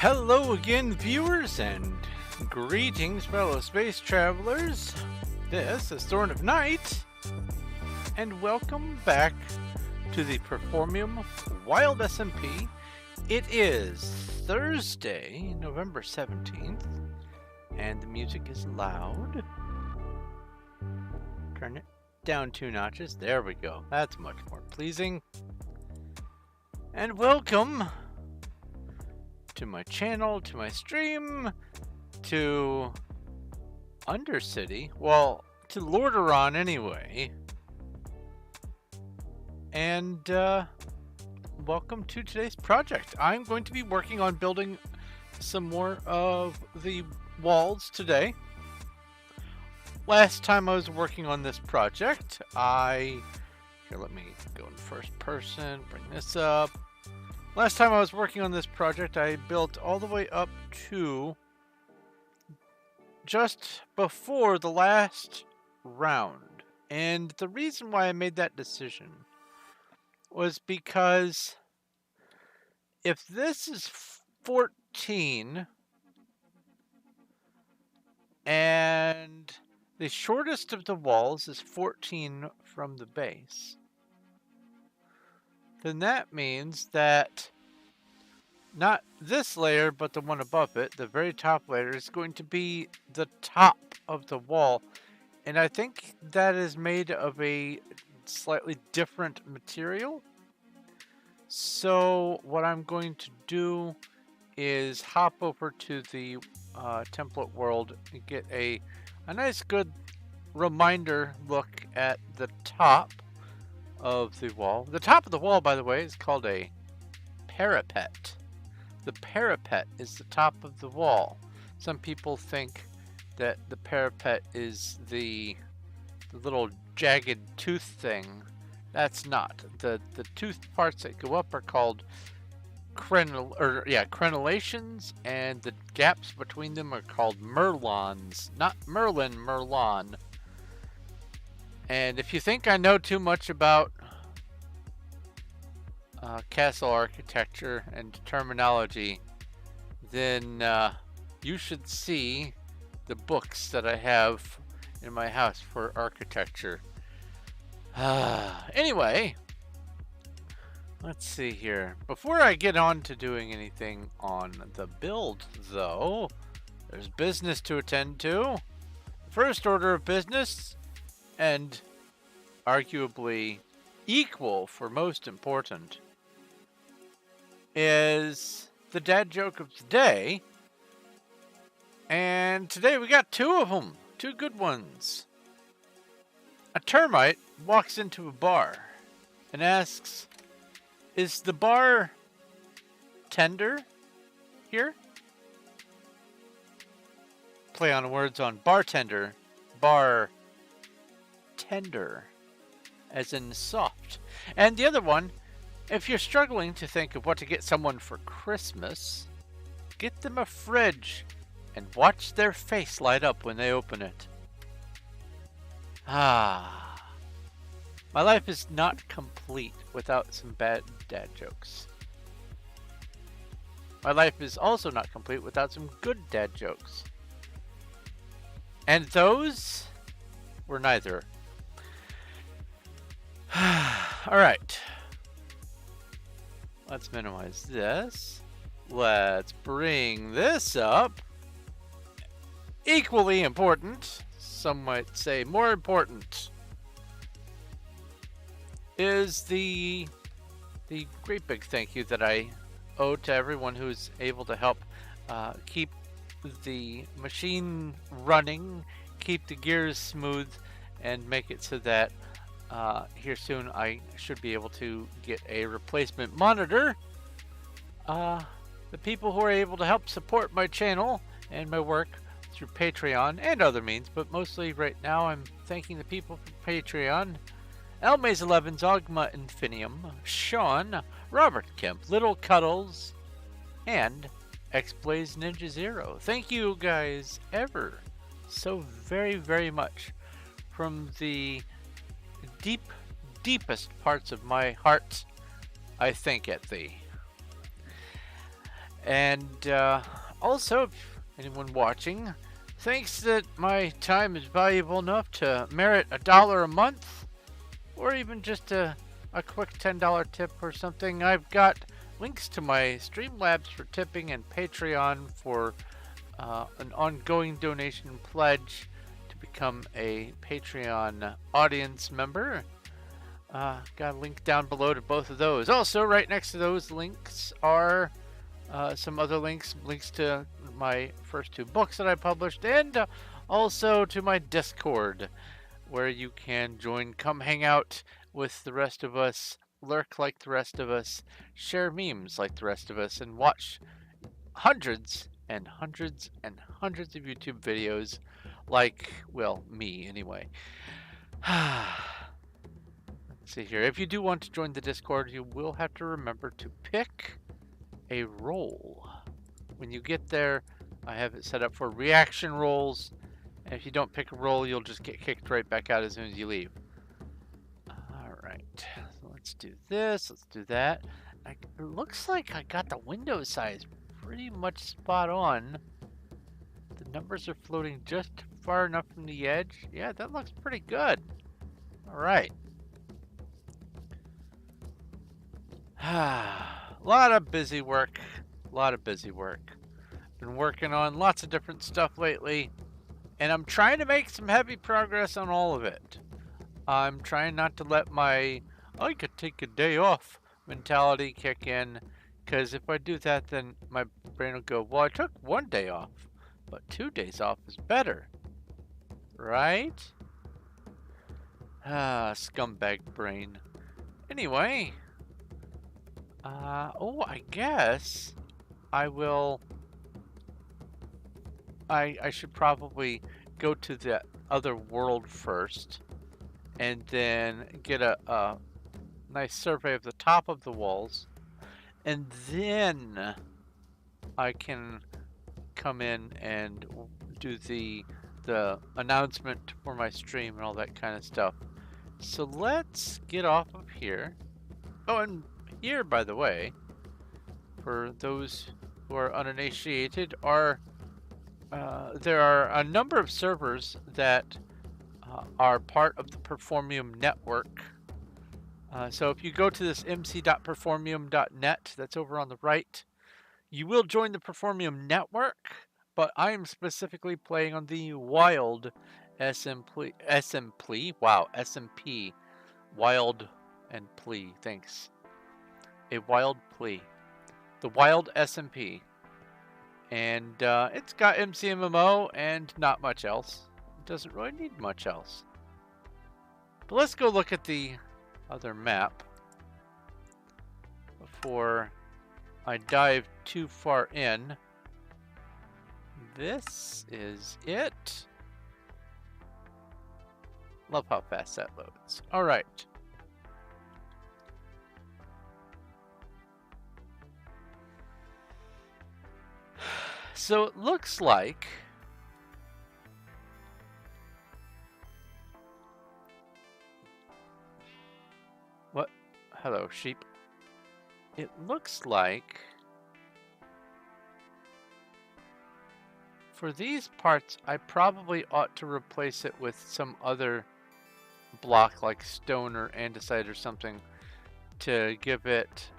Hello again, viewers, and greetings, fellow space travelers. This is Thorn of Night, and welcome back to the Performium Wild SMP. It is Thursday, November 17th, and the music is loud. Turn it down 2 notches. There we go. That's much more pleasing. And welcome to my channel, to my stream, to Undercity, well, to Lordaeron anyway, and welcome to today's project. I'm going to be working on building some more of the walls today. Last time I was working on this project, here, let me go in first person, bring this up. Last time I was working on this project, I built all the way up to just before the last round. And the reason why I made that decision was because if this is 14 and the shortest of the walls is 14 from the base, then that means that not this layer, but the one above it, the very top layer, is going to be the top of the wall. And I think that is made of a slightly different material. So what I'm going to do is hop over to the template world and get a nice good reminder look at the top of the wall. The top of the wall, by the way, is called a parapet. The parapet is the top of the wall. Some people think that the parapet is the little jagged tooth thing. That's not. The tooth parts that go up are called crenellations, and the gaps between them are called merlons. Not Merlin, Merlon. And if you think I know too much about castle architecture and terminology, then you should see the books that I have in my house for architecture. Anyway, let's see here. Before I get on to doing anything on the build, though, there's business to attend to. First order of business, and arguably equal for most important, is the dad joke of the day. And today we got 2 of them, 2 good ones. A termite walks into a bar and asks, "Is the bar tender here?" Play on words on bartender, bar tender, as in soft. And the other one, if you're struggling to think of what to get someone for Christmas, get them a fridge and watch their face light up when they open it. My life is not complete without some bad dad jokes. My life is also not complete without some good dad jokes. And those were neither. Alright. Let's minimize this. Let's bring this up. Equally important, some might say more important, is the great big thank you that I owe to everyone who's able to help keep the machine running, keep the gears smooth, and make it so that here soon I should be able to get a replacement monitor. The people who are able to help support my channel and my work through Patreon and other means, but mostly right now I'm thanking the people from Patreon: Elmaze11, Zogma Infinium, Sean, Robert Kemp, Little Cuddles, and Xblaze Ninja Zero. Thank you guys ever so very, very much from the deepest parts of my heart. I thank at thee. And also, if anyone watching thinks that my time is valuable enough to merit $1 a month, or even just a quick $10 tip or something, I've got links to my Streamlabs for tipping and Patreon for an ongoing donation pledge to become a Patreon audience member. Got a link down below to both of those. Also, right next to those links are some other links to my first 2 books that I published, and also to my Discord, where you can join, come hang out with the rest of us, lurk like the rest of us, share memes like the rest of us, and watch hundreds and hundreds and hundreds of YouTube videos like, well, me anyway. Let's see here. If you do want to join the Discord, you will have to remember to pick a role. When you get there, I have it set up for reaction roles, and if you don't pick a role, you'll just get kicked right back out as soon as you leave. Alright, so let's do this, let's do that. It looks like I got the window size pretty much spot on. The numbers are floating just far enough from the edge. Yeah, that looks pretty good. Alright. A lot of busy work. Been working on lots of different stuff lately, and I'm trying to make some heavy progress on all of it. I'm trying not to let my I could take a day off mentality kick in, because if I do that, then my brain will go, well, I took 1 day off, but 2 days off is better, right? Scumbag brain. Anyway, I guess I will. I should probably go to the other world first, and then get a nice survey of the top of the walls, and then I can come in and do the announcement for my stream and all that kind of stuff. So let's get off of here. Oh, and here, by the way, for those who are uninitiated, there are a number of servers that are part of the Performium network. So if you go to this mc.performium.net, that's over on the right, you will join the Performium network, but I am specifically playing on the Wild SMP, SMP, Wild and Plea, thanks. A Wild Plea. The Wild SMP. And it's got MCMMO and not much else. It doesn't really need much else. But let's go look at the other map before I dive too far in. This is it. Love how fast that loads. All right. So it looks like what? Hello, sheep. It looks like for these parts, I probably ought to replace it with some other block like stone or andesite or something to give it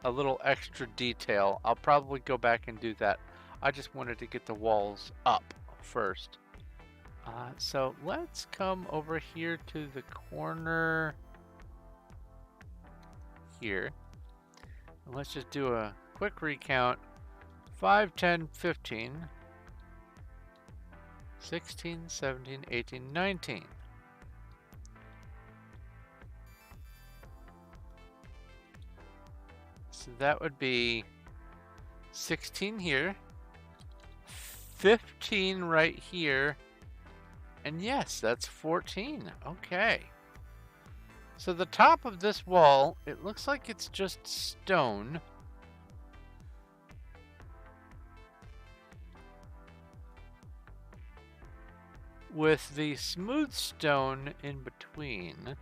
a little extra detail. I'll probably go back and do that. I just wanted to get the walls up first. So let's come over here to the corner here. And let's just do a quick recount. 5, 10, 15, 16, 17, 18, 19. So that would be 16 here, 15 right here, and yes, that's 14. Okay. So the top of this wall, it looks like it's just stone. With the smooth stone in between.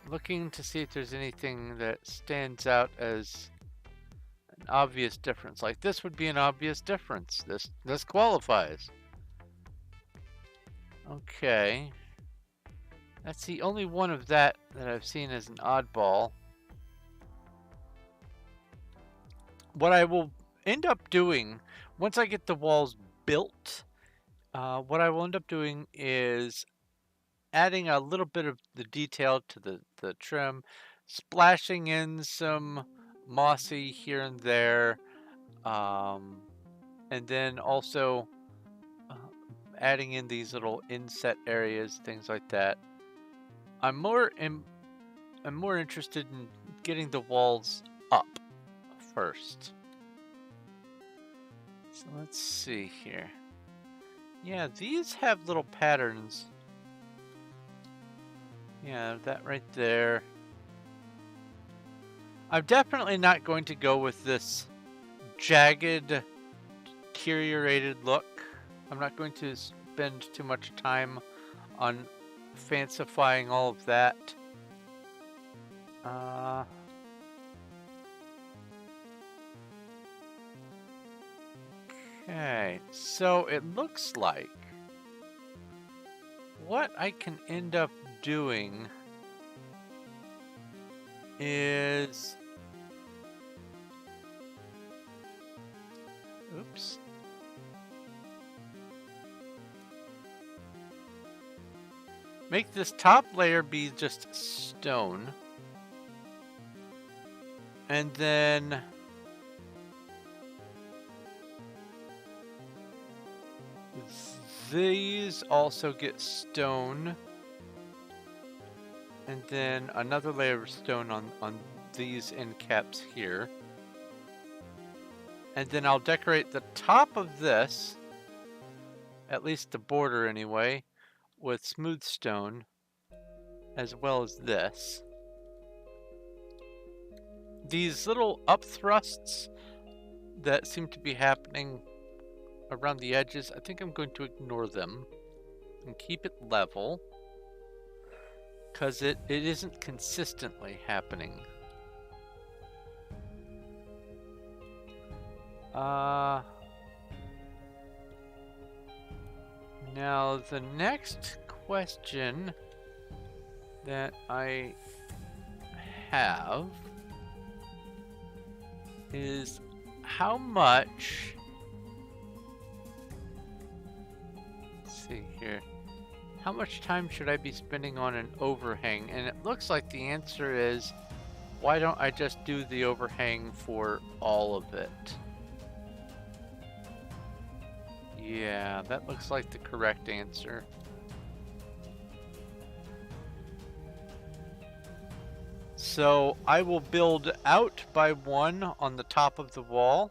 Looking to see if there's anything that stands out as An obvious difference. Like this would be an obvious difference. This qualifies. Okay. That's the only one of that I've seen as an oddball. What I will end up doing, once I get the walls built, what I will end up doing is adding a little bit of the detail to the trim, splashing in some mossy here and there, and then also adding in these little inset areas, things like that. I'm more interested in getting the walls up first. So let's see here. Yeah, these have little patterns. Yeah, that right there. I'm definitely not going to go with this jagged, deteriorated look. I'm not going to spend too much time on fancifying all of that. Okay, so it looks like what I can end up doing is... Oops. Make this top layer be just stone. And then these also get stone. And then another layer of stone on these end caps here. And then I'll decorate the top of this, at least the border anyway, with smooth stone, as well as this. These little up thrusts that seem to be happening around the edges, I think I'm going to ignore them and keep it level, because it isn't consistently happening. Now the next question that I have is how much, let's see here, how much time should I be spending on an overhang? And it looks like the answer is, why don't I just do the overhang for all of it? Yeah, that looks like the correct answer. So I will build out by one on the top of the wall.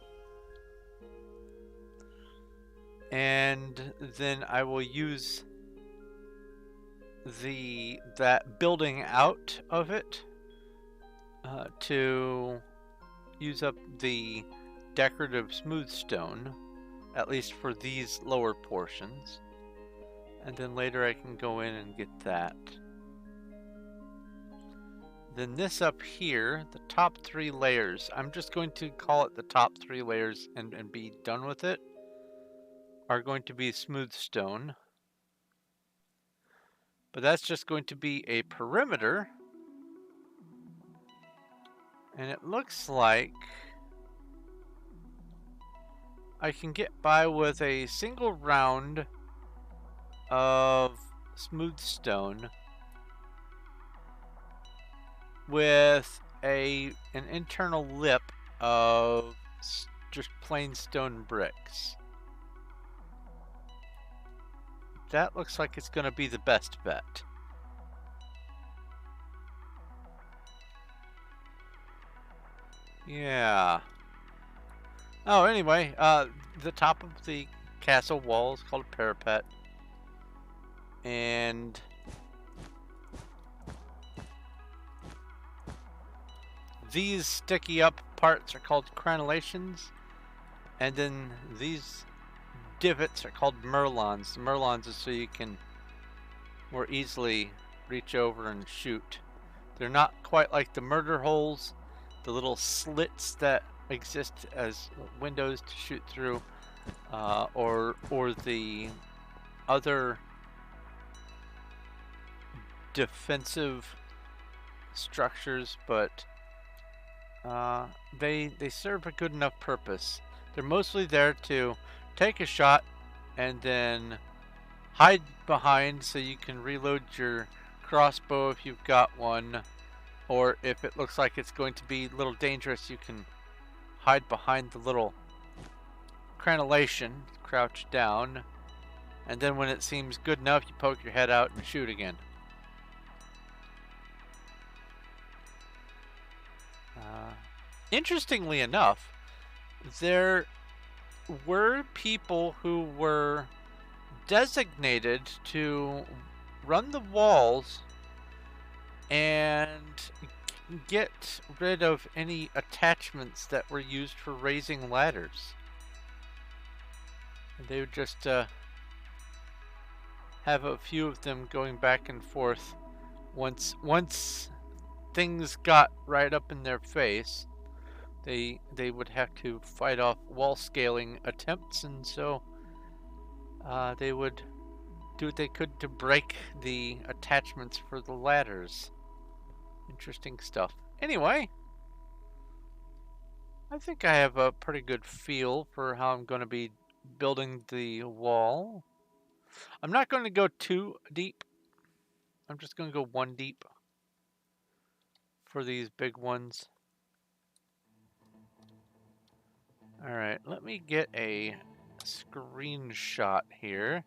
And then I will use that building out of it to use up the decorative smooth stone, at least for these lower portions. And then later I can go in and get that. Then this up here, the top 3 layers, I'm just going to call it the top 3 layers and be done with it, are going to be smooth stone. But that's just going to be a perimeter. And it looks like I can get by with a single round of smooth stone with an internal lip of just plain stone bricks. That looks like it's going to be the best bet. Yeah. Oh, anyway, the top of the castle wall is called a parapet. And these sticky up parts are called crenellations. And then these divots are called merlons. The merlons is so you can more easily reach over and shoot. They're not quite like the murder holes, the little slits that exist as windows to shoot through, or the other defensive structures, but they serve a good enough purpose. They're mostly there to take a shot and then hide behind so you can reload your crossbow if you've got one, or if it looks like it's going to be a little dangerous, you can hide behind the little crenellation, crouch down, and then when it seems good enough, you poke your head out and shoot again. Interestingly enough, there were people who were designated to run the walls and get rid of any attachments that were used for raising ladders. They would just have a few of them going back and forth once things got right up in their face. They would have to fight off wall scaling attempts, and so they would do what they could to break the attachments for the ladders. Interesting stuff. Anyway, I think I have a pretty good feel for how I'm going to be building the wall. I'm not going to go too deep. I'm just going to go 1 deep for these big ones. Alright, let me get a screenshot here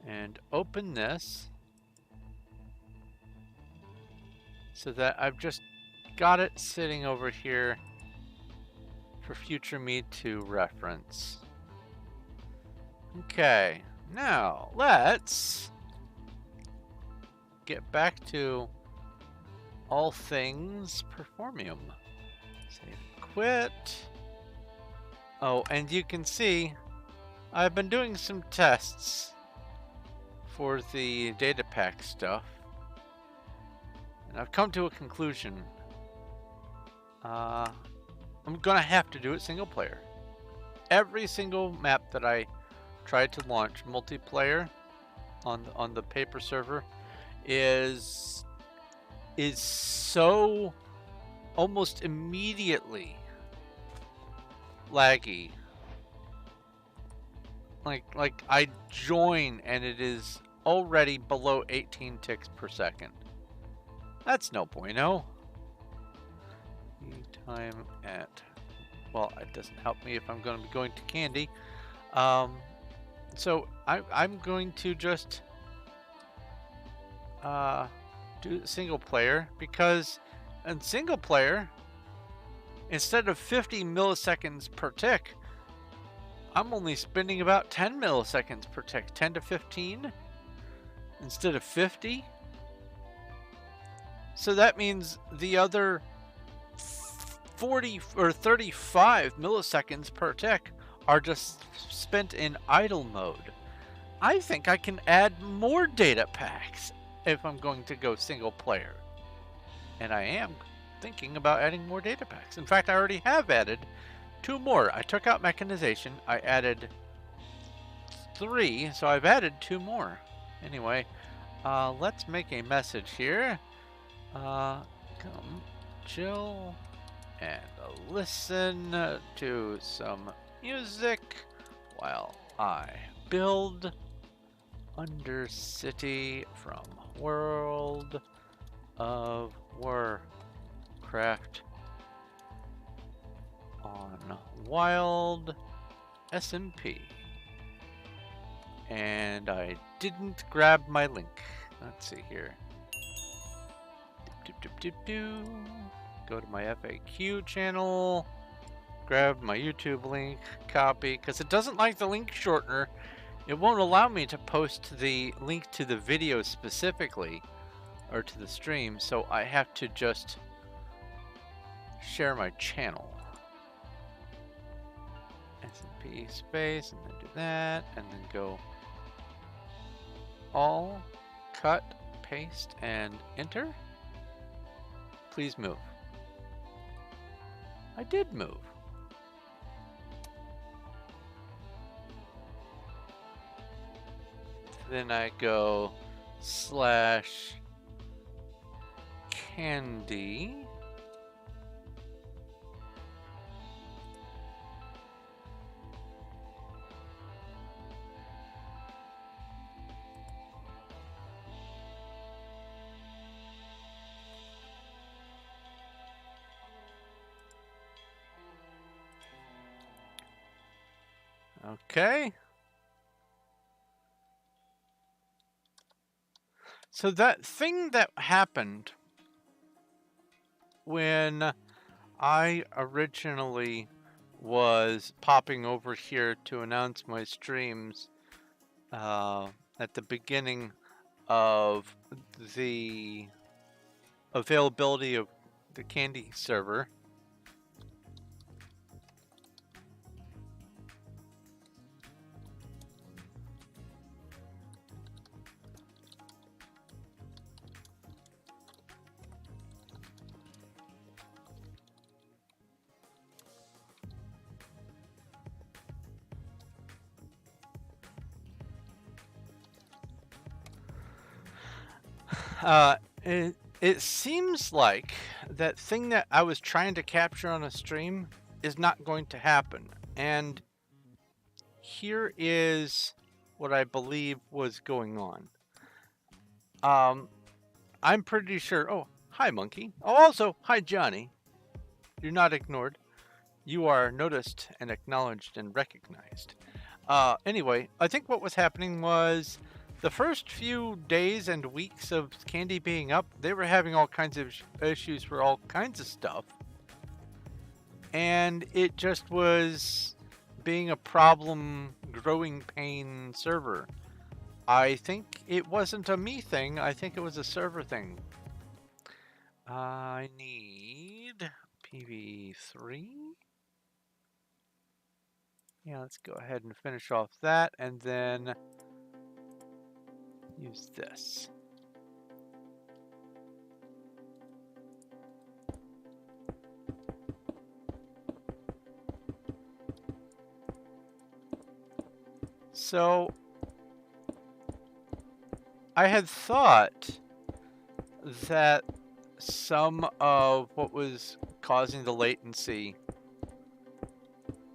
and open this so that I've just got it sitting over here for future me to reference. Okay, now let's get back to all things Performium. Save, quit. Oh, and you can see I've been doing some tests for the data pack stuff, and I've come to a conclusion. I'm gonna have to do it single player. Every single map that I tried to launch multiplayer on the paper server is so almost immediately laggy. Like I join and it is already below 18 ticks per second. That's no bueno. Time at, well, it doesn't help me if I'm going to be going to candy. So I'm going to just do single player, because in single player, instead of 50 milliseconds per tick, I'm only spending about 10 milliseconds per tick, 10 to 15 instead of 50. So that means the other 40 or 35 milliseconds per tick are just spent in idle mode. I think I can add more data packs if I'm going to go single player. And I am thinking about adding more data packs. In fact, I already have added 2 more. I took out mechanization. I added 3, so I've added 2 more. Anyway, let's make a message here. Come chill and listen to some music while I build Undercity from World of Warcraft on Wild SMP. And I didn't grab my link. Let's see here. Go to my FAQ channel, grab my YouTube link, copy, because it doesn't like the link shortener. It won't allow me to post the link to the video specifically, or to the stream, so I have to just share my channel. SMP space, and then do that, and then go all, cut, paste, and enter. Please move. I did move. Then I go slash candy. Okay. So that thing that happened when I originally was popping over here to announce my streams at the beginning of the availability of the candy server. It seems like that thing that I was trying to capture on a stream is not going to happen. And here is what I believe was going on. I'm pretty sure. Oh, hi, Monkey. Oh, also, hi, Johnny. You're not ignored. You are noticed and acknowledged and recognized. Anyway, I think what was happening was the first few days and weeks of Candy being up, they were having all kinds of issues for all kinds of stuff. And it just was being a problem, growing pain server. I think it wasn't a me thing. I think it was a server thing. I need PV3. Yeah, let's go ahead and finish off that and then use this. So I had thought that some of what was causing the latency,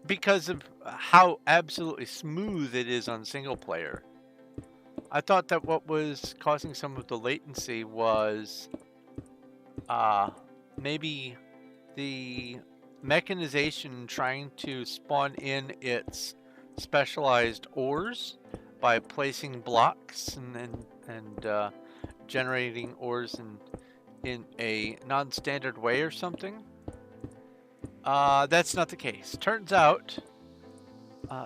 because of how absolutely smooth it is on single player, I thought that what was causing some of the latency was maybe the mechanization trying to spawn in its specialized ores by placing blocks and generating ores in a non-standard way or something. That's not the case. Turns out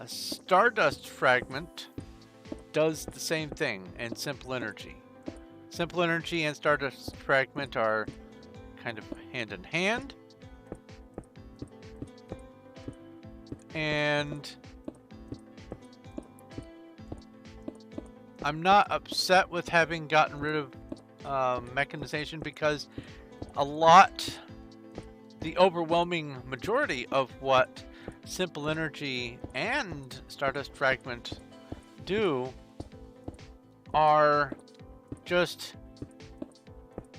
Stardust Fragment does the same thing in Simple Energy. Simple Energy and Stardust Fragment are kind of hand in hand. And I'm not upset with having gotten rid of mechanization, because the overwhelming majority of what Simple Energy and Stardust Fragment do are just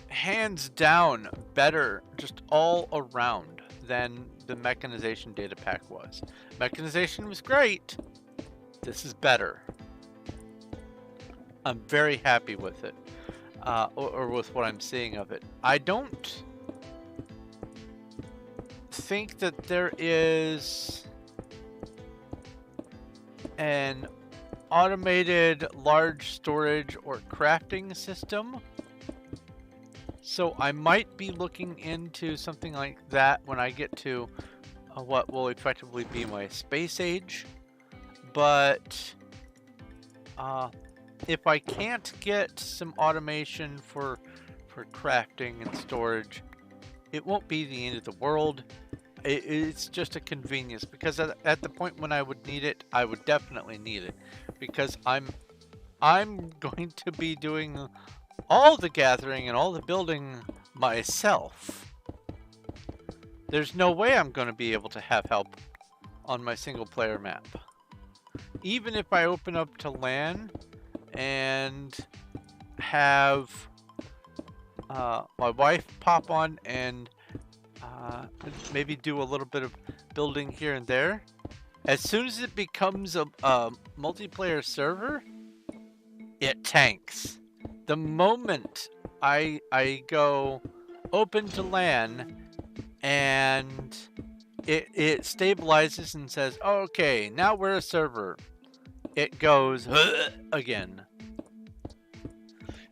hands down better, just all around, than the mechanization data pack was. Mechanization was great. This is better. I'm very happy with it, or with what I'm seeing of it. I don't think that there is an automated large storage or crafting system, so I might be looking into something like that when I get to what will effectively be my space age. But if I can't get some automation for crafting and storage, it won't be the end of the world. It's just a convenience, because at the point when I would need it, I would definitely need it, because I'm going to be doing all the gathering and all the building myself. there's no way I'm going to be able to have help on my single player map. Even if I open up to LAN and have my wife pop on and maybe do a little bit of building here and there, as soon as it becomes a multiplayer server, it tanks. The moment I go open to LAN and it stabilizes and says, okay, now we're a server, it goes again.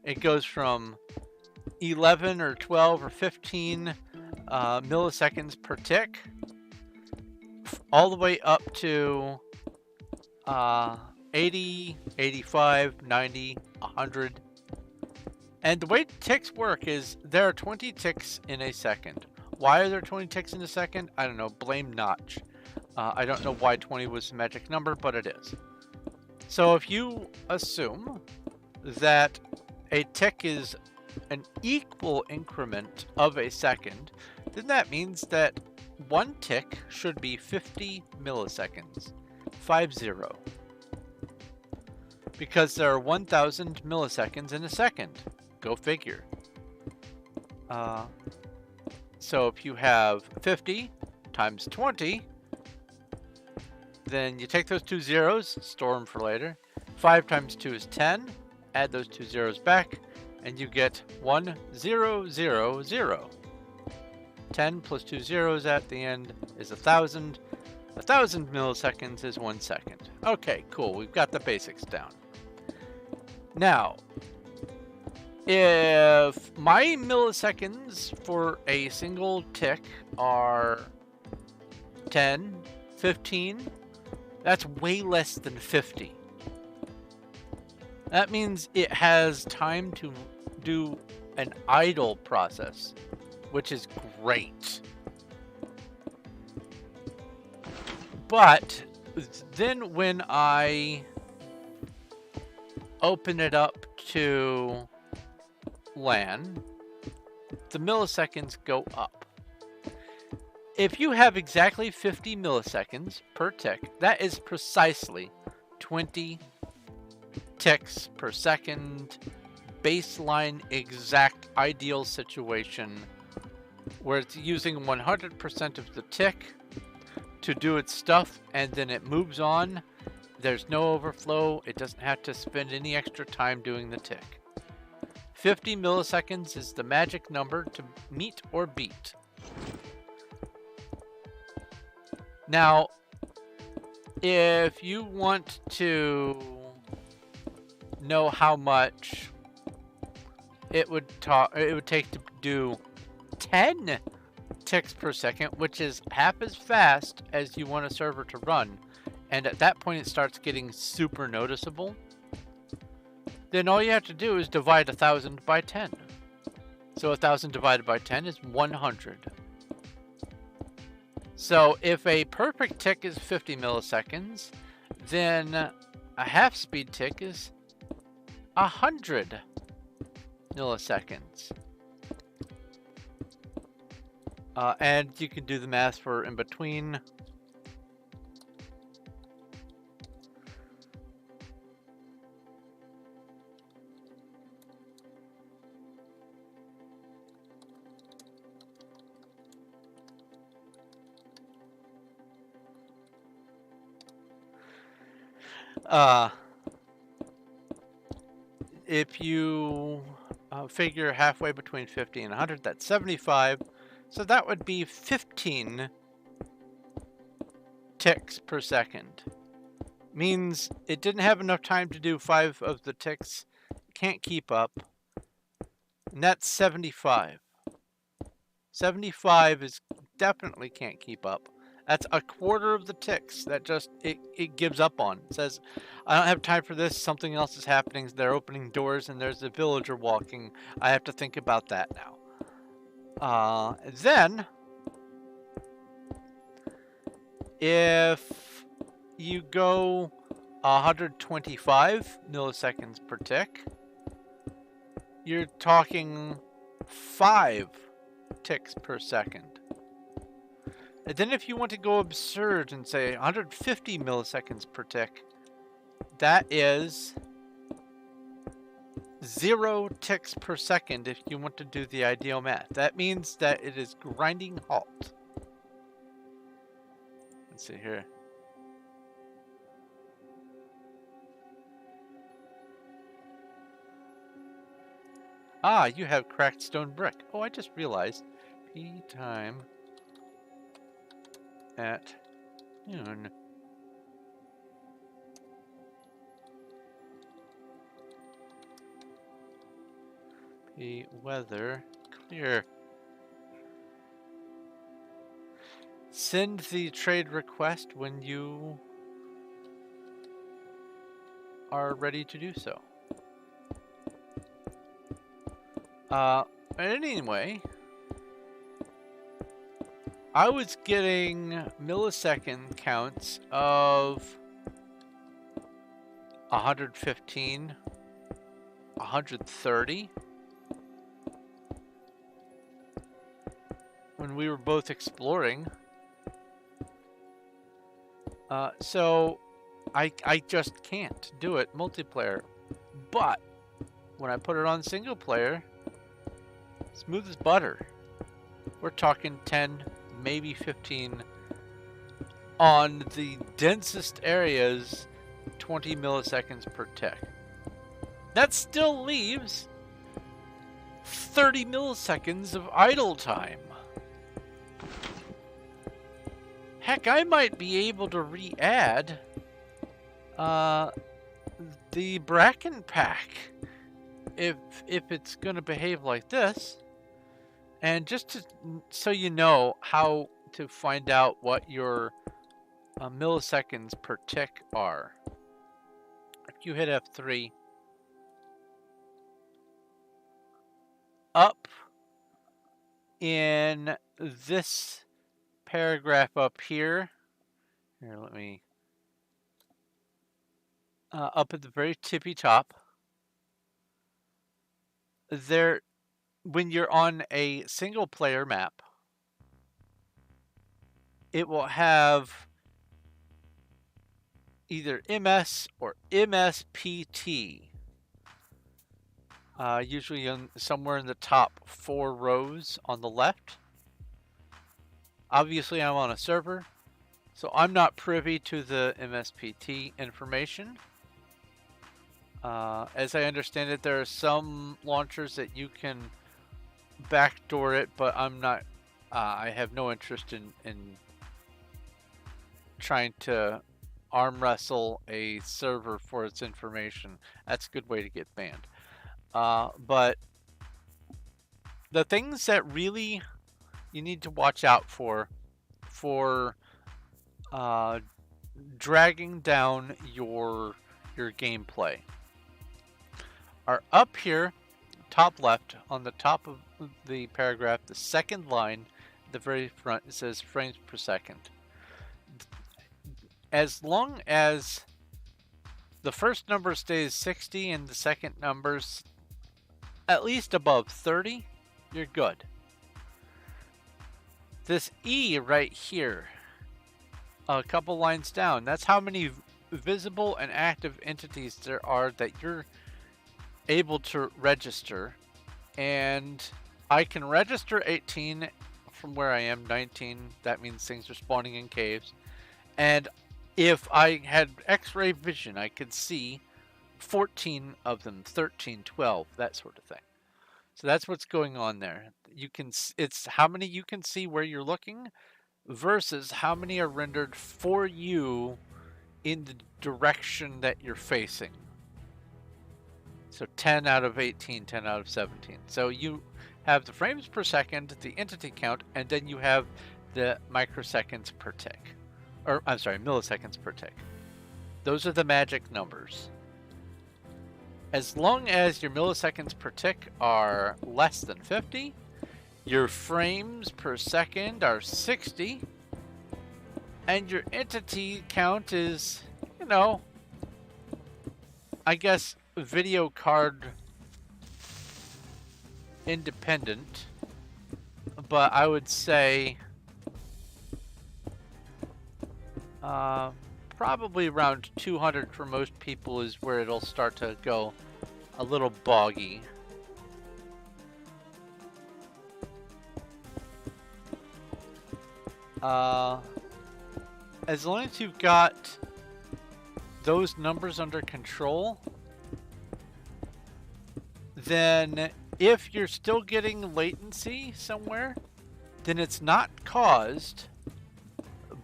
It goes from 11 or 12 or 15 milliseconds per tick all the way up to 80, 85, 90, 100. And the way ticks work is there are 20 ticks in a second. Why are there 20 ticks in a second? I don't know. Blame Notch. I don't know why 20 was the magic number, but it is. So if you assume that a tick is an equal increment of a second, then that means that one tick should be 50 milliseconds. 50. Because there are 1,000 milliseconds in a second. Go figure. So if you have 50 times 20, then you take those two zeros, store them for later. 5 times 2 is 10. Add those two zeros back, and you get 1000. 10 plus 2 zeros at the end is 1,000. 1,000 milliseconds is 1 second. Okay, cool. We've got the basics down. Now, if my milliseconds for a single tick are 10, 15, that's way less than 50. That means it has time to do an idle process, which is great. But then when I open it up to LAN, the milliseconds go up. If you have exactly 50 milliseconds per tick, that is precisely 20 ticks per second, baseline exact ideal situation where it's using 100% of the tick to do its stuff, and then it moves on. There's no overflow. It doesn't have to spend any extra time doing the tick. 50 milliseconds is the magic number to meet or beat. Now, if you want to know how much it would take to do 10 ticks per second, which is half as fast as you want a server to run, and at that point it starts getting super noticeable, then all you have to do is divide 1,000 by 10. So 1,000 divided by 10 is 100. So if a perfect tick is 50 milliseconds, then a half speed tick is 100 milliseconds. And you can do the math for in between. If you figure halfway between 50 and 100, that's 75. So that would be 15 ticks per second. Means it didn't have enough time to do 5 of the ticks. Can't keep up. And that's 75. 75 is definitely can't keep up. That's a quarter of the ticks that just it gives up on. It says, I don't have time for this. Something else is happening. They're opening doors and there's a villager walking. I have to think about that now. Then, if you go 125 milliseconds per tick, you're talking 5 ticks per second. And then if you want to go absurd and say 150 milliseconds per tick, that is 0 ticks per second if you want to do the ideal math. That means that it is grinding halt. Let's see here. Ah, you have cracked stone brick. Oh, I just realized. P time at noon. P weather clear. Send the trade request when you are ready to do so. Anyway, I was getting millisecond counts of 115, 130 when we were both exploring. So I just can't do it multiplayer. But when I put it on single player, smooth as butter. We're talking 10, maybe 15 on the densest areas, 20 milliseconds per tick. That still leaves 30 milliseconds of idle time. Heck, I might be able to re-add the Bracken pack if it's going to behave like this. And just so you know how to find out what your milliseconds per tick are. If you hit F3, up in this paragraph up here, let me, up at the very tippy top, there, when you're on a single player map, it will have either MS or MSPT, usually somewhere in the top 4 rows on the left. Obviously, I'm on a server, so I'm not privy to the MSPT information. As I understand it, there are some launchers that you can backdoor it, but I'm not. I have no interest in trying to arm wrestle a server for its information. That's a good way to get banned. But the things that really you need to watch out for dragging down your gameplay are up here, top left, on the top of the paragraph, the second line, the very front, it says frames per second. As long as the first number stays 60 and the second number's at least above 30, you're good. This E right here, a couple lines down, that's how many visible and active entities there are that you're able to register. And I can register 18 from where I am, 19. That means things are spawning in caves. And if I had X-ray vision, I could see 14 of them, 13, 12, that sort of thing. So that's what's going on there. It's how many you can see where you're looking versus how many are rendered for you in the direction that you're facing. So 10 out of 18, 10 out of 17. So you have the frames per second, the entity count, and then you have the microseconds per tick. Or, I'm sorry, milliseconds per tick. Those are the magic numbers. As long as your milliseconds per tick are less than 50, your frames per second are 60, and your entity count is, you know, I guess video card independent, but I would say Probably around 200 for most people is where it'll start to go a little boggy. As long as you've got those numbers under control, then if you're still getting latency somewhere, then it's not caused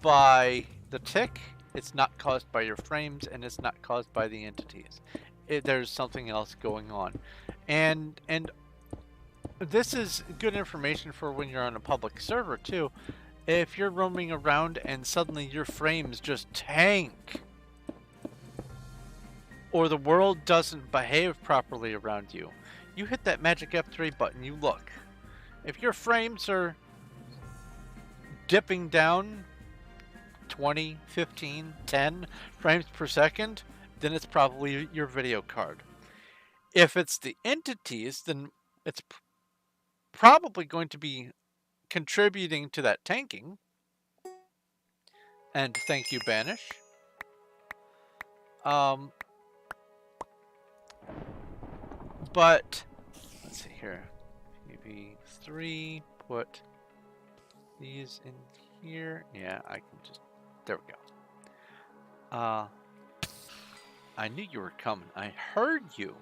by the tick, it's not caused by your frames, and it's not caused by the entities. There's something else going on. And this is good information for when you're on a public server too. If you're roaming around and suddenly your frames just tank, or the world doesn't behave properly around you, you hit that magic F3 button, you look. If your frames are dipping down 20, 15, 10 frames per second, then it's probably your video card. If it's the entities, then it's probably going to be contributing to that tanking. And thank you, Banish. But let's see here. Maybe 3, put these in here. Yeah, I can just, there we go. I knew you were coming. I heard you.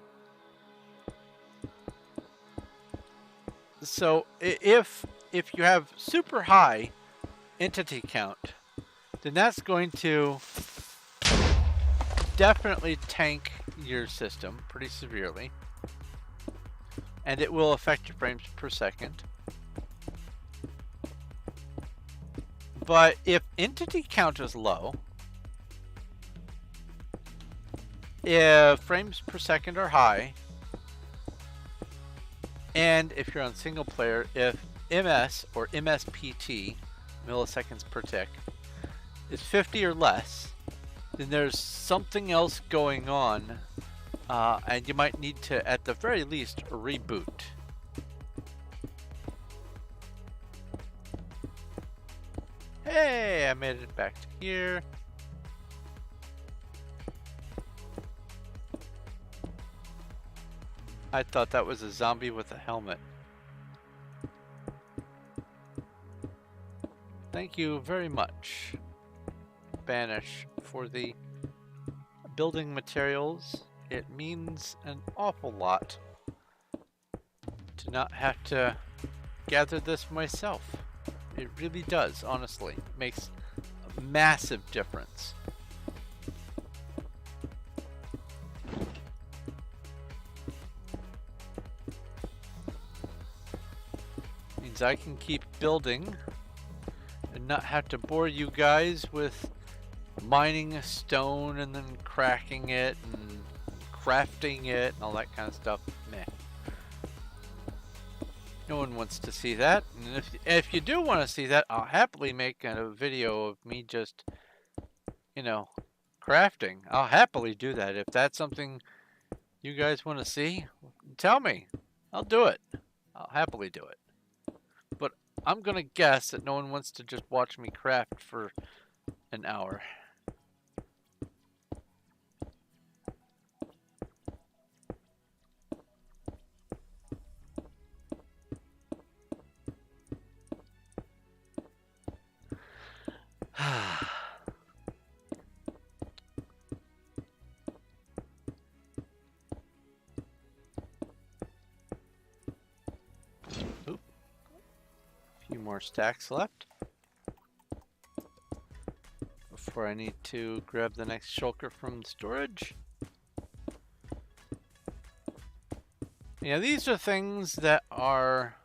So if you have super high entity count, then that's going to definitely tank your system pretty severely, and it will affect your frames per second. But if entity count is low, if frames per second are high, and if you're on single player, if MS or MSPT, milliseconds per tick, is 50 or less, then there's something else going on, and you might need to, at the very least, reboot. Hey, I made it back to here. I thought that was a zombie with a helmet. Thank you very much, Banish, for the building materials. It means an awful lot to not have to gather this myself. It really does, honestly. It makes a massive difference. Means I can keep building and not have to bore you guys with mining a stone and then cracking it and crafting it and all that kind of stuff. Meh. No one wants to see that. And if you do want to see that, I'll happily make a video of me just, you know, crafting. I'll happily do that. If that's something you guys want to see, tell me. I'll do it. I'll happily do it. But I'm gonna guess that no one wants to just watch me craft for an hour. Oop. A few more stacks left before I need to grab the next shulker from storage. Yeah, these are things that are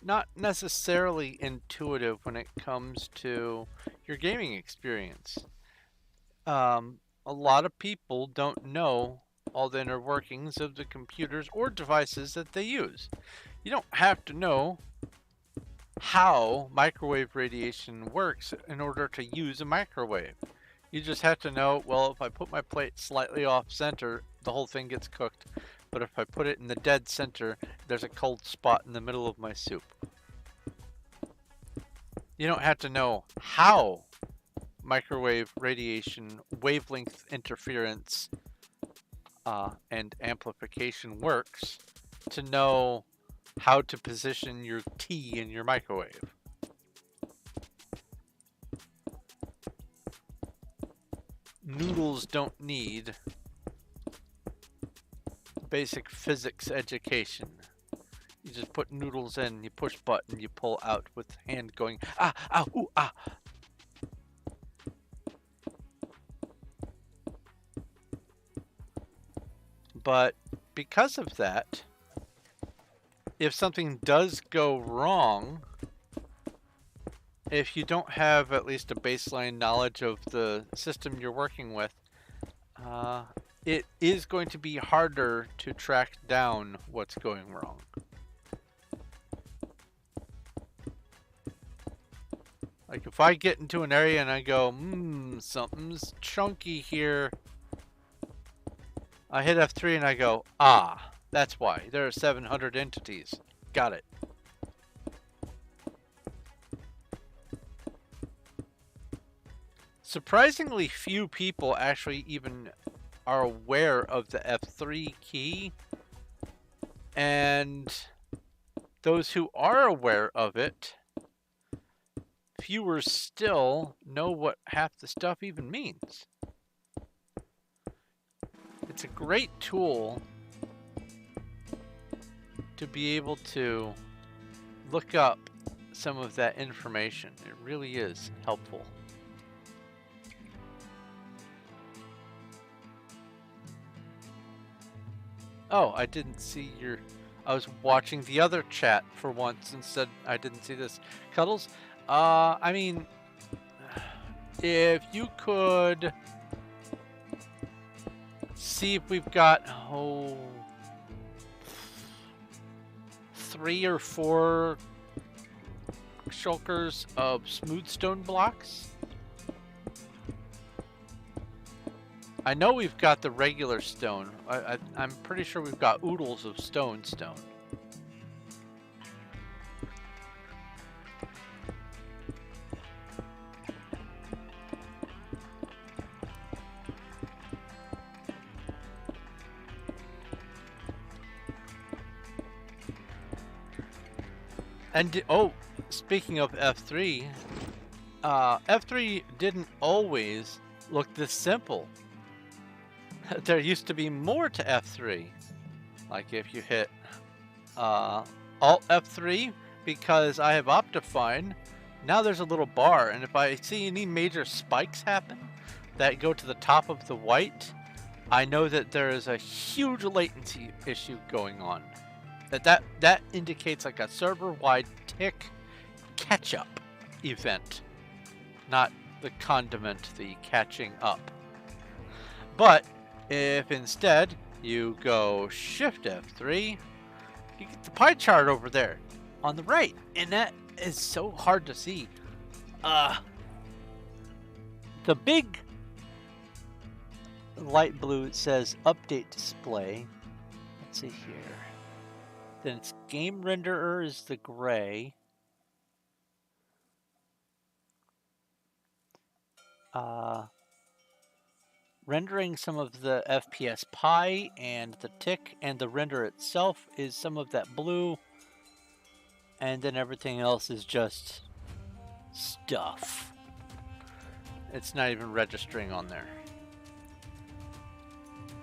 not necessarily intuitive when it comes to your gaming experience. A lot of people don't know all the inner workings of the computers or devices that they use. You don't have to know how microwave radiation works in order to use a microwave. You just have to know, well, if I put my plate slightly off center, the whole thing gets cooked. But if I put it in the dead center, there's a cold spot in the middle of my soup. You don't have to know how microwave radiation wavelength interference and amplification works to know how to position your tea in your microwave. Noodles don't need basic physics education. You just put noodles in, you push button, you pull out with hand going, ah, ah, ooh, ah. But because of that, if something does go wrong, if you don't have at least a baseline knowledge of the system you're working with, it is going to be harder to track down what's going wrong. Like if I get into an area and I go, something's chunky here. I hit F3 and I go, ah, that's why. There are 700 entities. Got it. Surprisingly few people actually even are aware of the F3 key. And those who are aware of it, fewer still know what half the stuff even means. It's a great tool to be able to look up some of that information. It really is helpful. Oh, I didn't see your... I was watching the other chat for once instead. I didn't see this. Cuddles? I mean, if you could see if we've got, 3 or 4 shulkers of smooth stone blocks. I know we've got the regular stone. I'm pretty sure we've got oodles of stone. And oh, speaking of F3, F3 didn't always look this simple. There used to be more to F3. Like if you hit Alt F3, because I have Optifine, now there's a little bar, and if I see any major spikes happen that go to the top of the white, I know that there is a huge latency issue going on. That indicates like a server-wide tick catch-up event, not the condiment, the catching up. But if instead you go Shift F3, you get the pie chart over there on the right, and that is so hard to see. The big light blue says Update Display. Let's see here. Then it's Game Renderer is the gray. Rendering some of the FPS pie and the tick, and the render itself is some of that blue. And then everything else is just stuff. It's not even registering on there.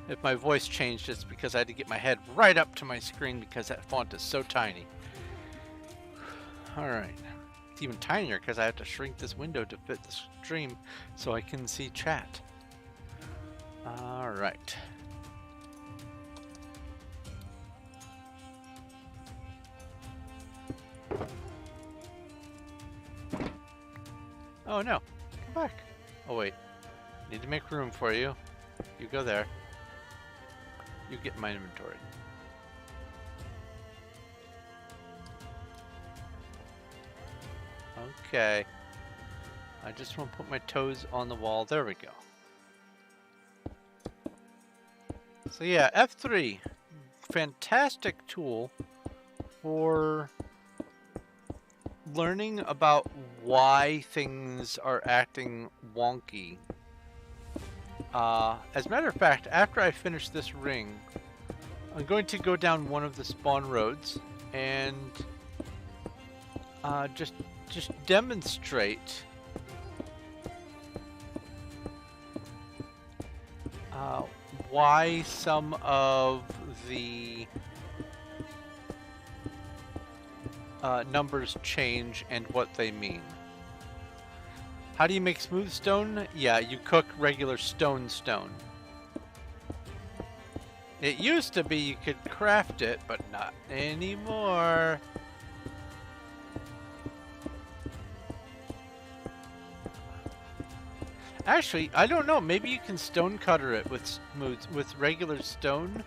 If my voice changed, it's because I had to get my head right up to my screen because that font is so tiny. Alright. It's even tinier because I have to shrink this window to fit the stream so I can see chat. Alright. Oh no. Come back. Oh wait. Need to make room for you. You go there. You get my inventory. Okay. I just want to put my toes on the wall. There we go. So yeah, F3. Fantastic tool for learning about why things are acting wonky. As a matter of fact, after I finish this ring, I'm going to go down one of the spawn roads and just demonstrate why some of the numbers change and what they mean. How do you make smooth stone? Yeah, you cook regular stone. It used to be you could craft it, but not anymore. Actually, I don't know. Maybe you can stone cutter it with regular stone.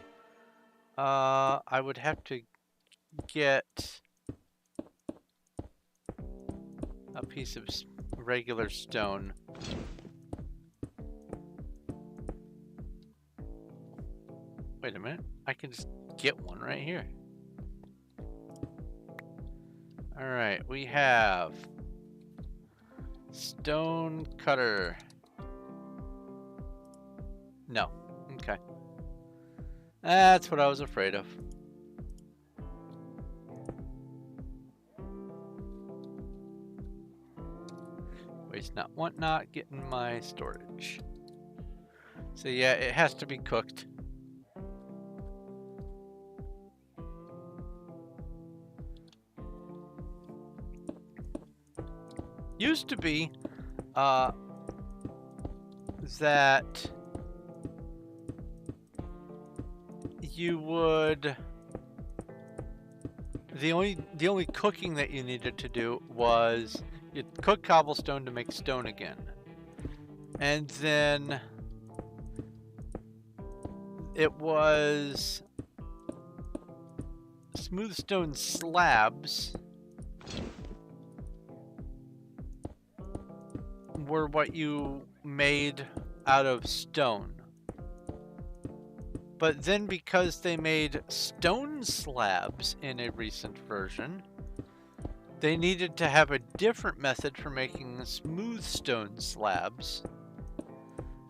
I would have to get a piece of regular stone. Wait a minute. I can just get one right here. All right, we have stone cutter. No. Okay. That's what I was afraid of. Waste not, want not, getting my storage. So yeah, it has to be cooked. Used to be that you would the only cooking that you needed to do was you'd cook cobblestone to make stone again, and then it was smooth stone slabs were what you made out of stone. But then because they made stone slabs in a recent version, they needed to have a different method for making smooth stone slabs.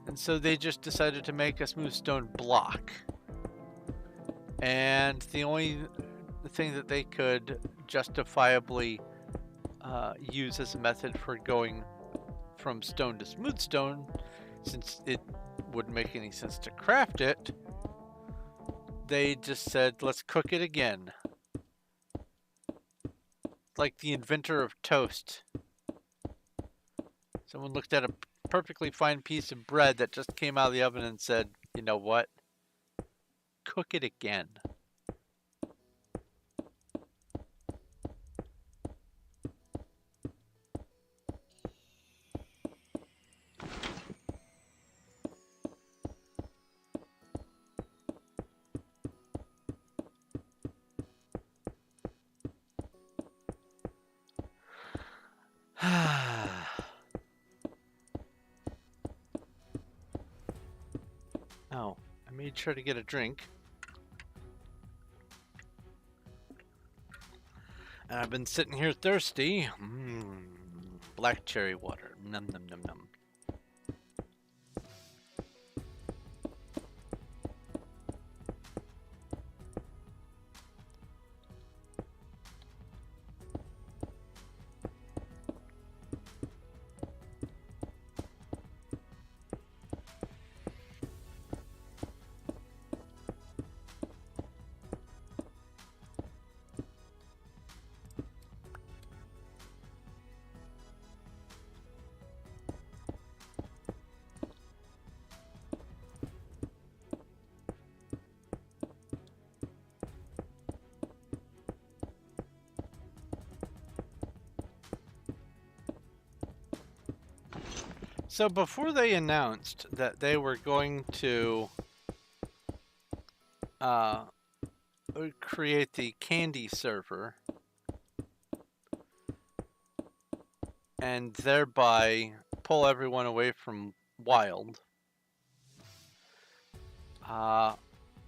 And so they just decided to make a smooth stone block. And the only thing that they could justifiably use as a method for going from stone to smooth stone, since it wouldn't make any sense to craft it, they just said, let's cook it again. Like the inventor of toast. Someone looked at a perfectly fine piece of bread that just came out of the oven and said, you know what? Cook it again. Oh, I made sure to get a drink. And I've been sitting here thirsty. Black cherry water. Num num num num. So before they announced that they were going to create the candy server and thereby pull everyone away from Wild,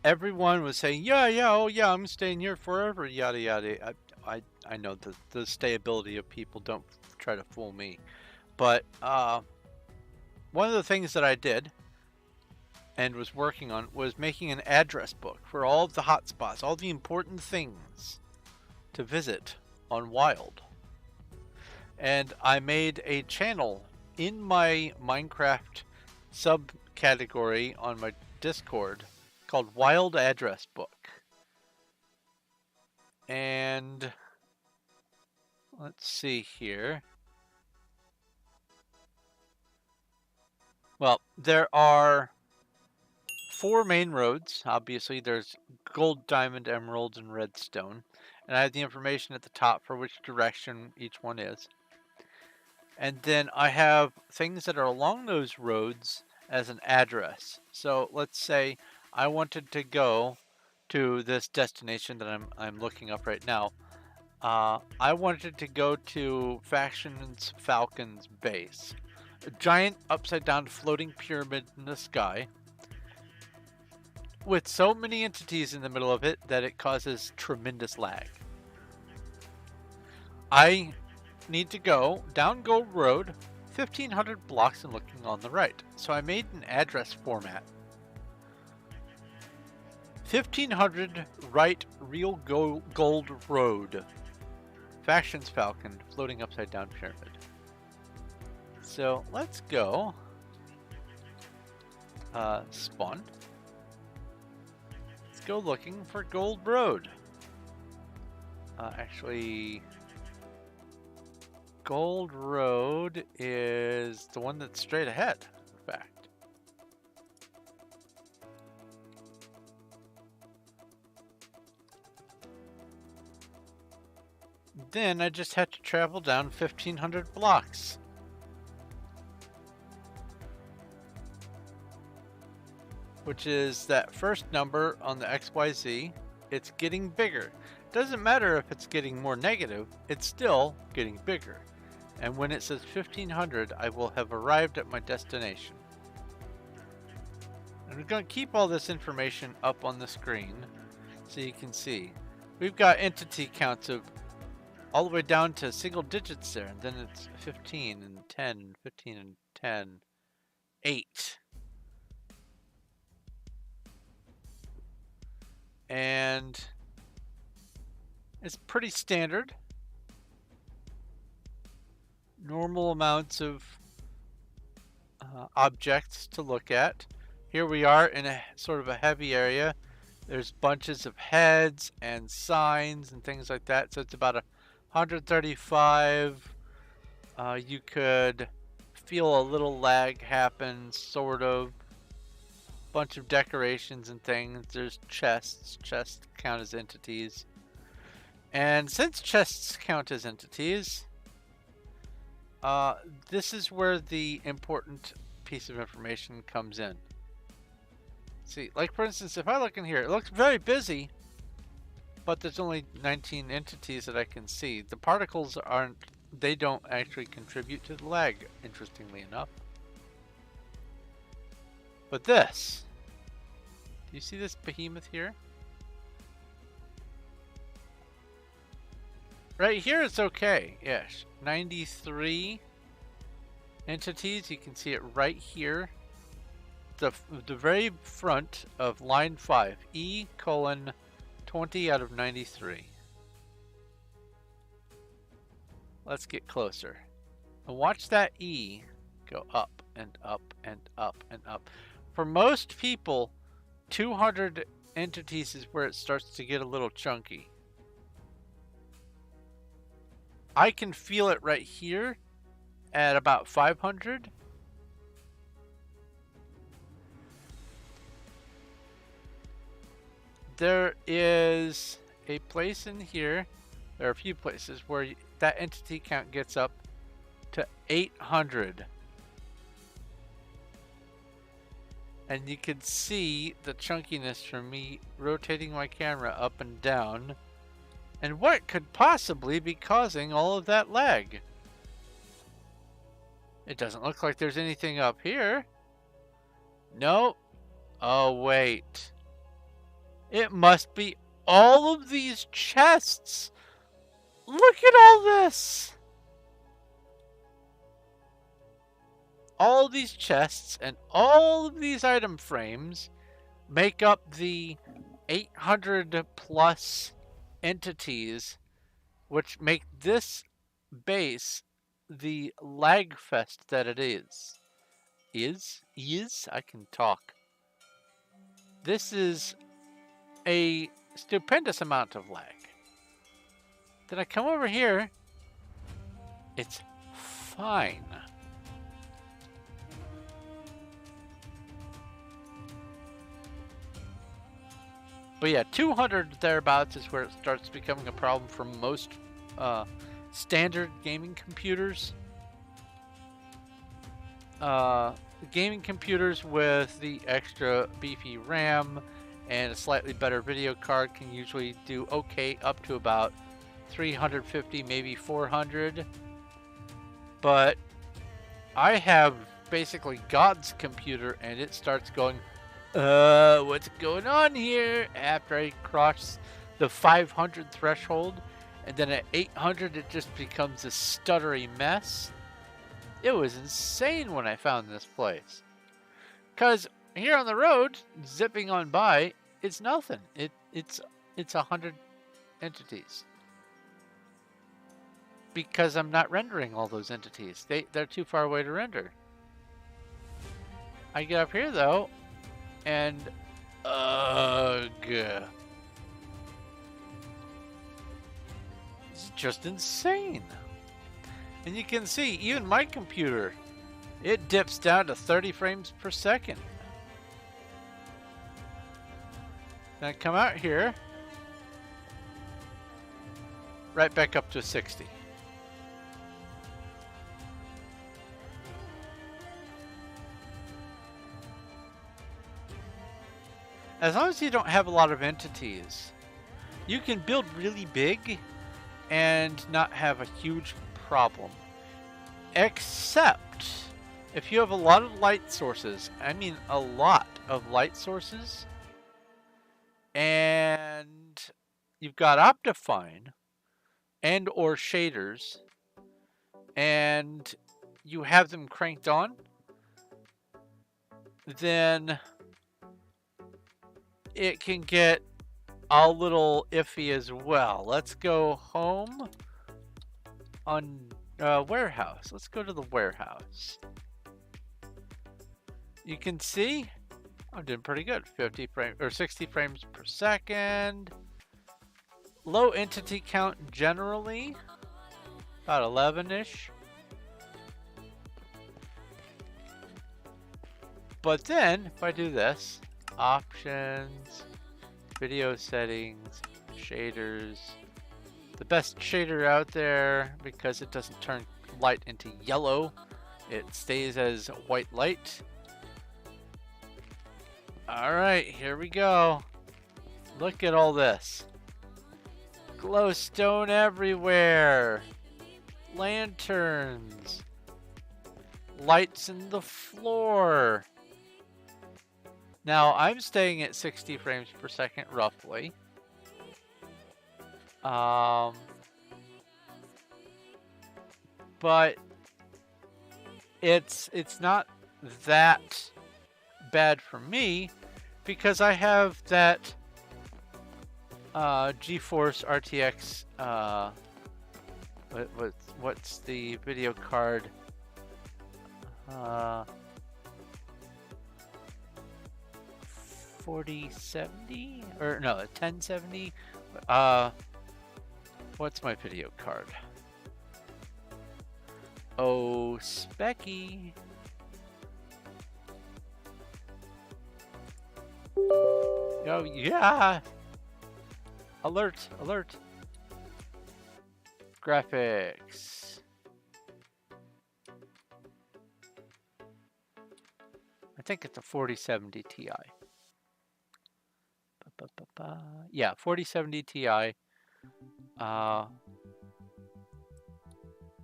everyone was saying, yeah, oh yeah, I'm staying here forever, yada yada. I know the stayability of people. Don't try to fool me. But one of the things that I did and was working on was making an address book for all of the hotspots, all the important things to visit on Wild. And I made a channel in my Minecraft subcategory on my Discord called Wild Address Book. And let's see here. Well, there are 4 main roads. Obviously, there's gold, diamond, emerald, and redstone. And I have the information at the top for which direction each one is. And then I have things that are along those roads as an address. So let's say I wanted to go to this destination that I'm looking up right now. I wanted to go to Factions Falcon's base. A giant upside down floating pyramid in the sky with so many entities in the middle of it that it causes tremendous lag. I need to go down Gold Road 1500 blocks and looking on the right. So I made an address format. 1500 right real gold road. Factions Falcon floating upside down pyramid. So let's go spawn. Let's go looking for Gold Road. Actually, Gold Road is the one that's straight ahead, in fact. Then I just had to travel down 1500 blocks. Which is that first number on the XYZ. It's getting bigger. Doesn't matter if it's getting more negative, it's still getting bigger. And when it says 1500, I will have arrived at my destination. And we're going to keep all this information up on the screen so you can see. We've got entity counts of all the way down to single digits there, and then it's 15 and 10 and 15 and 10, 8. And it's pretty standard. Normal amounts of objects to look at. Here we are in a sort of a heavy area. There's bunches of heads and signs and things like that. So it's about 135. You could feel a little lag happen, sort of. Bunch of decorations and things. There's chests. Chests count as entities. And since chests count as entities, this is where the important piece of information comes in. See, like for instance, if I look in here, it looks very busy, but there's only 19 entities that I can see. The particles they don't actually contribute to the lag, interestingly enough. But this, do you see this behemoth here? Right here it's okay, yes. 93 entities, you can see it right here. The very front of line 5, E colon 20 out of 93. Let's get closer. And watch that E go up and up and up and up. For most people, 200 entities is where it starts to get a little chunky. I can feel it right here at about 500. There is a place in here, there are a few places where that entity count gets up to 800. And you can see the chunkiness from me rotating my camera up and down. And what could possibly be causing all of that lag? It doesn't look like there's anything up here. No. Oh, wait. It must be all of these chests. Look at all this! All these chests and all of these item frames make up the 800 plus entities, which make this base the lag fest that it is. I can talk. This is a stupendous amount of lag. Did I come over here? It's fine. But yeah, 200 thereabouts is where it starts becoming a problem for most standard gaming computers. Gaming computers with the extra beefy RAM and a slightly better video card can usually do okay up to about 350, maybe 400. But I have basically God's computer and it starts going, what's going on here? After I cross the 500 threshold, and then at 800 it just becomes a stuttery mess. It was insane when I found this place. Because here on the road, zipping on by, it's nothing. It's 100 entities. Because I'm not rendering all those entities. They're too far away to render. I get up here though, and ugh. It's just insane. And you can see, even my computer, it dips down to 30 frames per second. Then I come out here, right back up to 60. As long as you don't have a lot of entities, you can build really big and not have a huge problem. Except if you have a lot of light sources, I mean a lot of light sources, and you've got Optifine and or shaders, and you have them cranked on, then it can get a little iffy as well. Let's go home on warehouse. Let's go to the warehouse. You can see I'm doing pretty good. 50 frames or 60 frames per second. Low entity count generally, about 11-ish. But then if I do this, options, video settings, shaders, the best shader out there because it doesn't turn light into yellow, it stays as white light. All right, here we go. Look at all this. Glowstone everywhere. Lanterns. Lights in the floor. Now, I'm staying at 60 frames per second, roughly. But it's not that bad for me because I have that GeForce RTX what's the video card 4070 or no 1070 what's my video card? Oh, Specky. Oh yeah! Alert! Alert! Graphics. I think it's a 4070 Ti. Yeah, 4070 Ti.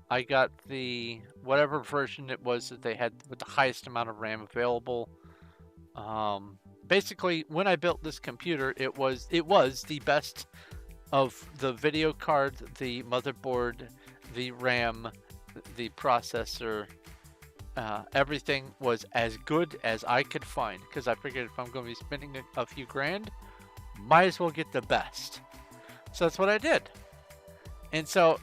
I got the whatever version it was that they had with the highest amount of RAM available. Basically, when I built this computer, it was the best of the video card, the motherboard, the RAM, the processor, everything was as good as I could find, because I figured if I'm going to be spending a few grand, might as well get the best. So that's what I did. And so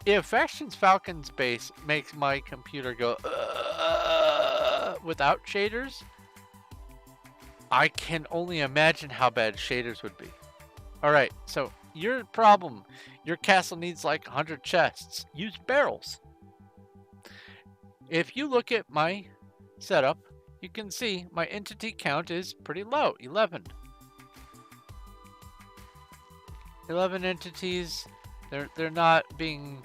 if Factions Falcon's base makes my computer go without shaders, I can only imagine how bad shaders would be. All right, so your problem, your castle needs like 100 chests. Use barrels. If you look at my setup, you can see my entity count is pretty low, 11. 11 entities. They're not being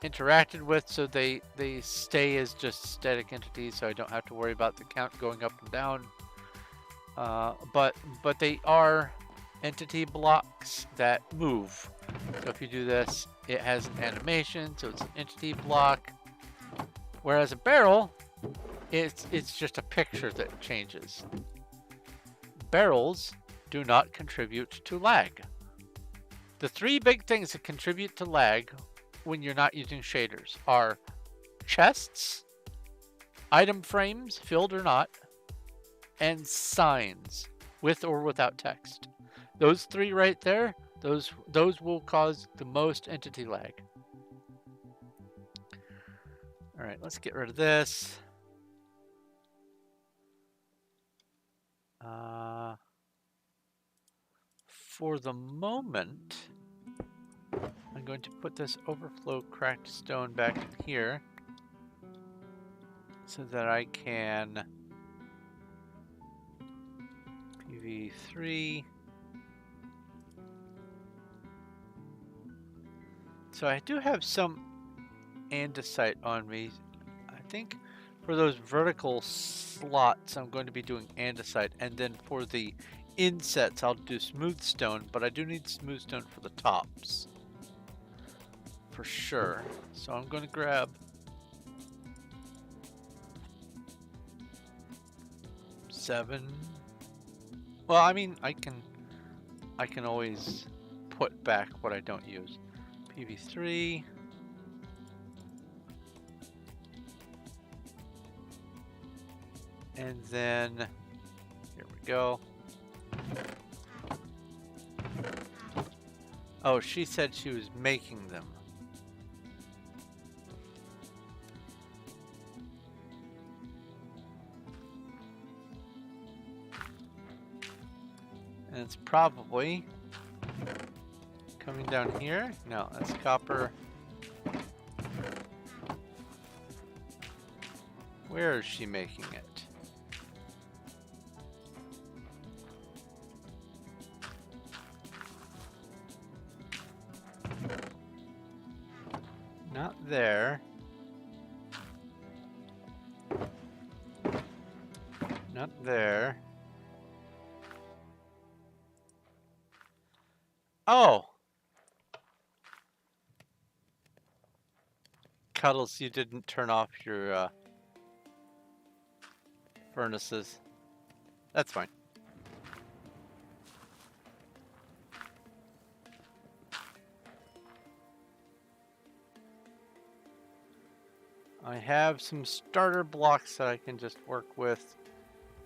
interacted with, so they stay as just static entities, so I don't have to worry about the count going up and down. But they are entity blocks that move. So if you do this, it has an animation, so it's an entity block. Whereas a barrel, it's just a picture that changes. Barrels do not contribute to lag. The three big things that contribute to lag when you're not using shaders are chests, item frames, filled or not, and signs, with or without text. Those three right there, those will cause the most entity lag. All right, let's get rid of this. For the moment, I'm going to put this overflow cracked stone back in here so that I can PV3. So I do have some andesite on me. I think for those vertical slots, I'm going to be doing andesite, and then for the insets, I'll do smooth stone, but I do need smooth stone for the tops. For sure. So I'm going to grab 7. Well, I mean, I can always put back what I don't use. PV3. And then, here we go. Oh, she said she was making them. And it's probably coming down here. No, that's copper. Where is she making it? Not there. Not there. Oh! Cuddles, you didn't turn off your furnaces. That's fine. I have some starter blocks that I can just work with.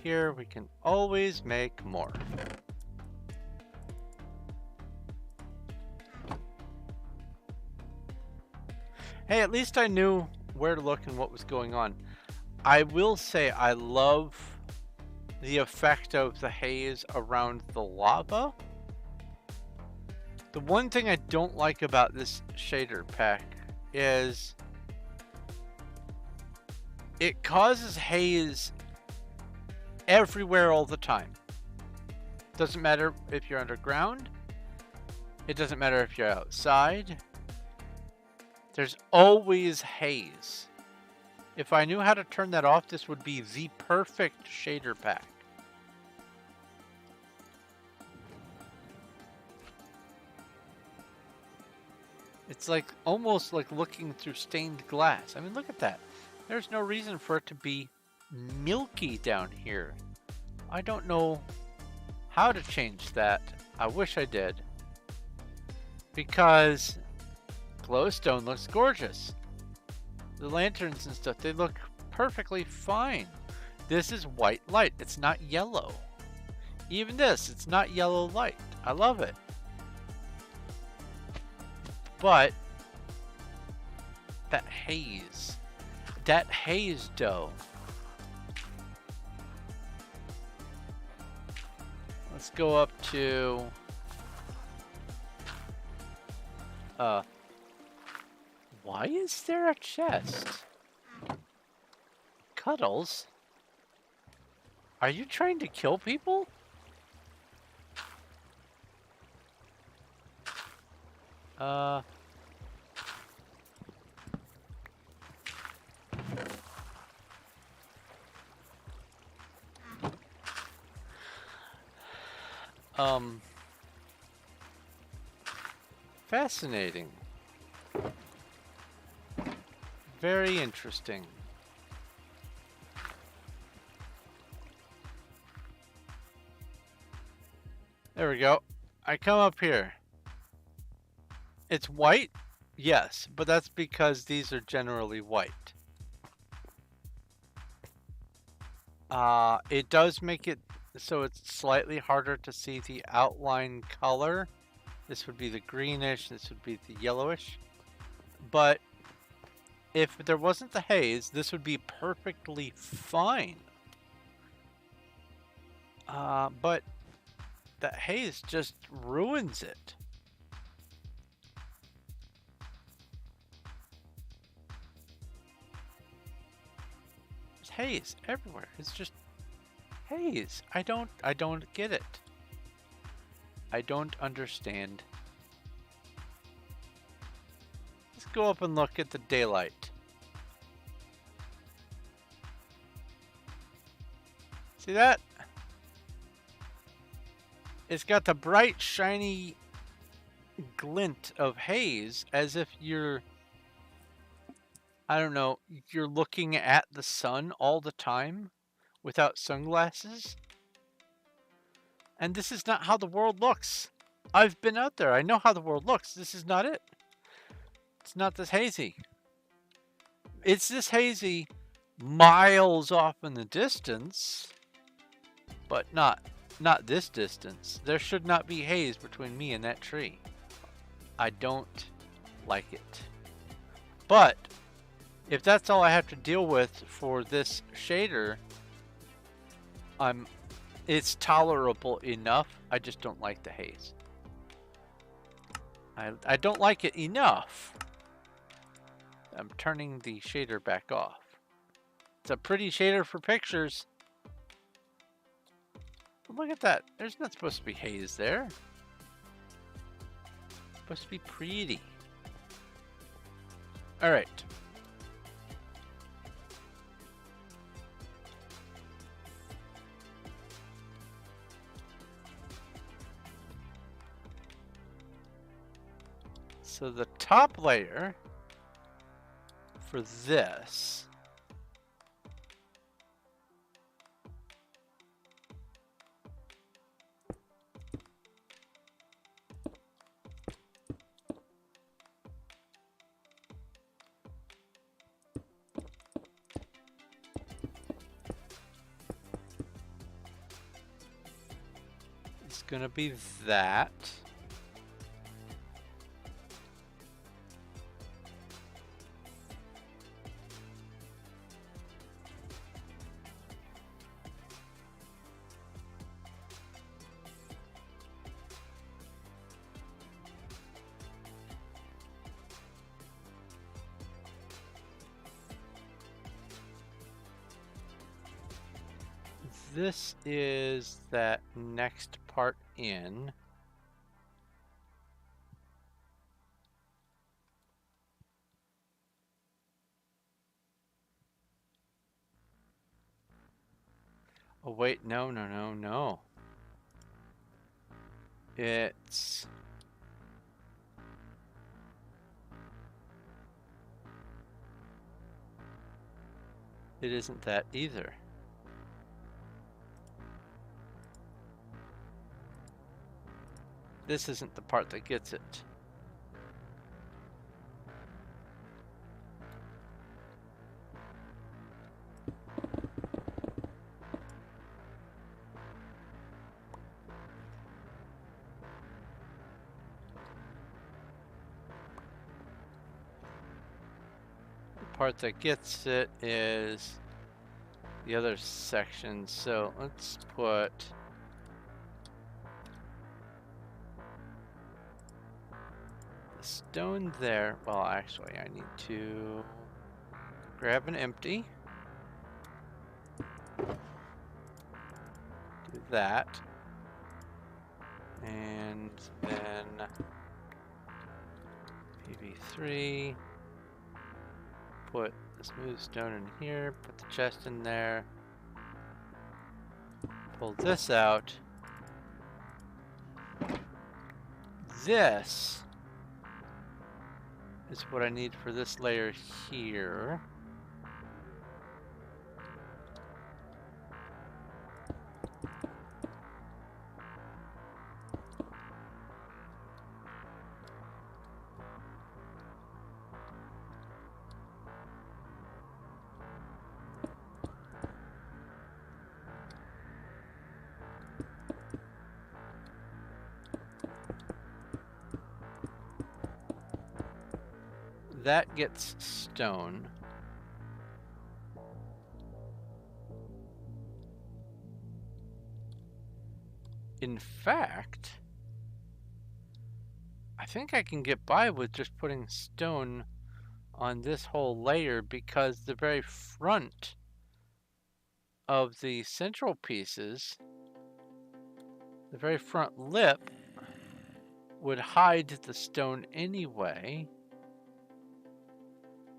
Here we can always make more. Hey, at least I knew where to look and what was going on. I will say I love the effect of the haze around the lava. The one thing I don't like about this shader pack is it causes haze everywhere all the time. Doesn't matter if you're underground. It doesn't matter if you're outside. There's always haze. If I knew how to turn that off, this would be the perfect shader pack. It's like almost like looking through stained glass. I mean, look at that. There's no reason for it to be milky down here. I don't know how to change that. I wish I did. because glowstone looks gorgeous. The lanterns and stuff, they look perfectly fine. This is white light. It's not yellow. Even this, it's not yellow light. I love it. But that haze dough. Let's go up to why is there a chest? Cuddles? Are you trying to kill people? Fascinating. Very interesting. There we go. I come up here. It's white? Yes, but that's because these are generally white. It does make it so it's slightly harder to see the outline color. This would be the greenish, this would be the yellowish. But if there wasn't the haze, this would be perfectly fine. But that haze just ruins it. There's haze everywhere. It's just haze. I don't get it. I don't understand. Let's go up and look at the daylight. See that? It's got the bright, shiny glint of haze as if you're, I don't know, you're looking at the sun all the time without sunglasses. And this is not how the world looks. I've been out there. I know how the world looks. This is not it. It's not this hazy. It's this hazy miles off in the distance, but not this distance. There should not be haze between me and that tree. I don't like it. But if that's all I have to deal with for this shader, it's tolerable enough. I just don't like the haze. I don't like it enough. I'm turning the shader back off. It's a pretty shader for pictures. Look at that. There's not supposed to be haze there. It's supposed to be pretty. All right. So the top layer for this is going to be that. This is that next part in. Oh wait, no. It's it isn't that either. This isn't the part that gets it. part that gets it is the other section. So let's put the stone there. Well, actually, I need to grab an empty. Do that. And then PV3. Put the smooth stone in here. Put the chest in there. Pull this out. This is what I need for this layer here. That gets stone. In fact, I think I can get by with just putting stone on this whole layer, because the very front of the central pieces, the very front lip, would hide the stone anyway.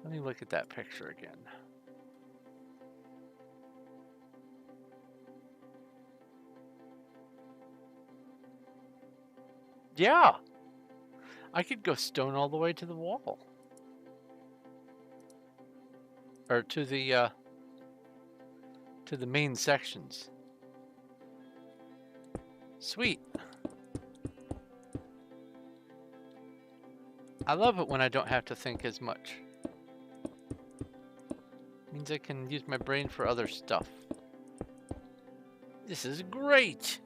Let me look at that picture again. Yeah, I could go stone all the way to the wall. Or to the main sections. Sweet. I love it when I don't have to think as much. Means I can use my brain for other stuff. This is great!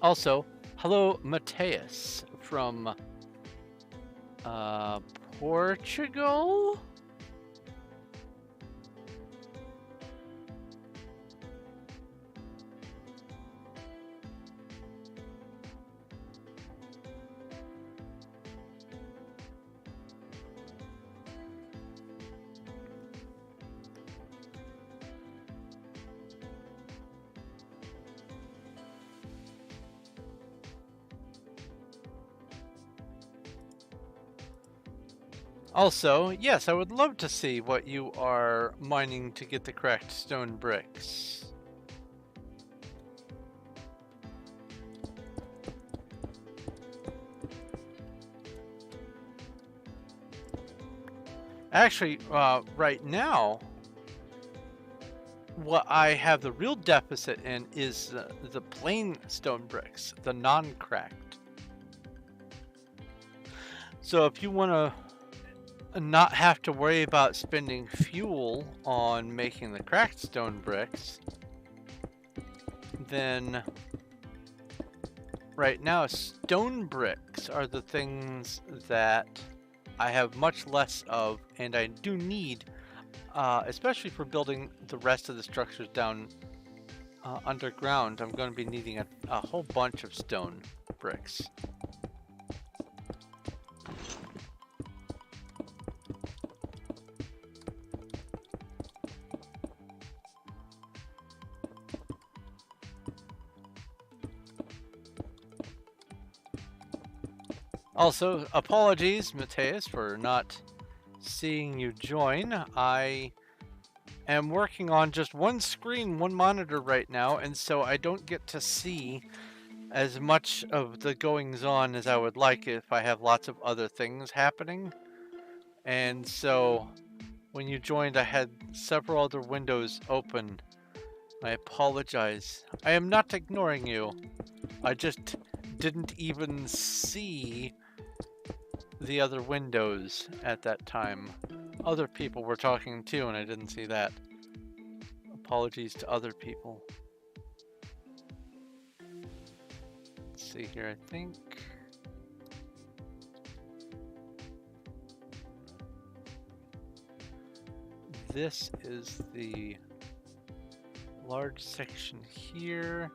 Also, hello Mateus from Portugal? Also, yes, I would love to see what you are mining to get the cracked stone bricks. Actually, right now, what I have the real deficit in is the plain stone bricks, the non-cracked. So if you want to not have to worry about spending fuel on making the cracked stone bricks, then right now stone bricks are the things that I have much less of, and I do need, especially for building the rest of the structures down underground. I'm going to be needing a whole bunch of stone bricks. Also, apologies, Mateus, for not seeing you join. I am working on just one screen, one monitor right now, and so I don't get to see as much of the goings-on as I would like if I have lots of other things happening. And so, when you joined, I had several other windows open. I apologize. I am not ignoring you. I just didn't even see the other windows at that time. other people were talking too, and I didn't see that. Apologies to other people. Let's see here, I think. This is the large section here,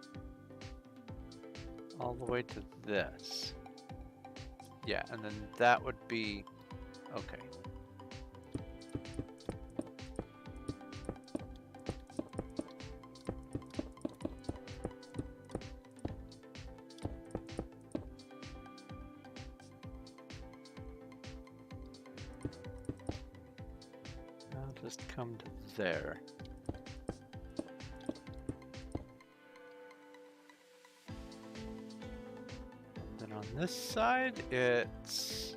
all the way to this. Yeah, and then that would be, okay. I'll just come to there. Then on this side, it's...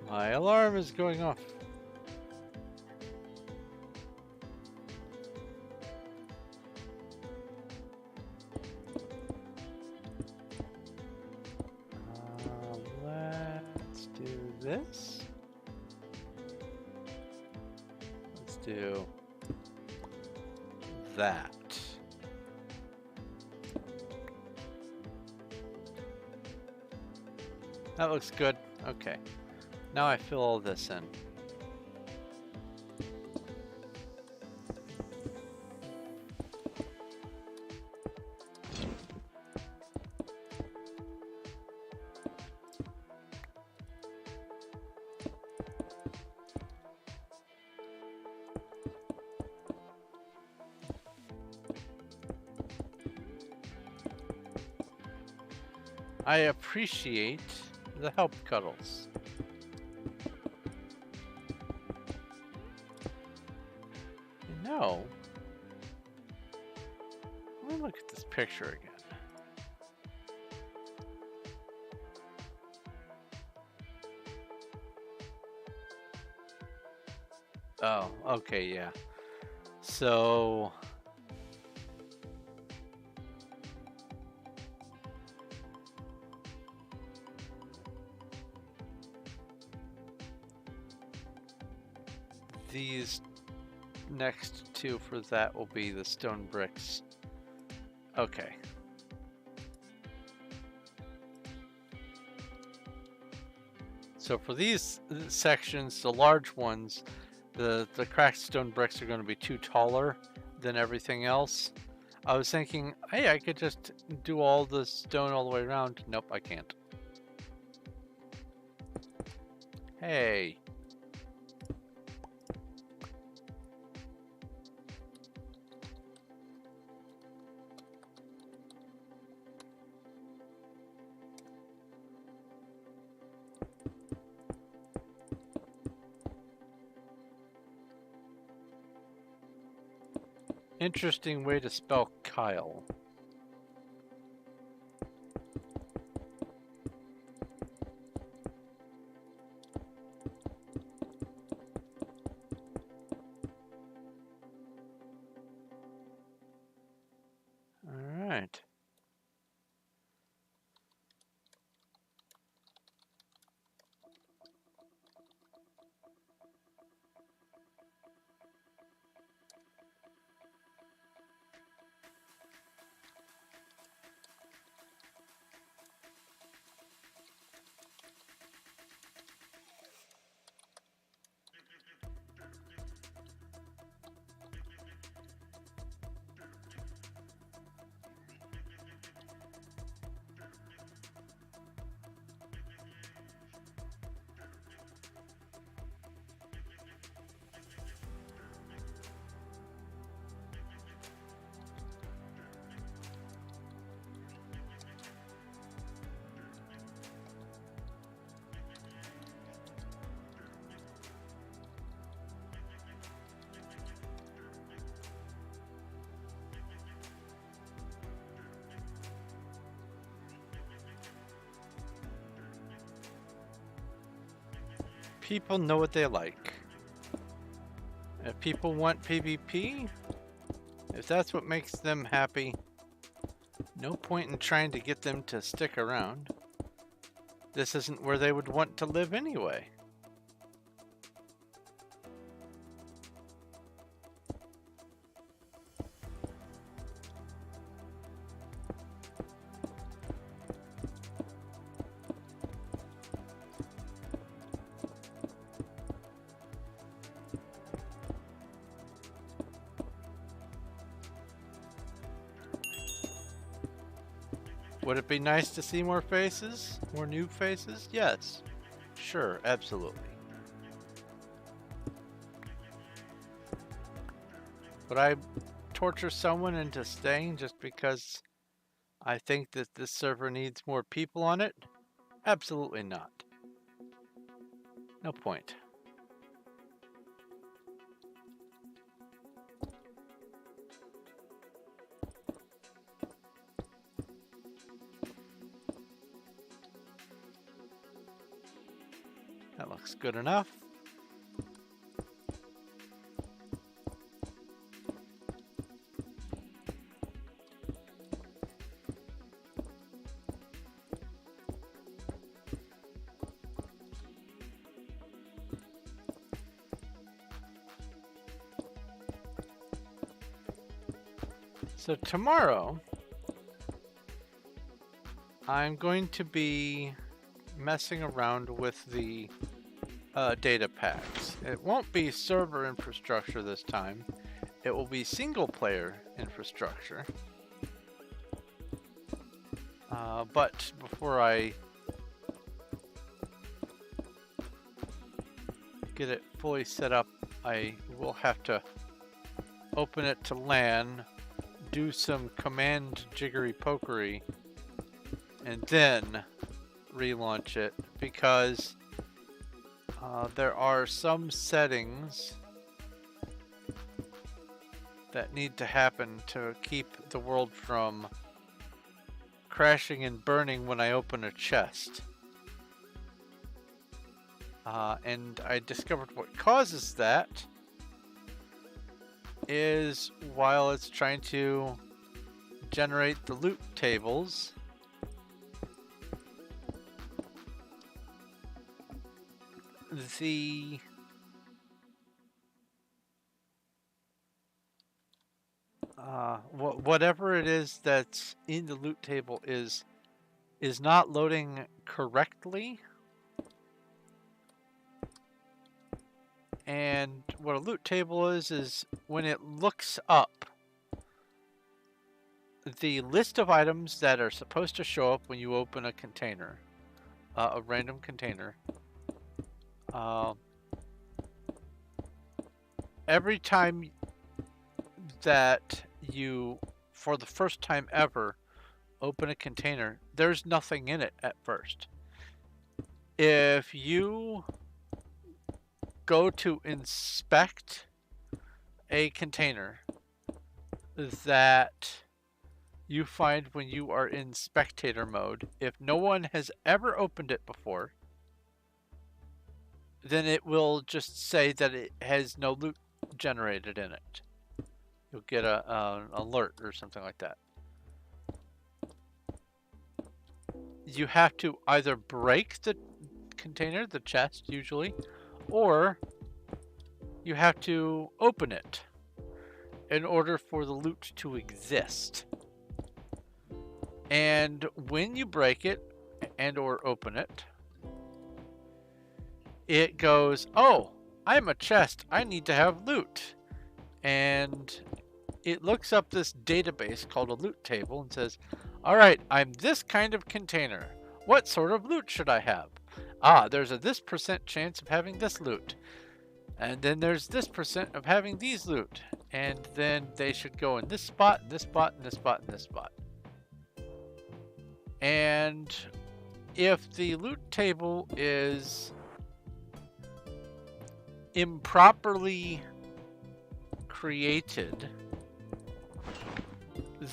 My alarm is going off. Let's do this. Let's do that. That looks good. Okay. Now I fill all this in. I appreciate the help, Cuddles. You know, let me look at this picture again. Oh, okay, yeah. So... these next two for that will be the stone bricks. Okay. So for these sections, the large ones, the cracked stone bricks are going to be too taller than everything else. I was thinking, hey, I could just do all the stone all the way around. Nope, I can't. Hey. Interesting way to spell Kyle. All right. People know what they like. If people want PvP, if that's what makes them happy, no point in trying to get them to stick around. This isn't where they would want to live anyway. Would it be nice to see more faces? More new faces? Yes. Sure, absolutely. Would I torture someone into staying just because I think that this server needs more people on it? Absolutely not. No point. That looks good enough. So tomorrow, I'm going to be messing around with the data packs. It won't be server infrastructure this time. It will be single player infrastructure. But before I get it fully set up, I will have to open it to LAN, do some command jiggery pokery, and then relaunch it, because there are some settings that need to happen to keep the world from crashing and burning when I open a chest. And I discovered what causes that is while it's trying to generate the loot tables, the whatever it is that's in the loot table is not loading correctly. And what a loot table is when it looks up the list of items that are supposed to show up when you open a container, a random container. Every time that you, for the first time ever, open a container, there's nothing in it at first. If you go to inspect a container that you find when you are in spectator mode, if no one has ever opened it before, then it will just say that it has no loot generated in it. You'll get an alert or something like that. You have to either break the container, the chest usually, or you have to open it in order for the loot to exist. And when you break it and or open it, it goes, oh, I'm a chest, I need to have loot. And it looks up this database called a loot table and says, all right, I'm this kind of container. What sort of loot should I have? Ah, there's a this % chance of having this loot. And then there's this % of having these loot. And then they should go in this spot, this spot, and this spot, and this spot. And if the loot table is improperly created,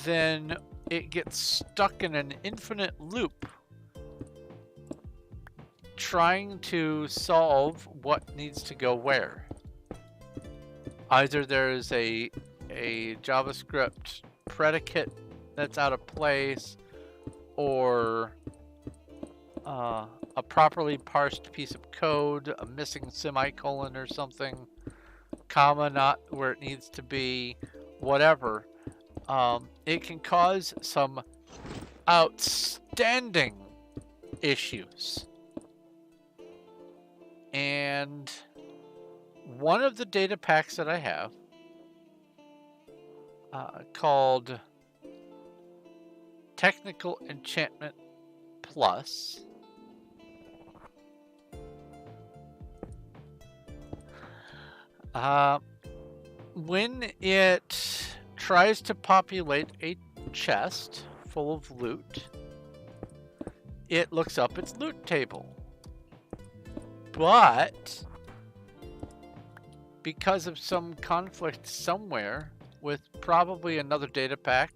then it gets stuck in an infinite loop trying to solve what needs to go where. Either there's a JavaScript predicate that's out of place, or a properly parsed piece of code, a missing semicolon or something, comma not where it needs to be, whatever, it can cause some outstanding issues. And one of the data packs that I have, called Technical Enchantment Plus, when it tries to populate a chest full of loot, it looks up its loot table. But because of some conflict somewhere with probably another data pack,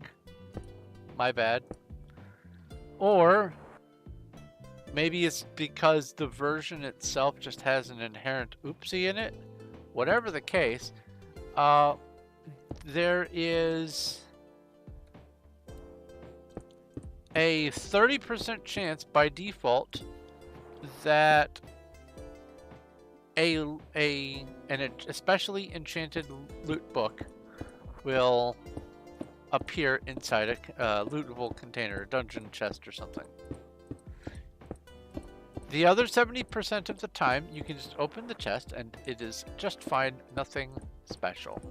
my bad, or maybe it's because the version itself just has an inherent oopsie in it, whatever the case, there is a 30% chance by default that an especially enchanted loot book will appear inside a lootable container, dungeon chest or something. The other 70% of the time, you can just open the chest and it is just fine, nothing special.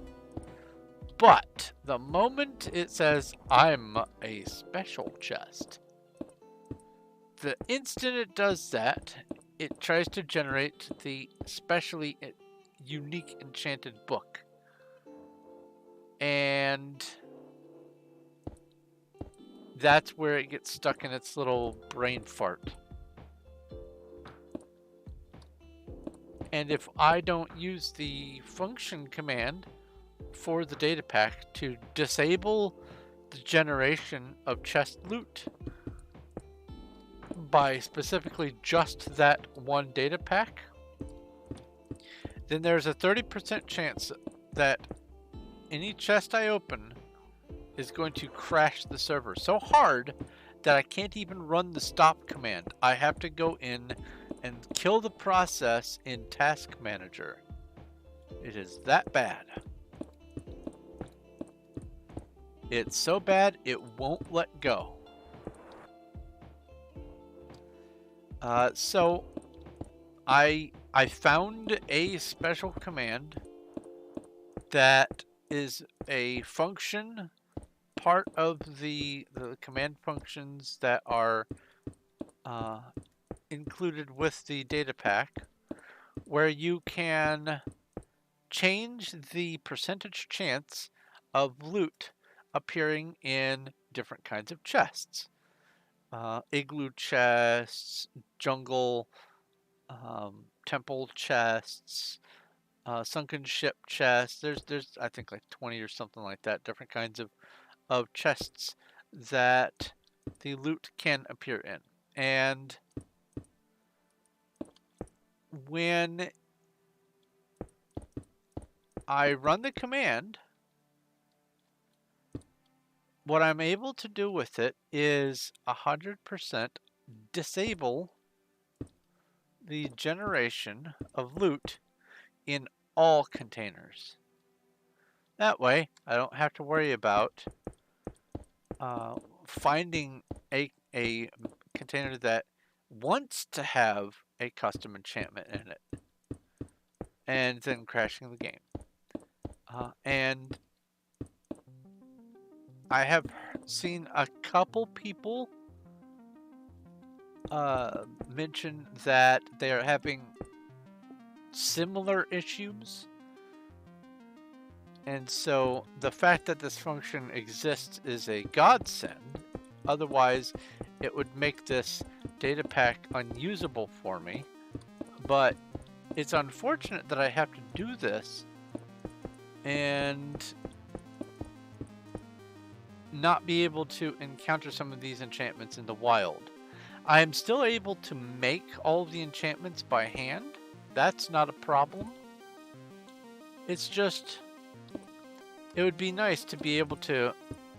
But the moment it says, I'm a special chest, the instant it does that, it tries to generate the specially unique enchanted book. And that's where it gets stuck in its little brain fart. And if I don't use the function command for the data pack to disable the generation of chest loot by specifically just that one data pack, then there's a 30% chance that any chest I open is going to crash the server so hard that I can't even run the stop command. I have to go in and kill the process in Task Manager. It is that bad. It's so bad it won't let go. So I found a special command that is a function part of the command functions that are included with the data pack, where you can change the percentage chance of loot appearing in different kinds of chests. Igloo chests, jungle, temple chests, sunken ship chests. There's I think like 20 or something like that, different kinds of chests that the loot can appear in. And when I run the command, what I'm able to do with it is 100% disable the generation of loot in all containers. That way, I don't have to worry about finding a container that wants to have a custom enchantment in it and then crashing the game. And I have seen a couple people mention that they are having similar issues. And so the fact that this function exists is a godsend. Otherwise, it would make this data pack unusable for me. But it's unfortunate that I have to do this and not be able to encounter some of these enchantments in the wild. I am still able to make all of the enchantments by hand. That's not a problem. It's just, it would be nice to be able to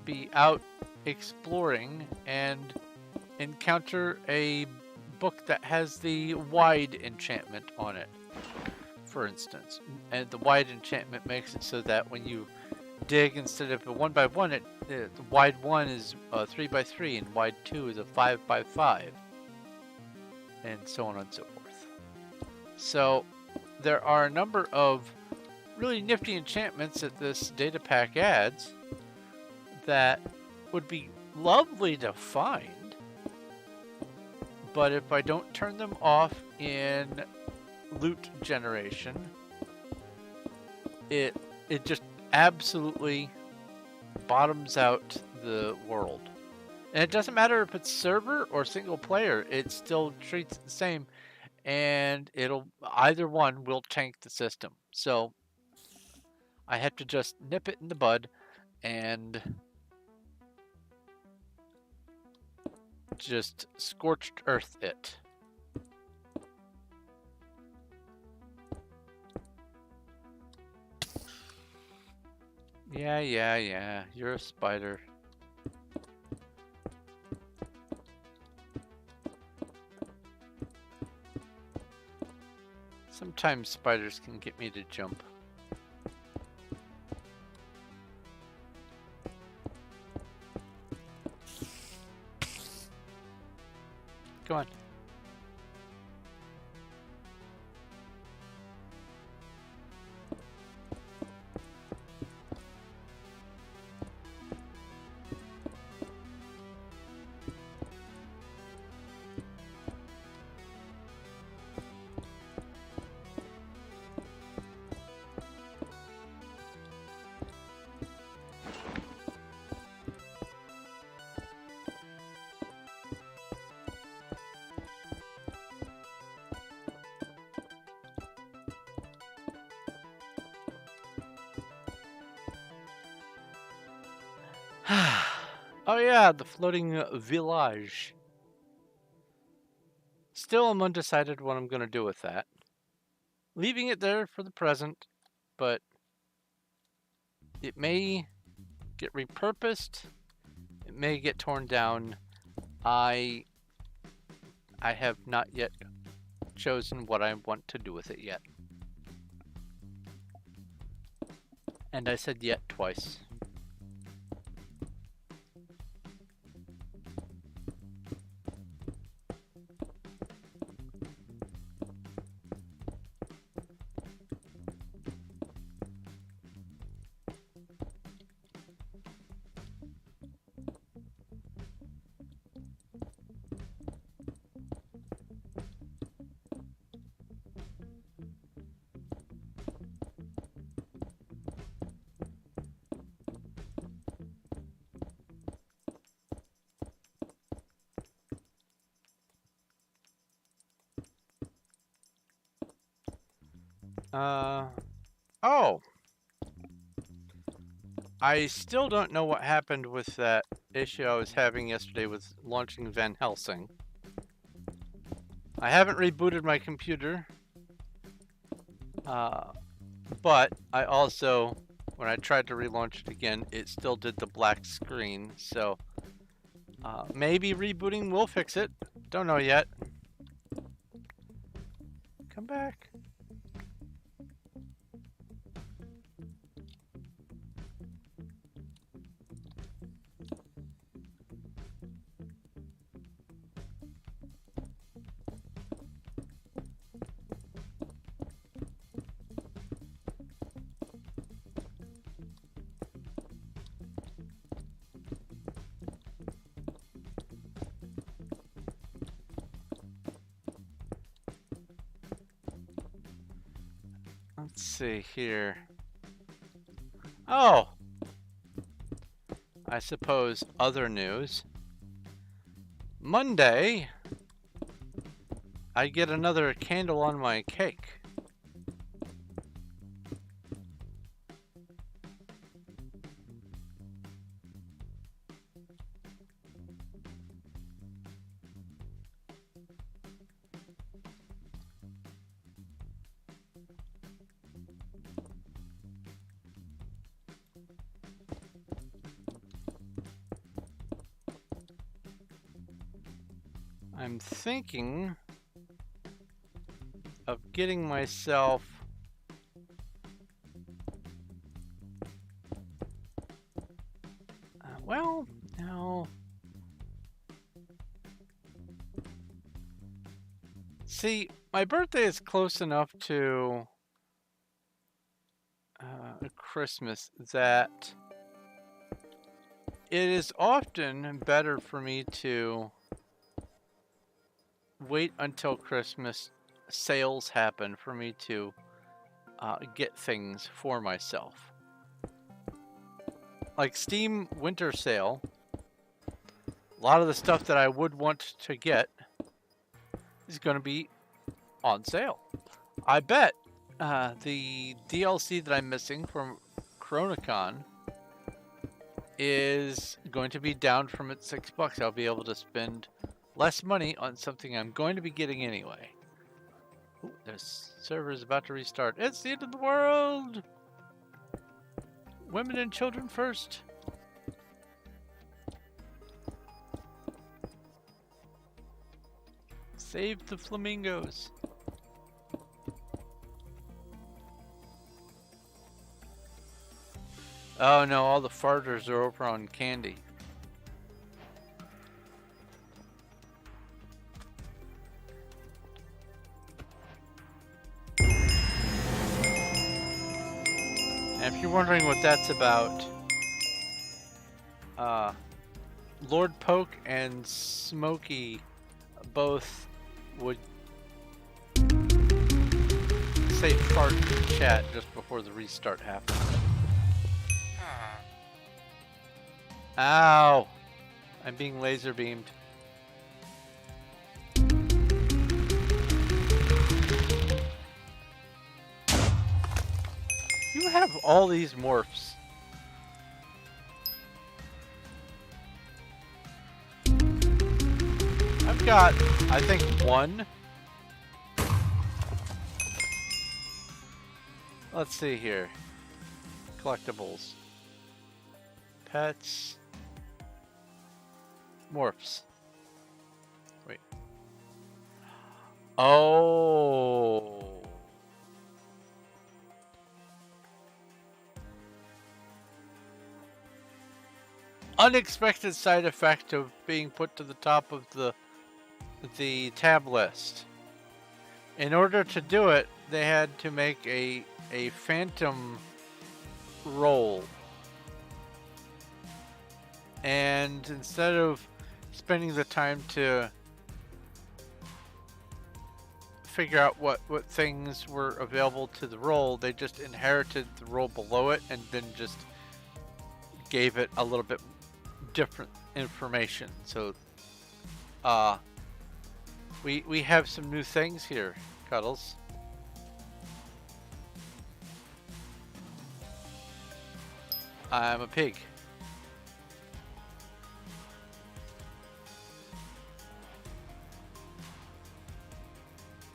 be out exploring and encounter a book that has the wide enchantment on it, for instance. And the wide enchantment makes it so that when you dig, instead of a 1x1, the wide 1 is a 3x3 and wide 2 is a 5x5, and so on and so forth. So there are a number of really nifty enchantments that this data pack adds that would be lovely to find, but if I don't turn them off in loot generation, it just absolutely bottoms out the world. And it doesn't matter if it's server or single player, it still treats it the same, and either one will tank the system. So I have to just nip it in the bud and just scorched earth it. Yeah, you're a spider. Sometimes spiders can get me to jump. Come on. Oh yeah, the floating village. Still, I'm undecided what I'm going to do with that. Leaving it there for the present, but it may get repurposed. It may get torn down. I have not yet chosen what I want to do with it yet. And I said yet twice. Oh! I still don't know what happened with that issue I was having yesterday with launching Van Helsing. I haven't rebooted my computer, but I also, when I tried to relaunch it again, it still did the black screen, so maybe rebooting will fix it. Don't know yet. Come back. Let's see here. Oh! I suppose other news. Monday, I get another candle on my cake. I'm thinking of getting myself well, no. See, my birthday is close enough to Christmas that it is often better for me to wait until Christmas sales happen for me to get things for myself. Like Steam Winter Sale, a lot of the stuff that I would want to get is going to be on sale. I bet the DLC that I'm missing from CoronaCon is going to be down from its $6. I'll be able to spend less money on something I'm going to be getting anyway. Ooh, this server is about to restart. It's the end of the world! Women and children first. Save the flamingos. Oh no, all the farters are over on candy. And if you're wondering what that's about, Lord Poke and Smokey both would say fart in chat just before the restart happened. Ow! I'm being laser beamed. You have all these morphs. I've got, I think, one. Let's see here. Collectibles. Pets. Morphs. Wait. Oh. Unexpected side effect of being put to the top of the tab list. In order to do it, they had to make a phantom roll. And instead of spending the time to figure out what things were available to the roll, they just inherited the roll below it and then just gave it a little bit different information. So we have some new things here, Cuddles. I'm a pig.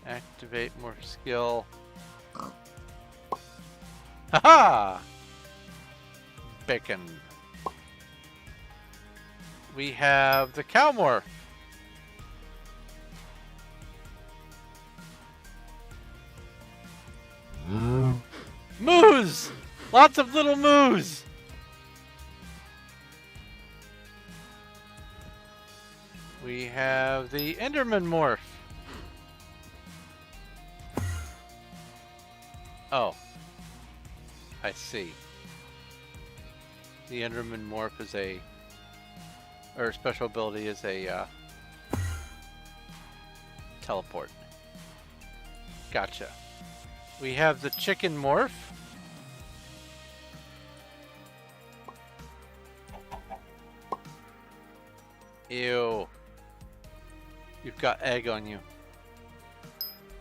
Activate morph skill. Haha! Bacon. We have the cow morph. Moos! Lots of little moos! We have the Enderman morph. Oh. I see. The Enderman morph is or special ability is a teleport. Gotcha. We have the chicken morph. Ew. You've got egg on you.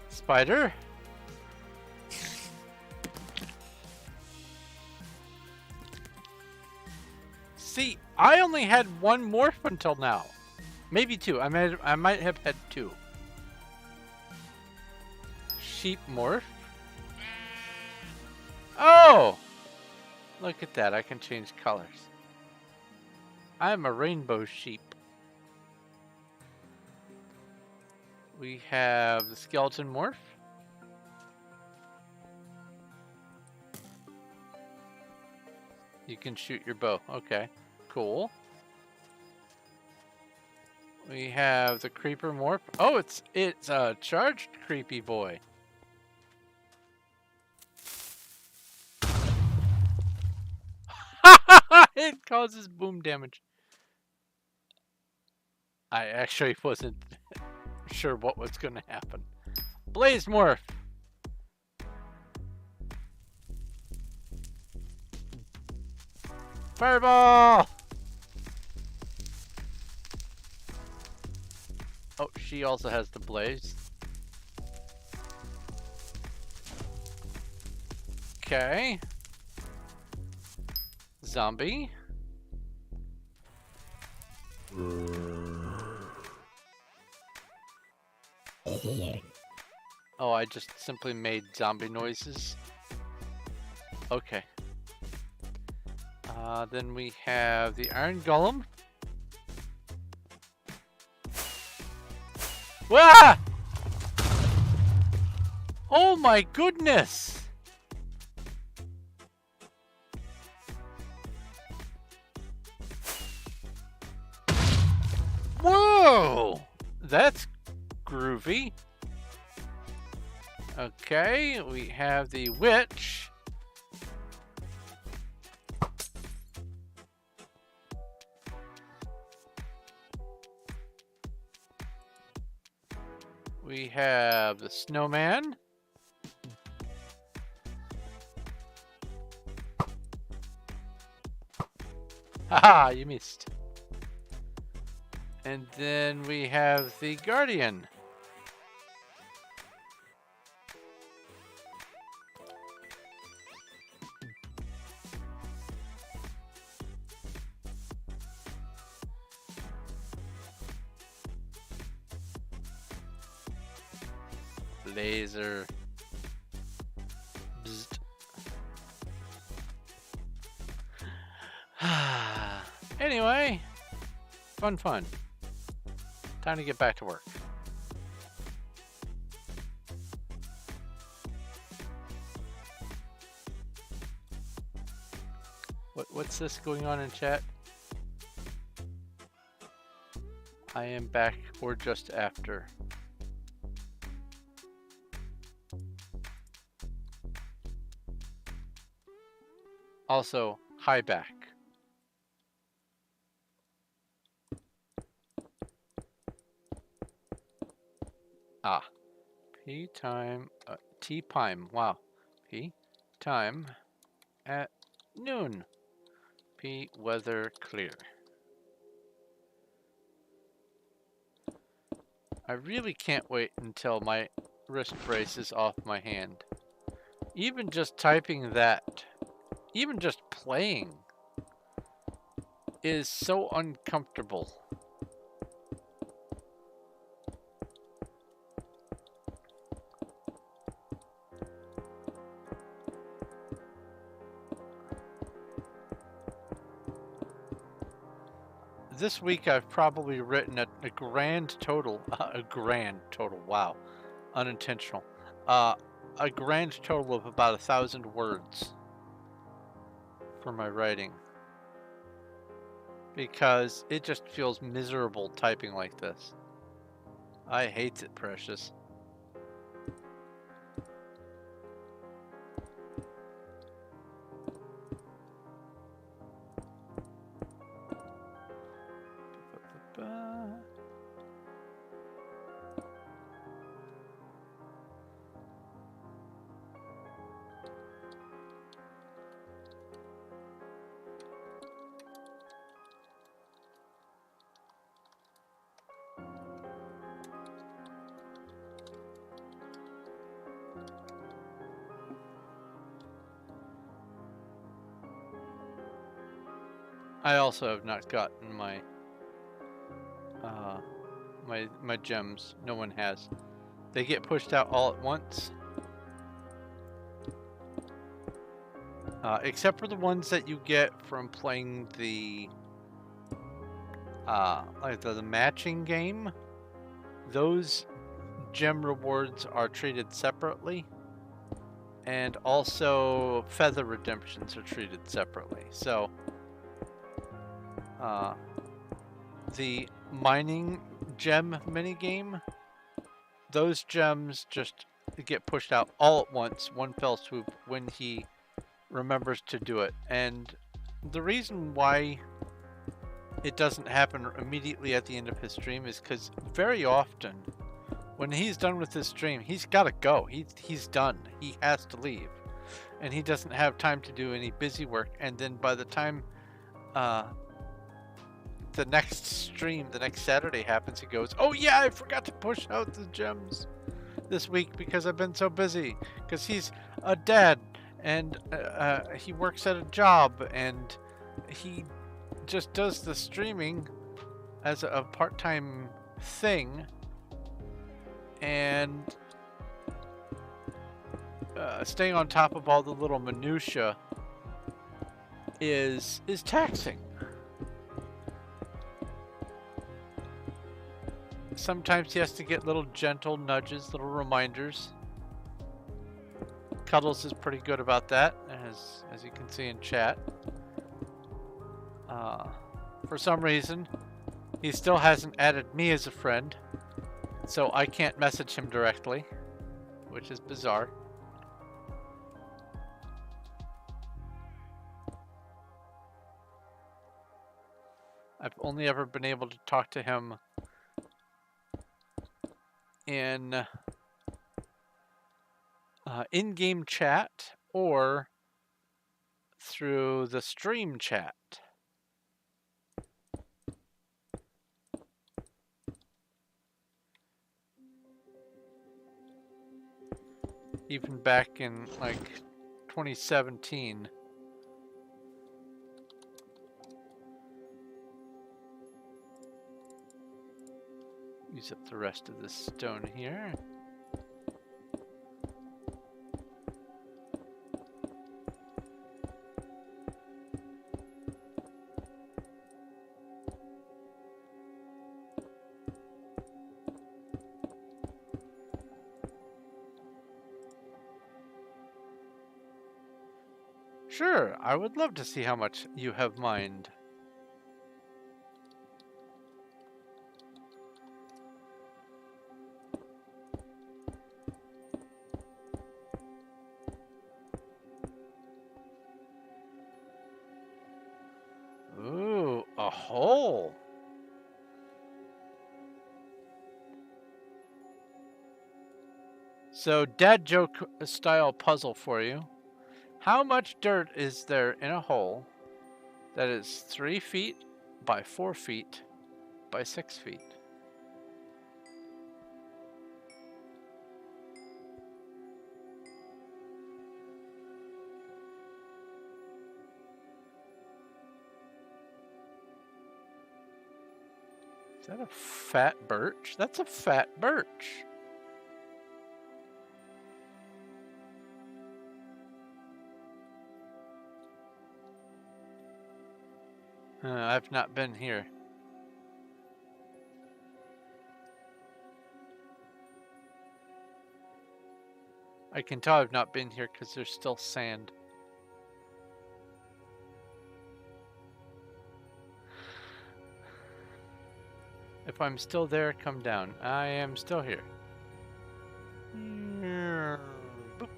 Spider. See, I only had one morph until now. Maybe two. I might have had two. Sheep morph. Oh! Look at that. I can change colors. I'm a rainbow sheep. We have the skeleton morph. You can shoot your bow. Okay, cool. We have the creeper morph. Oh, it's a charged creepy boy. It causes boom damage. I actually wasn't sure what was going to happen. Blaze morph. Fireball. Oh, she also has the blaze. Okay. Zombie. Oh, I just simply made zombie noises. Okay. Then we have the iron golem. Wah! Oh my goodness! Whoa! That's groovy. Okay, we have the witch. We have the snowman. Haha, you missed. And then we have the guardian. Laser. Bzzzt. Anyway, fun. Time to get back to work. What's this going on in chat? I am back or just after. Also, hi back. P time, tea time, wow. P time at noon. P weather clear. I really can't wait until my wrist brace is off my hand. Even just typing that, even just playing, is so uncomfortable. This week I've probably written a grand total, wow, unintentional, a grand total of about 1,000 words for my writing, because it just feels miserable typing like this. I hate it, precious. I also have not gotten my my gems. No one has. They get pushed out all at once. Except for the ones that you get from playing the like the matching game. Those gem rewards are treated separately, and also feather redemptions are treated separately. So the mining gem minigame, those gems just get pushed out all at once, one fell swoop, when he remembers to do it. And the reason why it doesn't happen immediately at the end of his stream is because very often when he's done with his stream, he's got to go. He's done. He has to leave. And he doesn't have time to do any busy work. And then by the time the next stream, the next Saturday happens, he goes, oh yeah, I forgot to push out the gems this week because I've been so busy. Because he's a dad and he works at a job and he just does the streaming as a part-time thing, and staying on top of all the little minutia is taxing. Sometimes he has to get little gentle nudges, little reminders. Cuddles is pretty good about that, as you can see in chat. For some reason, he still hasn't added me as a friend, so I can't message him directly, which is bizarre. I've only ever been able to talk to him in in-game chat or through the stream chat. Even back in like 2017. Use up the rest of this stone here. Sure, I would love to see how much you have mined. Ooh, a hole. So, dad joke style puzzle for you. How much dirt is there in a hole that is 3 feet by 4 feet by 6 feet? Is that a fat birch? That's a fat birch. I've not been here. I can tell I've not been here because there's still sand. If I'm still there, come down. I am still here. Boop.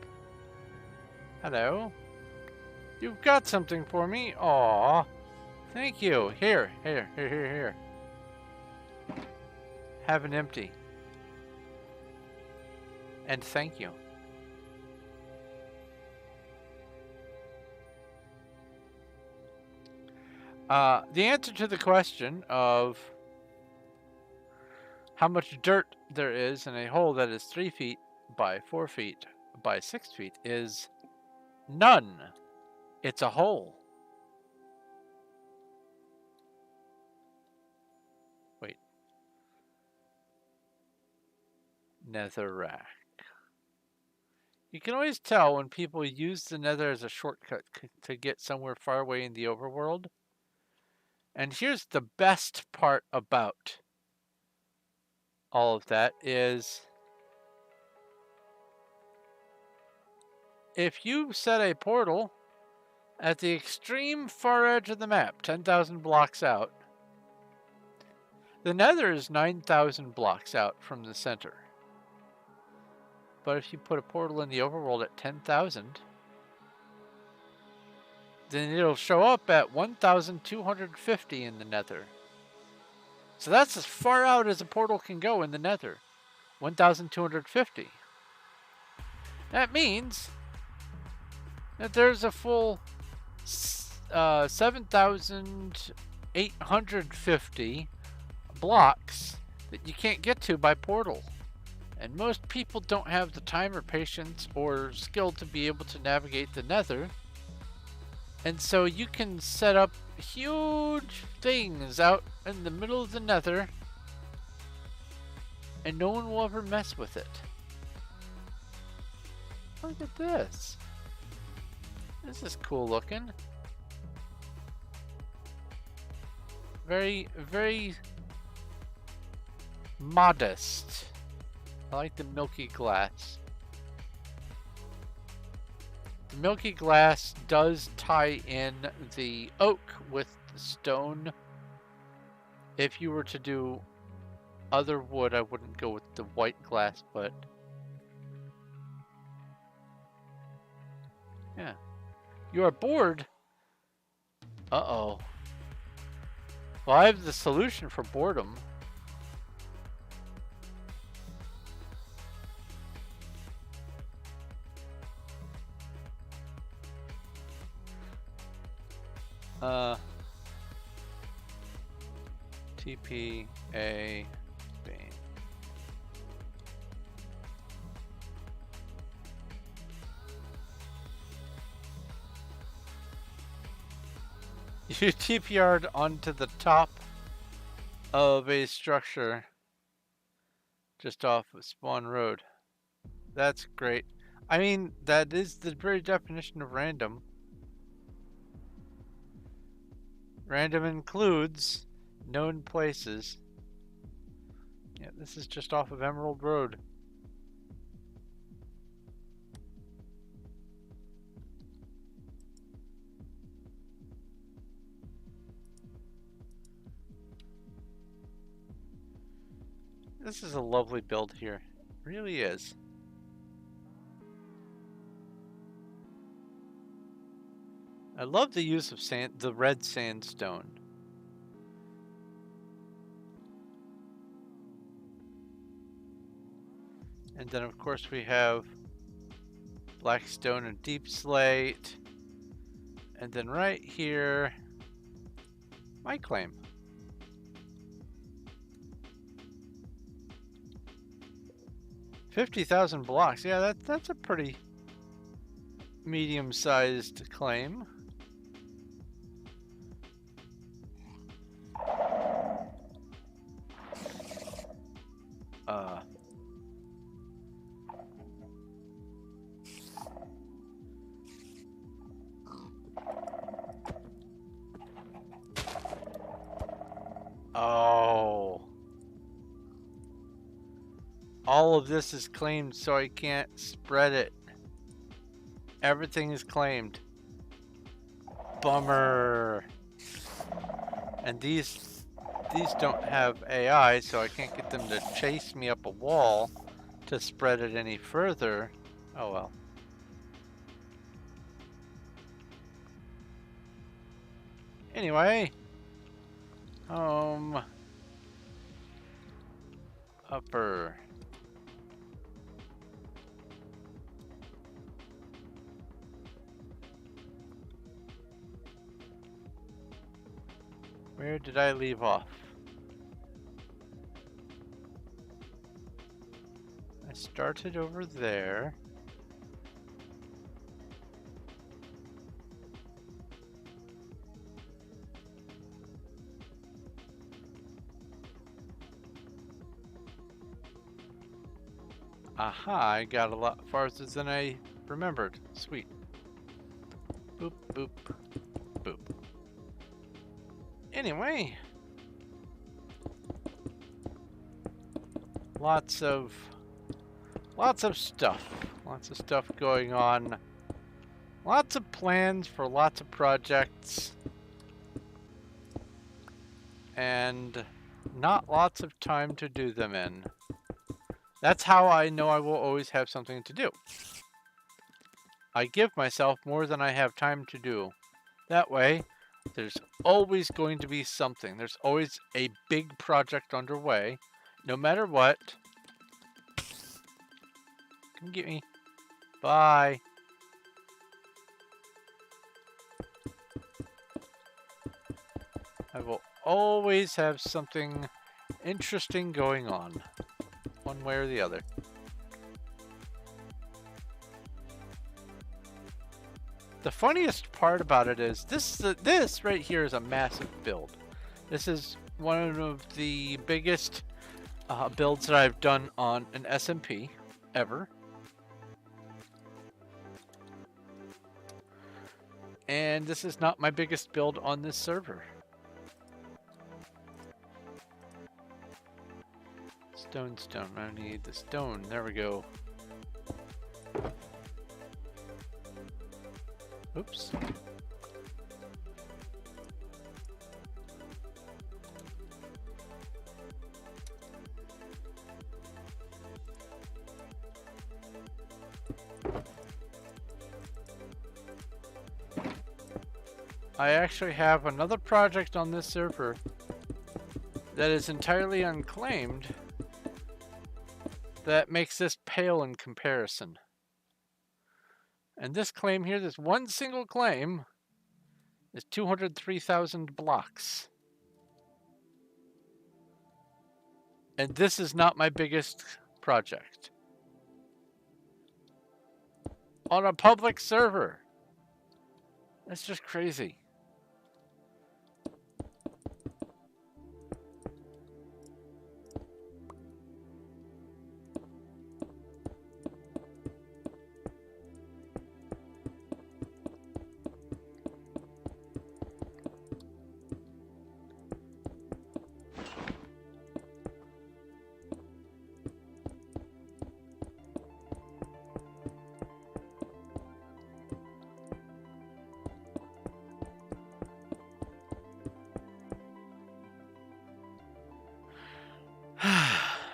Hello. You've got something for me? Aw. Thank you. Here. Have an empty. And thank you. The answer to the question of how much dirt there is in a hole that is 3 feet by 4 feet by 6 feet is none. It's a hole. Wait. Netherrack. You can always tell when people use the nether as a shortcut to get somewhere far away in the overworld. And here's the best part about all of that is if you set a portal at the extreme far edge of the map, 10,000 blocks out, the Nether is 9,000 blocks out from the center. But if you put a portal in the overworld at 10,000, then it'll show up at 1,250 in the Nether. So that's as far out as a portal can go in the Nether. 1,250. That means that there's a full 7,850 blocks that you can't get to by portal. And most people don't have the time or patience or skill to be able to navigate the Nether. And so you can set up huge things out in the middle of the Nether and no one will ever mess with it. Look at this. This is cool looking. Very, very modest. I like the milky glass. The milky glass does tie in the oak with the stone. If you were to do other wood, I wouldn't go with the white glass, but yeah. You are bored? Uh-oh. Well, I have the solution for boredom. TPA Bane. You TPR'd onto the top of a structure just off of Spawn Road. That's great. I mean, that is the very definition of random. Random includes known places. Yeah, this is just off of Emerald Road. This is a lovely build here. It really is. I love the use of the red sandstone. And then of course we have black stone and deep slate. And then right here, my claim. $50,000 blocks. Yeah, that's a pretty medium-sized claim. Oh. All of this is claimed, so I can't spread it. Everything is claimed. Bummer. And these don't have AI, so I can't get them to chase me up a wall to spread it any further. Oh well. Anyway. Upper. Where did I leave off? I started over there. Aha, I got a lot farther than I remembered. Sweet. Boop, boop, boop. Anyway. Lots of stuff. Lots of stuff going on Lots of plans for lots of projects. And not lots of time to do them in. That's how I know I will always have something to do. I give myself more than I have time to do. That way, there's always going to be something. There's always a big project underway, no matter what. Come get me. Bye. I will always have something interesting going on, one way or the other. The funniest part about it is this right here is a massive build. This is one of the biggest builds that I've done on an SMP ever. And this is not my biggest build on this server. Stone. I need the stone. There we go. Oops. I actually have another project on this server that is entirely unclaimed that makes this pale in comparison. And this claim here, this one single claim, is 203,000 blocks. And this is not my biggest project. On a public server. That's just crazy.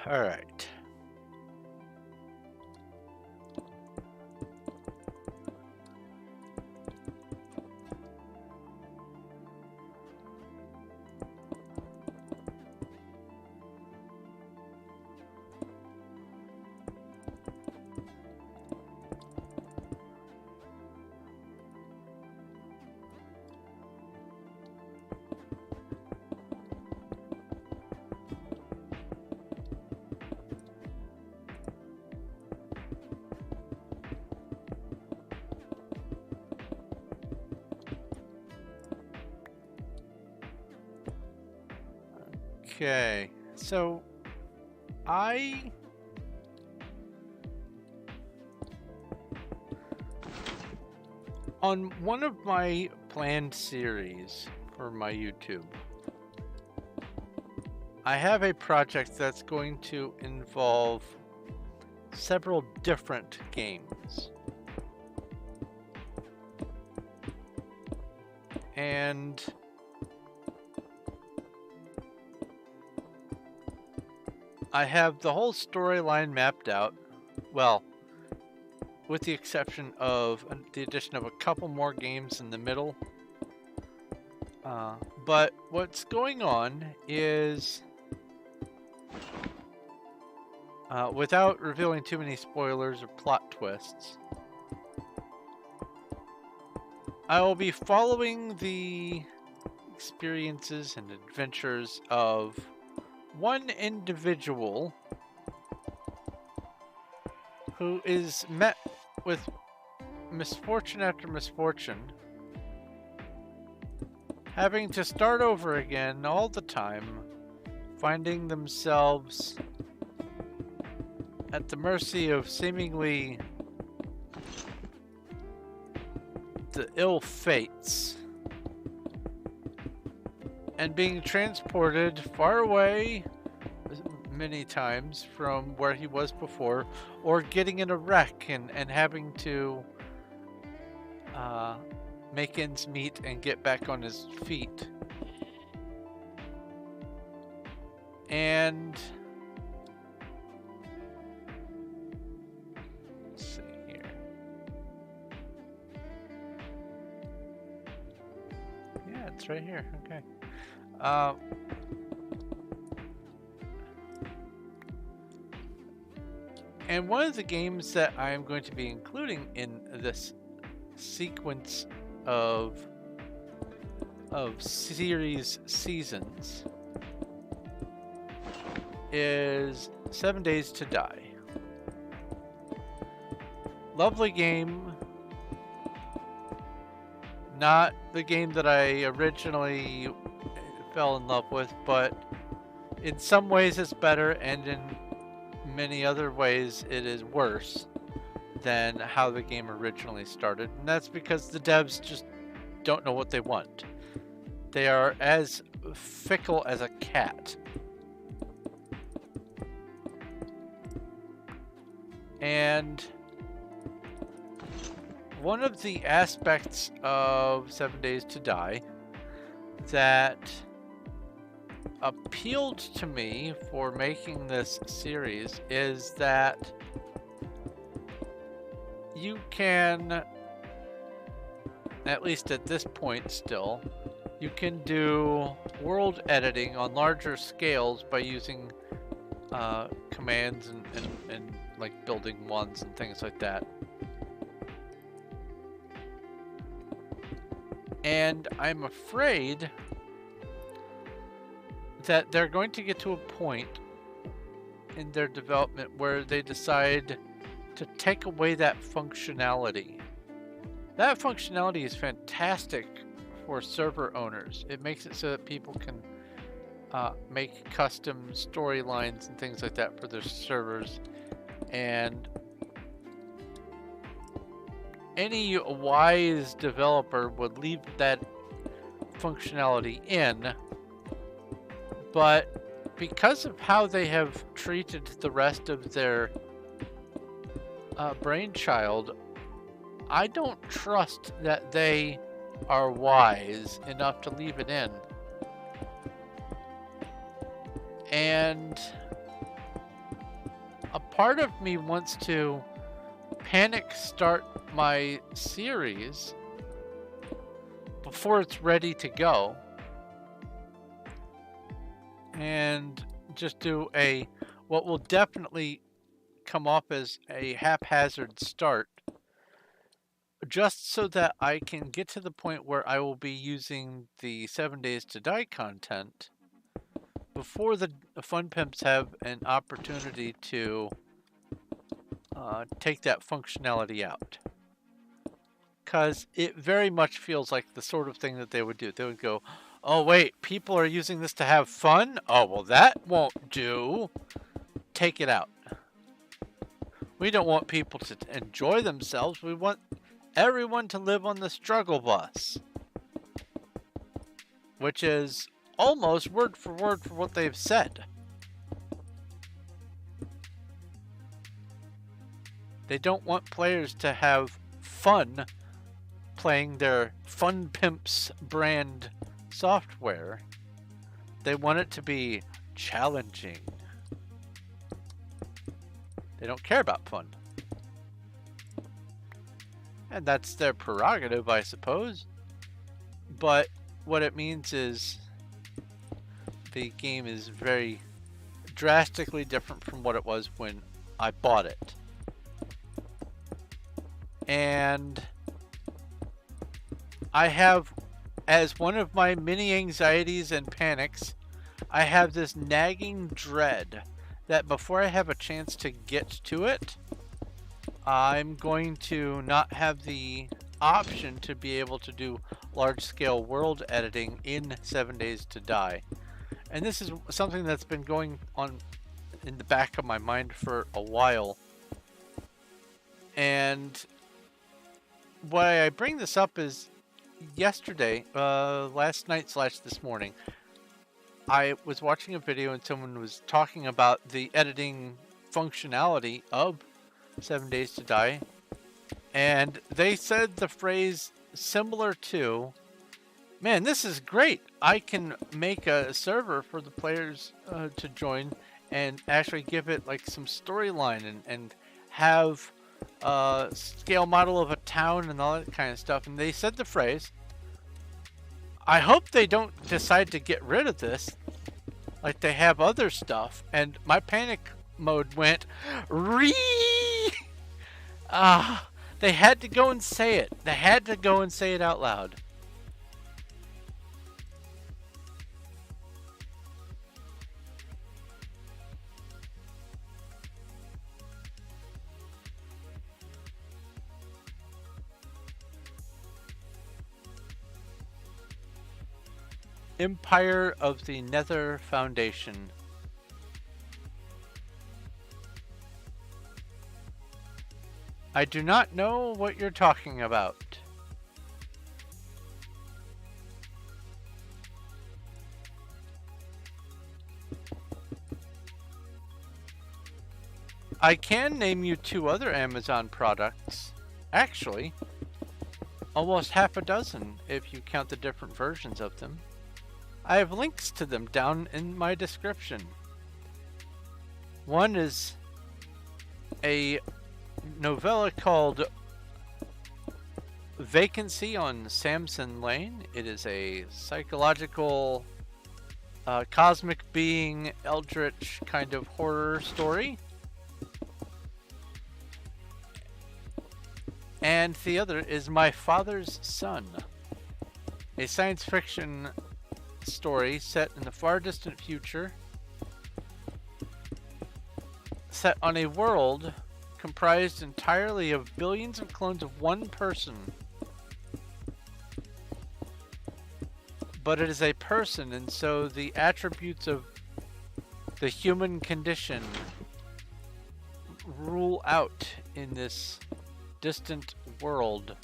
All right. Okay, so on one of my planned series for my YouTube, I have a project that's going to involve several different games. And I have the whole storyline mapped out, well, with the exception of the addition of a couple more games in the middle. But what's going on is, without revealing too many spoilers or plot twists, I will be following the experiences and adventures of one individual who is met with misfortune after misfortune, having to start over again all the time, finding themselves at the mercy of seemingly the ill fates, and being transported far away many times from where he was before, or getting in a wreck and having to make ends meet and get back on his feet. And let's see here. Yeah, it's right here. Okay. And one of the games that I am going to be including in this sequence of series seasons is 7 Days to Die. Lovely game. Not the game that I originally fell in love with, but in some ways it's better, and in many other ways it is worse than how the game originally started. And that's because the devs just don't know what they want. They are as fickle as a cat. And one of the aspects of 7 Days to Die that appealed to me for making this series is that you can, at least at this point still, you can do world editing on larger scales by using commands and like building ones and things like that. And I'm afraid that they're going to get to a point in their development where they decide to take away that functionality. That functionality is fantastic for server owners. It makes it so that people can make custom storylines and things like that for their servers. And any wise developer would leave that functionality in, but because of how they have treated the rest of their brainchild, I don't trust that they are wise enough to leave it in. And a part of me wants to panic start my series before it's ready to go and just do what will definitely come off as a haphazard start, just so that I can get to the point where I will be using the 7 Days to Die content before the Fun Pimps have an opportunity to take that functionality out. Because it very much feels like the sort of thing that they would do. They would go, oh wait, people are using this to have fun? Oh, well that won't do. Take it out. We don't want people to enjoy themselves. We want everyone to live on the struggle bus. Which is almost word for what they've said. They don't want players to have fun playing their Fun Pimps brand software. They want it to be challenging. They don't care about fun. And that's their prerogative, I suppose. But what it means is the game is very drastically different from what it was when I bought it. And I have, as one of my many anxieties and panics, I have this nagging dread that before I have a chance to get to it, I'm going to not have the option to be able to do large-scale world editing in 7 Days to Die. And this is something that's been going on in the back of my mind for a while. And why I bring this up is yesterday, last night / this morning, I was watching a video and someone was talking about the editing functionality of 7 Days to Die. and they said the phrase similar to, man, this is great. I can make a server for the players to join and actually give it like some storyline and have a scale model of a town and all that kind of stuff. And they said the phrase, I hope they don't decide to get rid of this like they have other stuff. And my panic mode went, ree! They had to go and say it. They had to go and say it out loud. Empire of the Nether Foundation. I do not know what you're talking about. I can name you 2 other Amazon products. Actually, almost half a dozen if you count the different versions of them. I have links to them down in my description. One is a novella called Vacancy on Samson Lane. It is a psychological, cosmic being, eldritch kind of horror story. And the other is My Father's Son, a science fiction story set in the far distant future, set on a world comprised entirely of billions of clones of one person. But it is a person, and so the attributes of the human condition rule out in this distant world.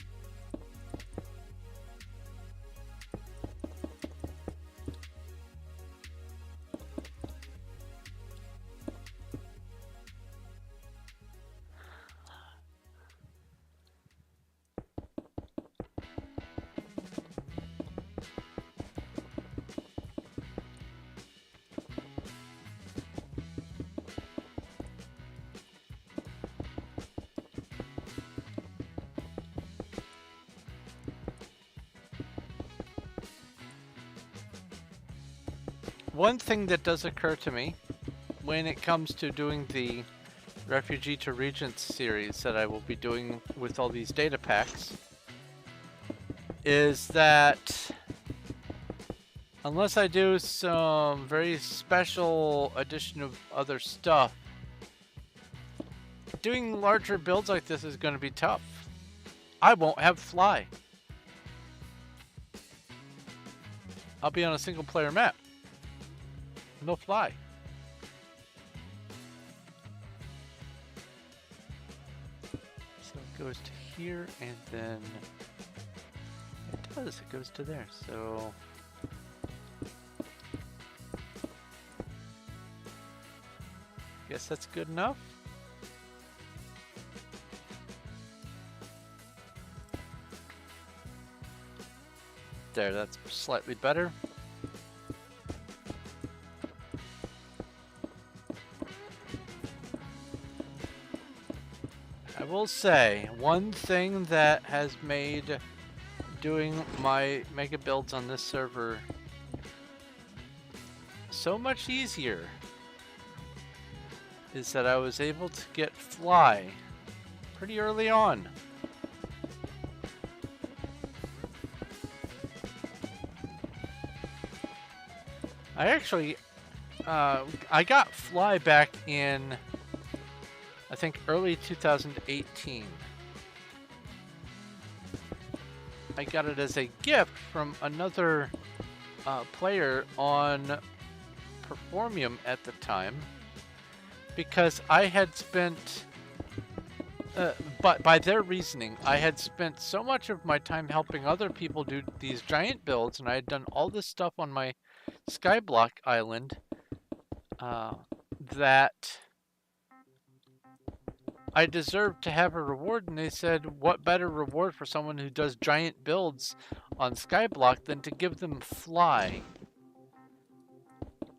One thing that does occur to me when it comes to doing the Refugee to Regents series that I will be doing with all these data packs is that unless I do some very special addition of other stuff, doing larger builds like this is going to be tough. I won't have fly. I'll be on a single player map. No fly. So it goes to here and then it does, it goes to there. So guess that's good enough. There, that's slightly better. I will say, one thing that has made doing my mega builds on this server so much easier is that I was able to get fly pretty early on. I actually, I got fly back in, I think, early 2018. I got it as a gift from another player on Performium at the time, because I had spent, but by their reasoning, I had spent so much of my time helping other people do these giant builds, and I had done all this stuff on my Skyblock island that I deserved to have a reward, and they said, what better reward for someone who does giant builds on Skyblock than to give them Fly?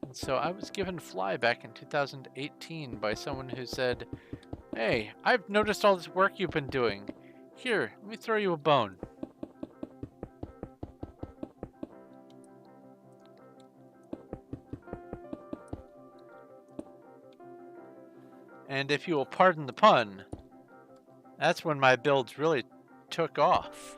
And so I was given Fly back in 2018 by someone who said, hey, I've noticed all this work you've been doing. Here, let me throw you a bone. And if you will pardon the pun, that's when my builds really took off.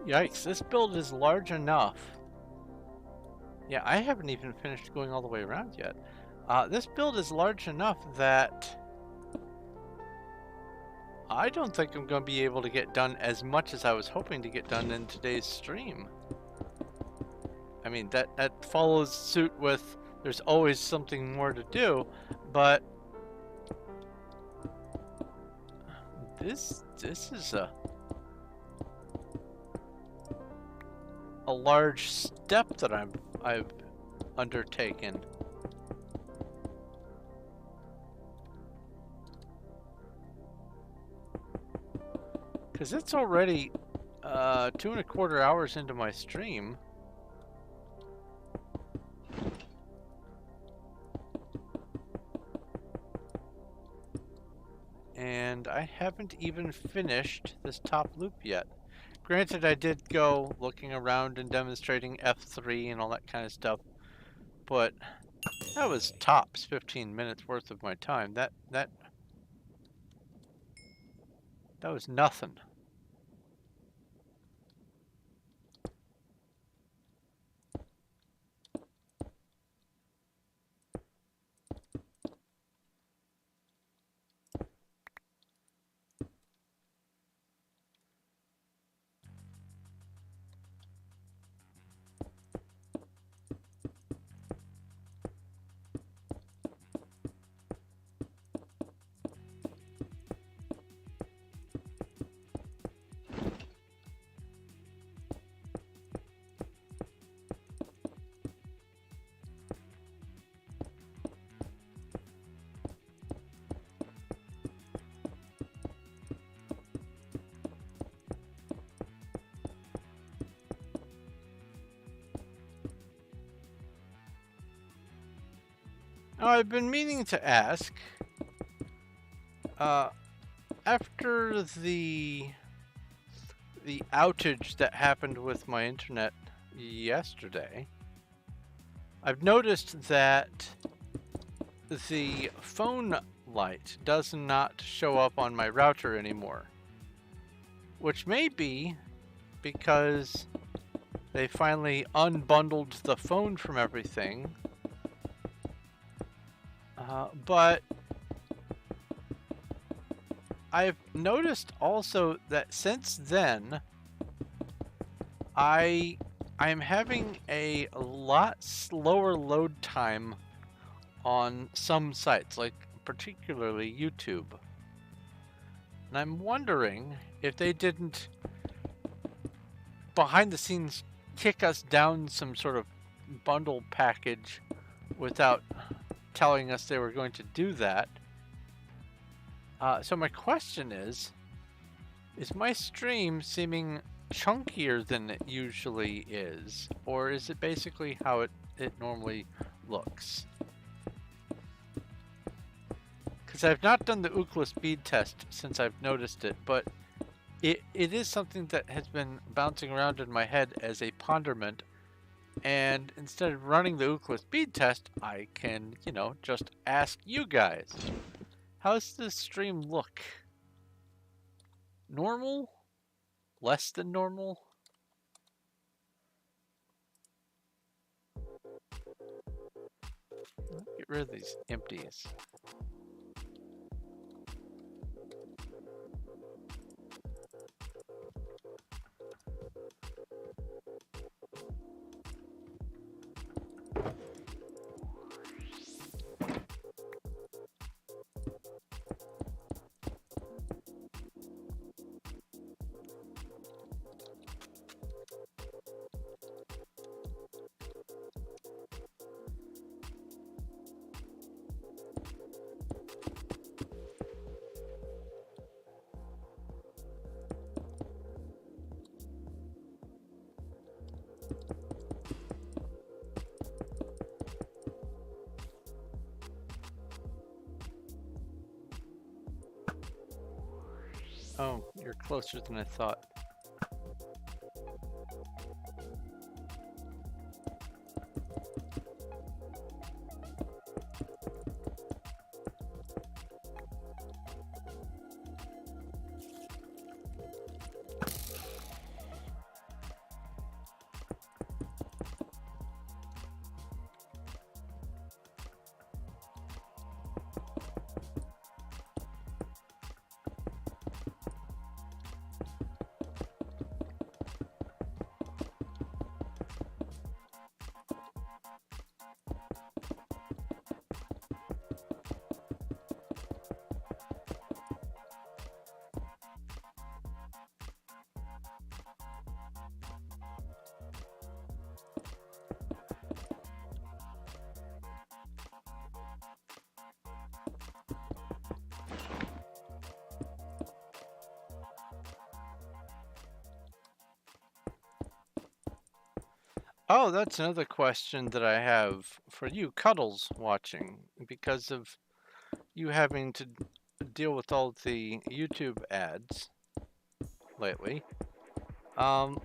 Yikes, this build is large enough. Yeah, I haven't even finished going all the way around yet. This build is large enough that I don't think I'm going to be able to get done as much as I was hoping to get done in today's stream. I mean, that follows suit with there's always something more to do, but this is a large step that I've undertaken. Because it's already 2¼ hours into my stream. And I haven't even finished this top loop yet. Granted, I did go looking around and demonstrating F3 and all that kind of stuff, but that was tops 15 minutes worth of my time. That was nothing. Now, I've been meaning to ask, after the outage that happened with my internet yesterday, I've noticed that the phone light does not show up on my router anymore, which may be because they finally unbundled the phone from everything. But I've noticed also that since then, I'm having a lot slower load time on some sites, like particularly YouTube. And I'm wondering if they didn't, behind the scenes, kick us down some sort of bundle package without telling us they were going to do that. So my question is my stream seeming chunkier than it usually is, or is it basically how it normally looks? Because I've not done the Ookla speed test since I've noticed it, but it is something that has been bouncing around in my head as a ponderment And instead of running the Ookla speed test, I can, you know, just ask you guys. How's this stream look? Normal? Less than normal? Get rid of these empties. Oh, you're closer than I thought. Oh, that's another question that I have for you, Cuddles, watching. Because of you having to deal with all the YouTube ads lately, um,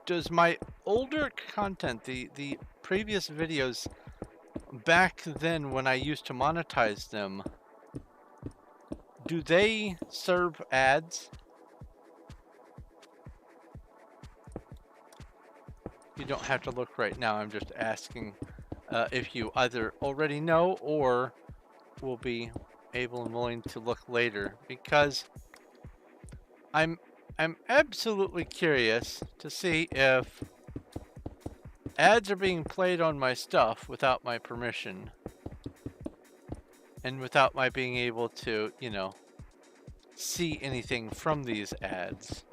does my older content, the previous videos back then when I used to monetize them, do they serve ads? You don't have to look right now. I'm just asking if you either already know or will be able and willing to look later, because I'm absolutely curious to see if ads are being played on my stuff without my permission and without my being able to, you know, see anything from these ads.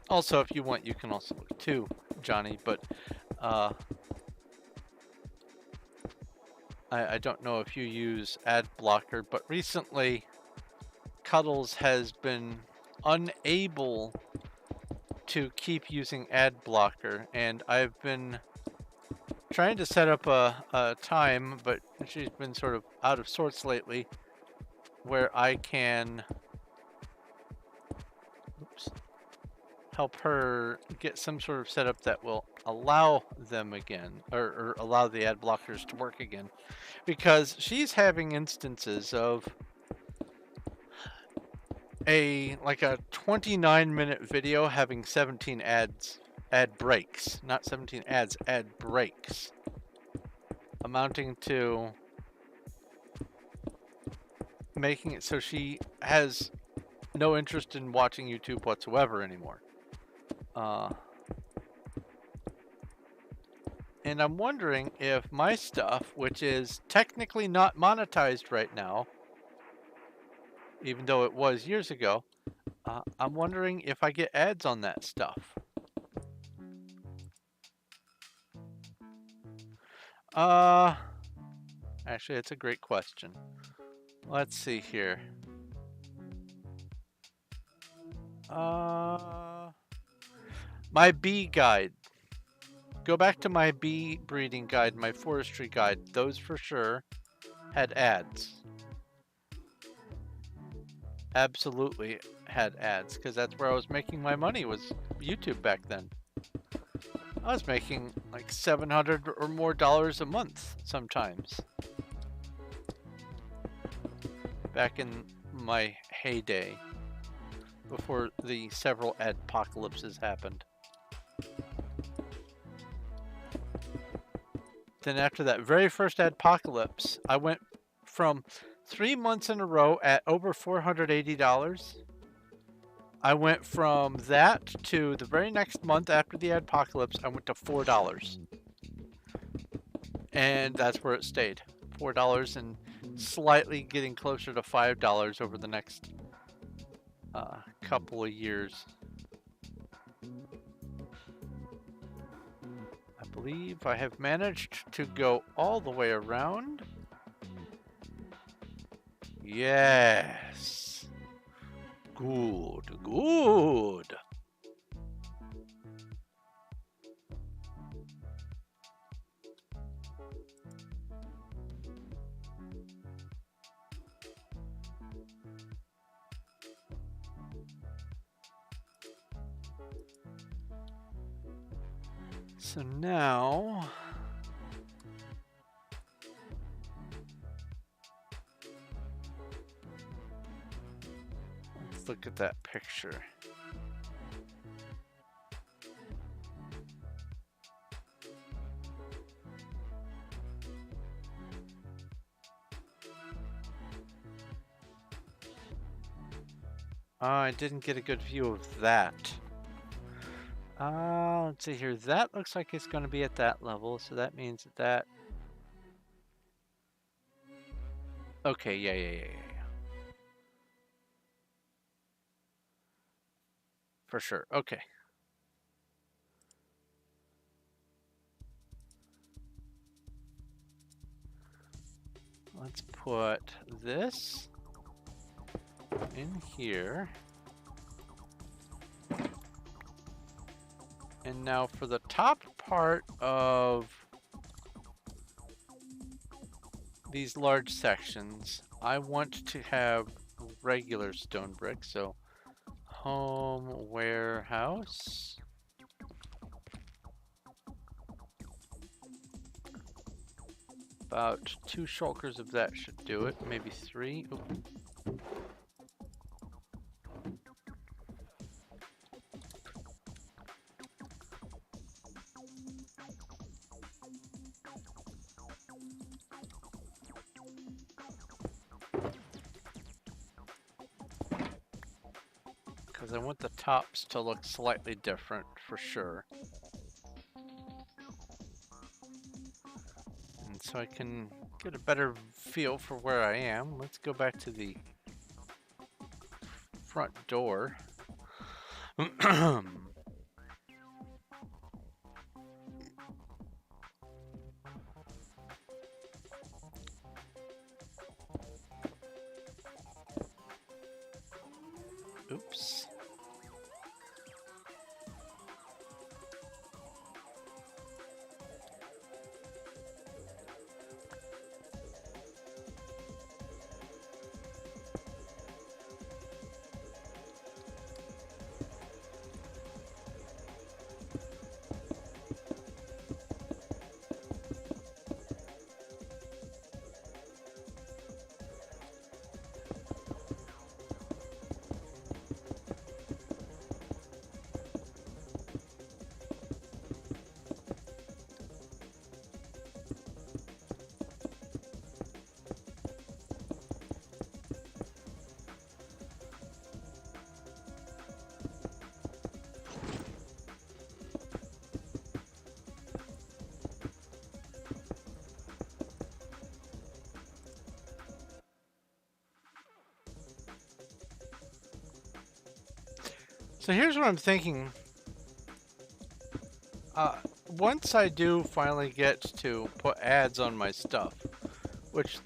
Also, if you want, you can also look too, Johnny, but I don't know if you use ad blocker, but recently Cuddles has been unable to keep using ad blocker, and I've been trying to set up a time, but she's been sort of out of sorts lately, where I can help her get some sort of setup that will allow them again, or allow the ad blockers to work again, because she's having instances of like a 29-minute video having 17 ad breaks, not 17 ads, ad breaks, amounting to making it so she has no interest in watching YouTube whatsoever anymore. And I'm wondering if my stuff, which is technically not monetized right now, even though it was years ago, I'm wondering if I get ads on that stuff. Actually, it's a great question. Let's see here. My bee guide. Go back to my bee breeding guide, my forestry guide. Those for sure had ads. absolutely had ads because that's where I was making my money was YouTube back then. I was making like $700 or more a month sometimes back in my heyday before the several adpocalypses happened. Then after that very first adpocalypse, I went from 3 months in a row at over $480. I went from that to the very next month after the adpocalypse, I went to $4. And that's where it stayed. $4 and slightly getting closer to $5 over the next couple of years. I believe I have managed to go all the way around. Yes. Good, good. So now, let's look at that picture. I didn't get a good view of that. Let's see here. That looks like it's going to be at that level, so that means that... Okay, yeah. For sure, okay. Let's put this in here. And now for the top part of these large sections, I want to have regular stone brick. So home warehouse. About 2 shulkers of that should do it, maybe 3. Ooh. Because I want the tops to look slightly different for sure. And so I can get a better feel for where I am. Let's go back to the front door. Oops. So here's what I'm thinking. Once I do finally get to put ads on my stuff, which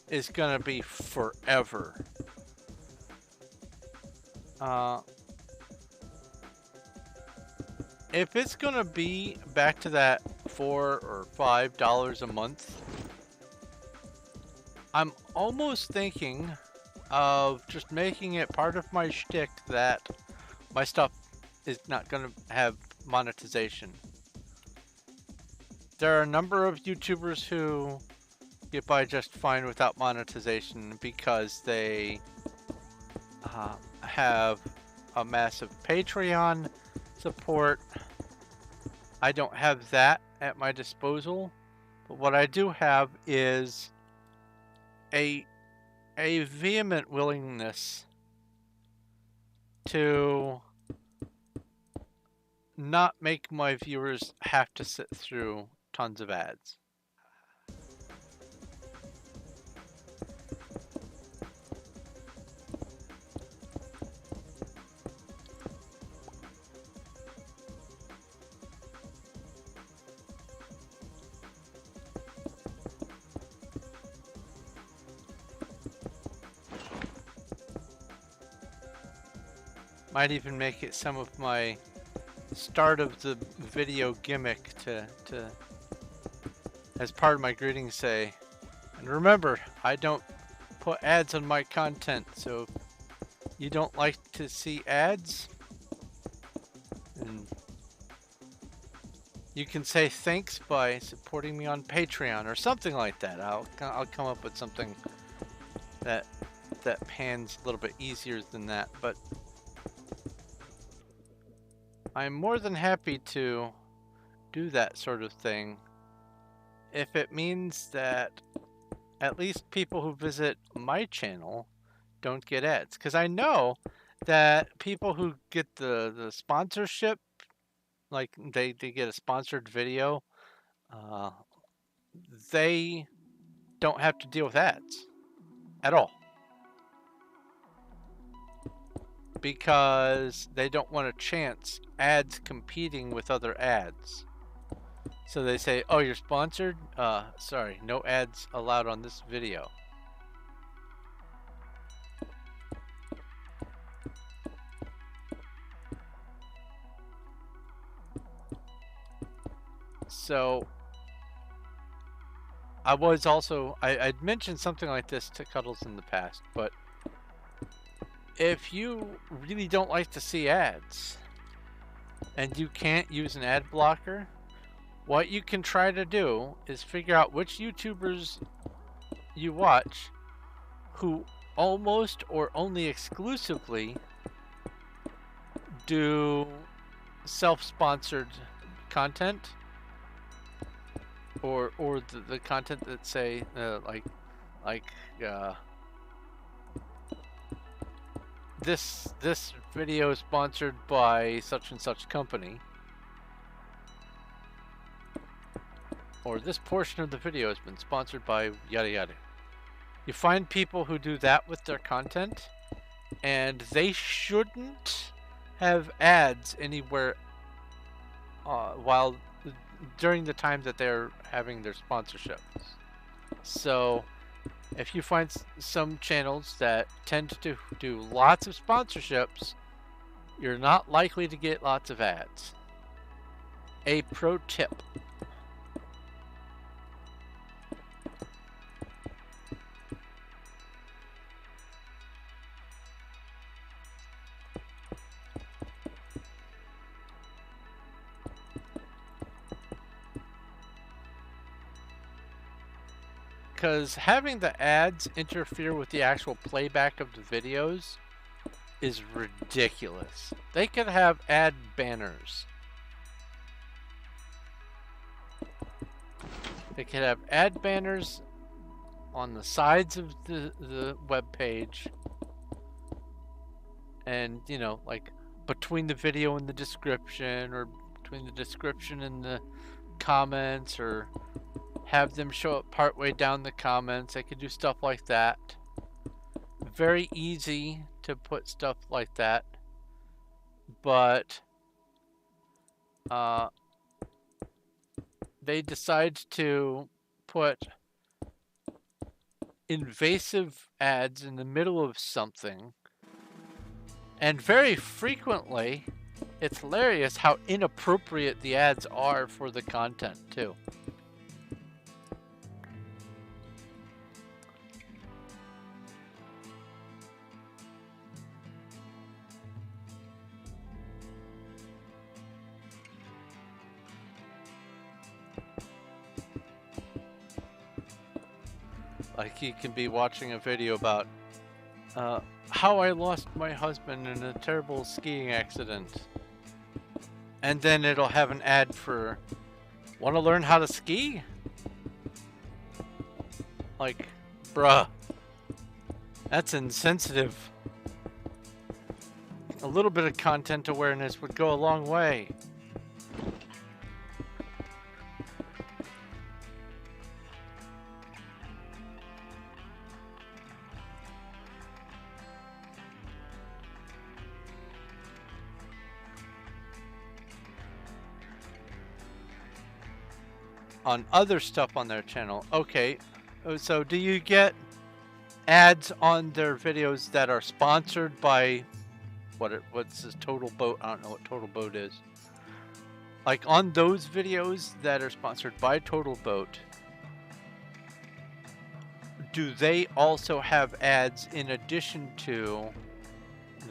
is gonna be forever. If it's gonna be back to that $4 or $5 a month, I'm almost thinking of just making it part of my shtick that my stuff is not going to have monetization. There are a number of YouTubers who get by just fine without monetization because they have a massive Patreon support. I don't have that at my disposal, but what I do have is a vehement willingness to not make my viewers have to sit through tons of ads. Might even make it some of my start of the video gimmick to as part of my greeting say, and remember, I don't put ads on my content, so if you don't like to see ads, and you can say thanks by supporting me on Patreon or something like that. I'll come up with something that pans a little bit easier than that, but I'm more than happy to do that sort of thing if it means that at least people who visit my channel don't get ads. Because I know that people who get the sponsorship, like they get a sponsored video, they don't have to deal with ads at all. Because they don't want to chance ads competing with other ads. So they say, oh, you're sponsored? Sorry, no ads allowed on this video. So I'd mentioned something like this to Cuddles in the past, but if you really don't like to see ads and you can't use an ad blocker, what you can try to do is figure out which YouTubers you watch who almost or only exclusively do self-sponsored content, or the content that say this video is sponsored by such and such company, or this portion of the video has been sponsored by yada yada. You find people who do that with their content, and they shouldn't have ads anywhere while during the time that they're having their sponsorships. So if you find some channels that tend to do lots of sponsorships, you're not likely to get lots of ads. A pro tip. Because having the ads interfere with the actual playback of the videos is ridiculous. They could have ad banners. They could have ad banners on the sides of the web page, and you know, like between the video and the description, or between the description and the comments, or have them show up partway down the comments. They could do stuff like that. Very easy to put stuff like that, but they decide to put invasive ads in the middle of something, and very frequently it's hilarious how inappropriate the ads are for the content too. Like you can be watching a video about how I lost my husband in a terrible skiing accident. And then it'll have an ad for, want to learn how to ski? Like, bruh, that's insensitive. A little bit of content awareness would go a long way. On other stuff on their channel. Okay, so do you get ads on their videos that are sponsored by what's this Total Boat? I don't know what Total Boat is. Like on those videos that are sponsored by Total Boat, do they also have ads in addition to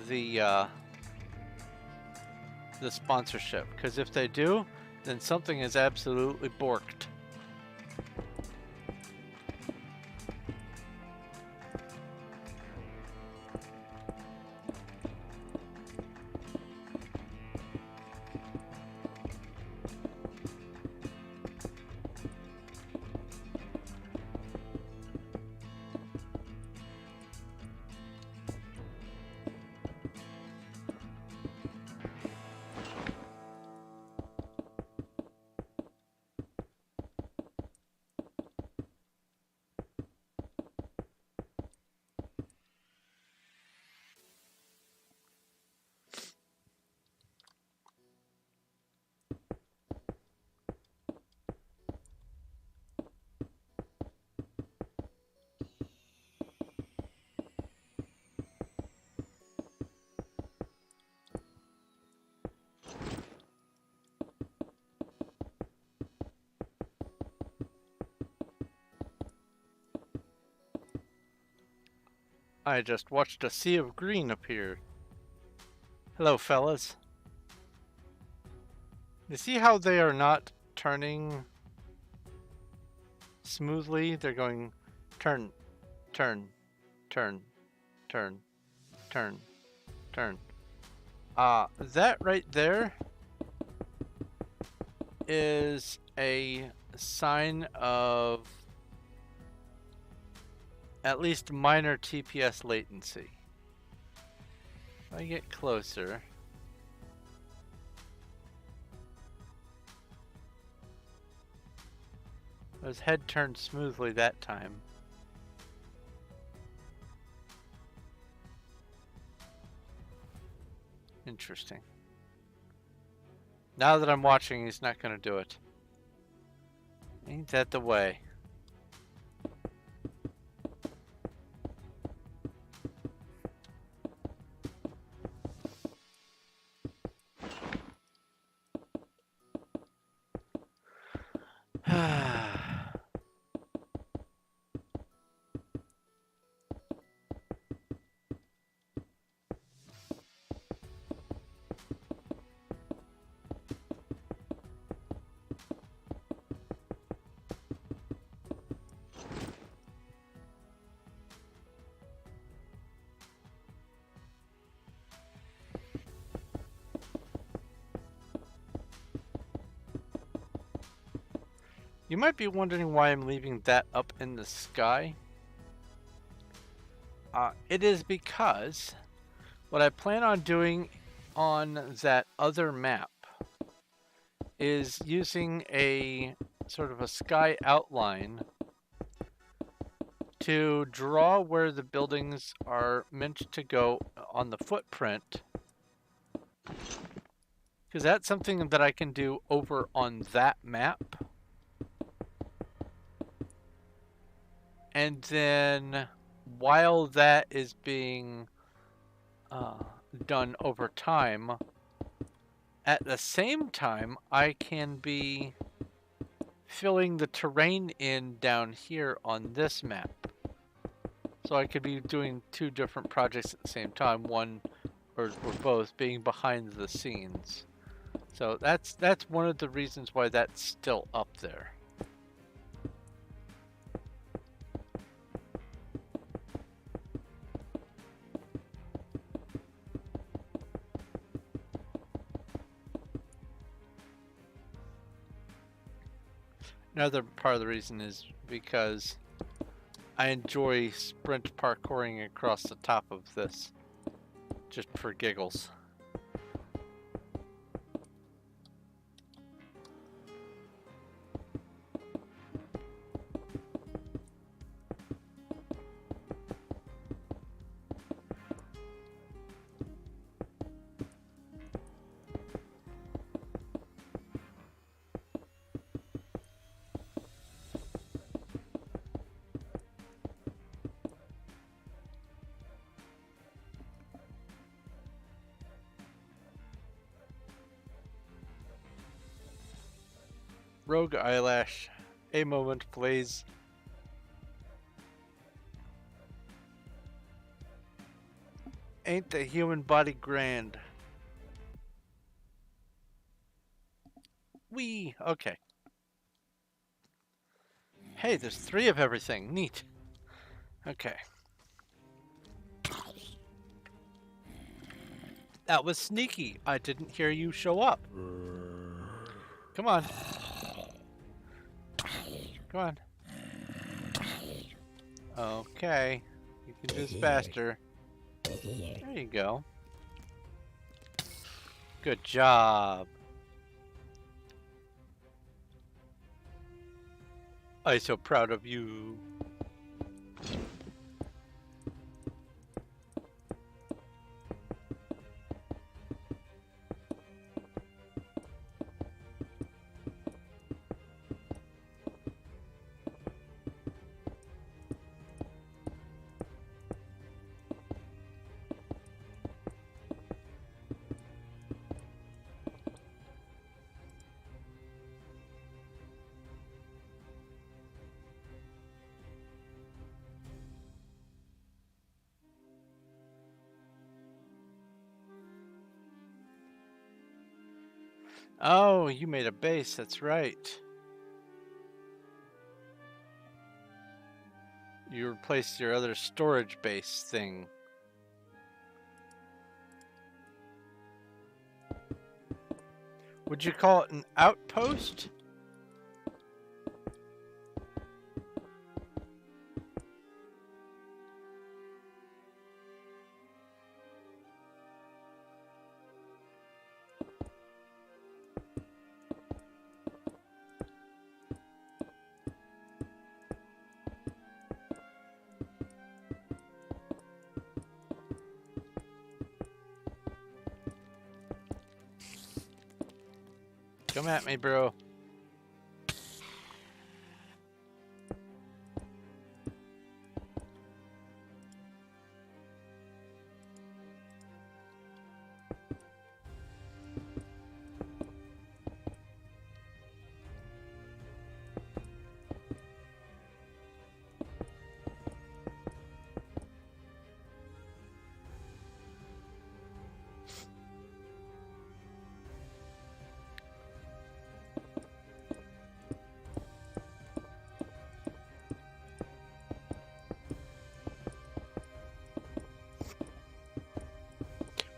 the sponsorship? Because if they do, then something is absolutely borked. I just watched a sea of green appear. Hello, fellas. You see how they are not turning smoothly? They're going turn, turn, turn, turn, turn, turn. That right there is a sign of at least minor TPS latency. If I get closer, his head turned smoothly that time. Interesting. Now that I'm watching, he's not gonna do it. Ain't that the way? You might be wondering why I'm leaving that up in the sky. It is because what I plan on doing on that other map is using a sort of a sky outline to draw where the buildings are meant to go on the footprint, because that's something that I can do over on that map. And then while that is being done over time, at the same time, I can be filling the terrain in down here on this map. So I could be doing two different projects at the same time, one or both being behind the scenes. So that's one of the reasons why that's still up there. Another part of the reason is because I enjoy sprint parkouring across the top of this, just for giggles. Rogue eyelash, a moment plays. Ain't the human body grand? Wee. Okay. Hey, there's 3 of everything. Neat. Okay. That was sneaky. I didn't hear you show up. Come on. Come on. Okay. You can do this faster. There you go. Good job. I'm so proud of you. Oh, you made a base, that's right. You replaced your other storage base thing. Would you call it an outpost? Come at me, bro.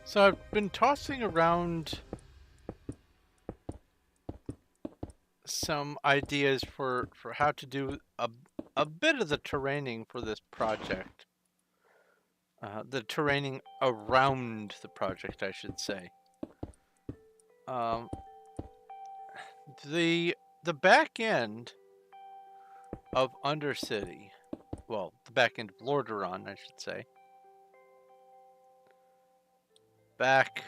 So I've been tossing around some ideas for how to do a bit of the terraining for this project. The terraining around the project, I should say. The back end of Undercity, well, the back end of Lordaeron, I should say. Back,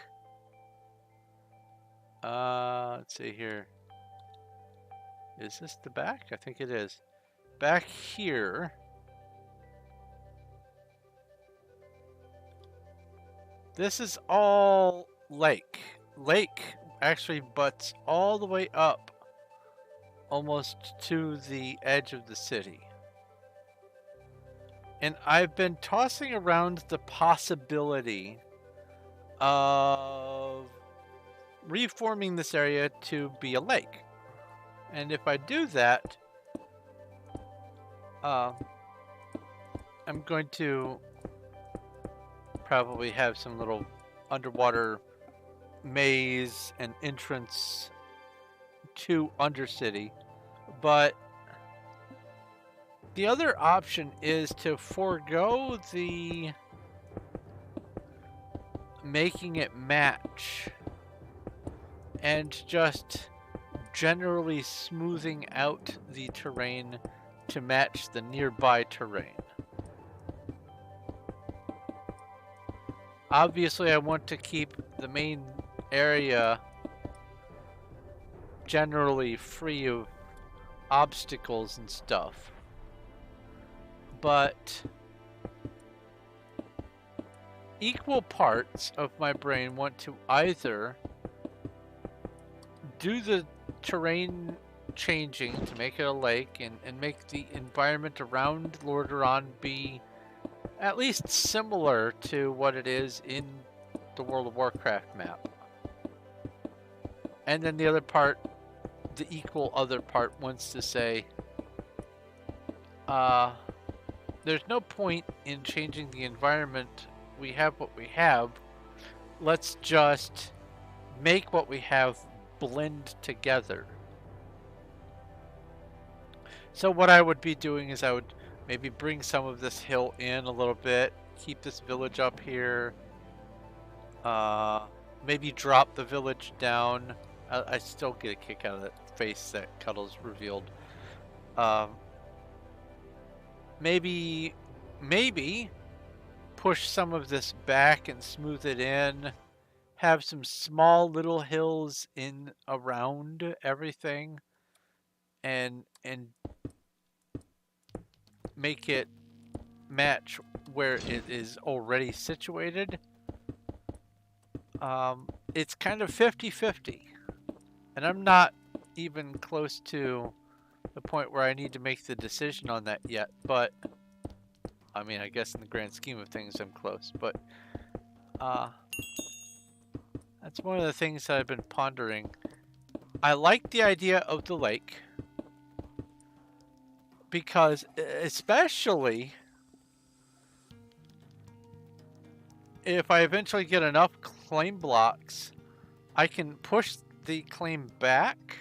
let's see here. Is this the back? I think it is. Back here. This is all lake. Lake actually butts all the way up almost to the edge of the city. And I've been tossing around the possibility of reforming this area to be a lake. And if I do that, I'm going to probably have some little underwater maze and entrance to Undercity But the other option is to forego the making it match and just generally smoothing out the terrain to match the nearby terrain. Obviously, I want to keep the main area generally free of obstacles and stuff, but equal parts of my brain want to either do the terrain changing to make it a lake and make the environment around Lordaeron be at least similar to what it is in the World of Warcraft map. And then the other part, the equal other part, wants to say, there's no point in changing the environment. We have what we have. Let's just make what we have blend together. So what I would be doing is I would maybe bring some of this hill in a little bit, keep this village up here, maybe drop the village down. I still get a kick out of that face that Cuddles revealed. Maybe push some of this back and smooth it in. Have some small little hills in around everything, and make it match where it is already situated. It's kind of 50-50, and I'm not even close to the point where I need to make the decision on that yet, but I mean, I guess in the grand scheme of things I'm close, but that's one of the things that I've been pondering. I like the idea of the lake because, especially if I eventually get enough claim blocks, I can push the claim back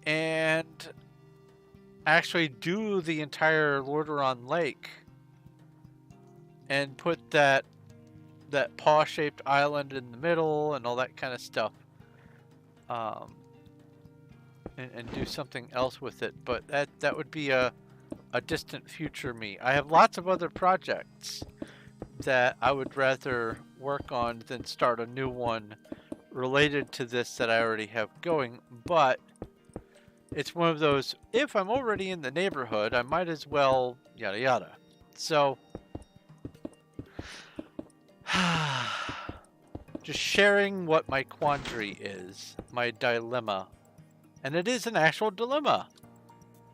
and actually do the entire Lordaeron Lake and put that paw-shaped island in the middle and all that kind of stuff, and do something else with it. But that would be a distant future me. I have lots of other projects that I would rather work on than start a new one related to this that I already have going, but it's one of those, if I'm already in the neighborhood, I might as well yada yada. So just sharing what my quandary is, my dilemma. And it is an actual dilemma.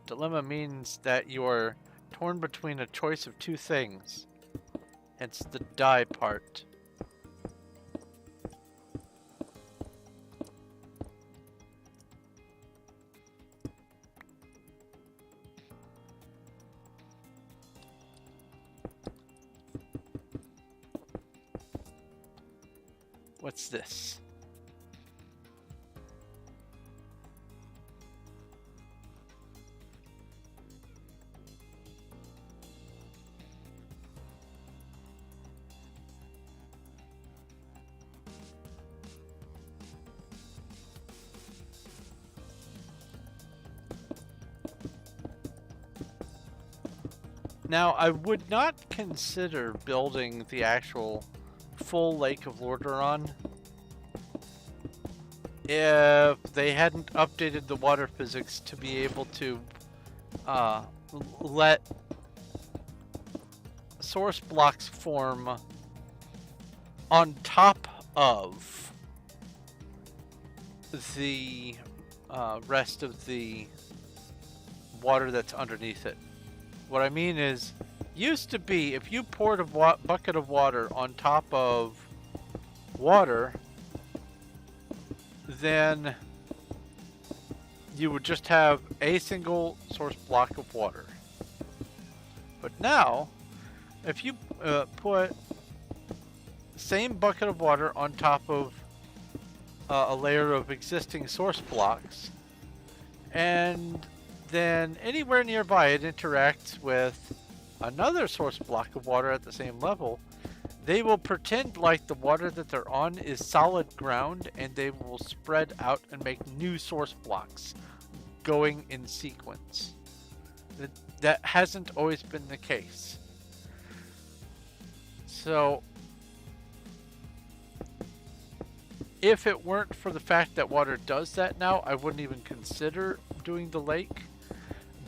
Dilemma means that you're torn between a choice of two things. Hence the die part. What's this? Now, I would not consider building the actual full Lake of Lordaeron if they hadn't updated the water physics to be able to let source blocks form on top of the rest of the water that's underneath it. What I mean is, used to be, if you poured a bucket of water on top of water, then you would just have a single source block of water. But now, if you put the same bucket of water on top of a layer of existing source blocks, And then anywhere nearby it interacts with another source block of water at the same level, they will pretend like the water that they're on is solid ground, and they will spread out and make new source blocks going in sequence. That hasn't always been the case. So if it weren't for the fact that water does that now, I wouldn't even consider doing the lake.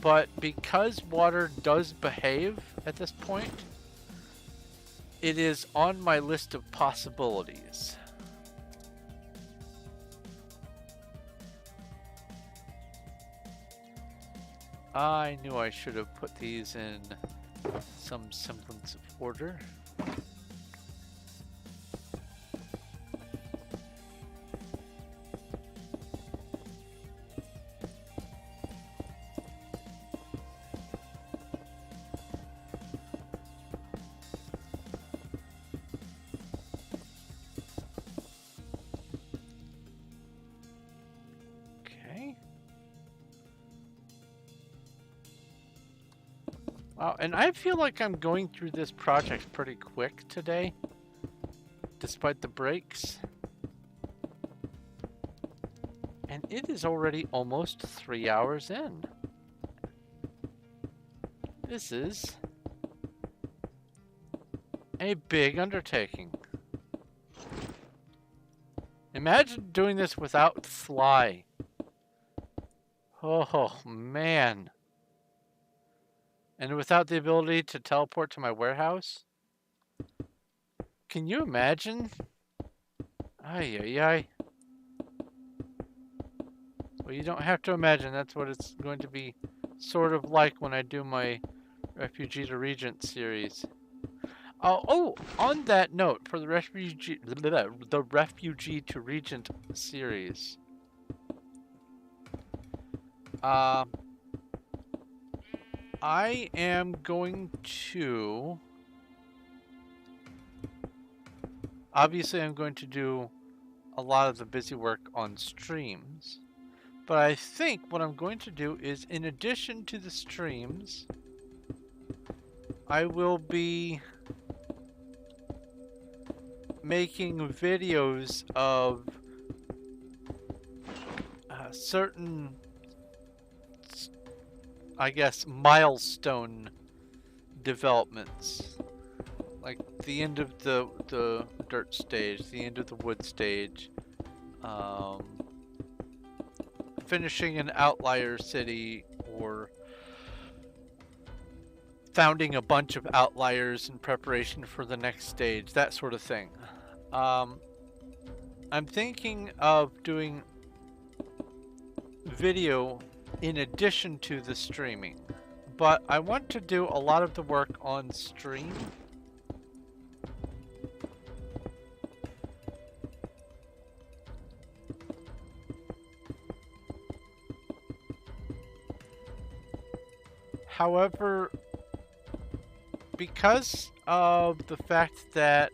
But because water does behave at this point, it is on my list of possibilities. I knew I should have put these in some semblance of order. Wow, and I feel like I'm going through this project pretty quick today, despite the breaks. And it is already almost 3 hours in. This is a big undertaking. Imagine doing this without Fly. Oh, man. And without the ability to teleport to my warehouse? Can you imagine? Ay, ay, ay. Well, you don't have to imagine. That's what it's going to be sort of like when I do my Refugee to Regent series. Oh, on that note, for the Refugee to Regent series, I am going to... Obviously, I'm going to do a lot of the busy work on streams. But I think what I'm going to do is, in addition to the streams, I will be making videos of certain, I guess, milestone developments. Like the end of the dirt stage, the end of the wood stage, finishing an outlier city, or founding a bunch of outliers in preparation for the next stage, that sort of thing. I'm thinking of doing video in addition to the streaming, but I want to do a lot of the work on stream. However, because of the fact that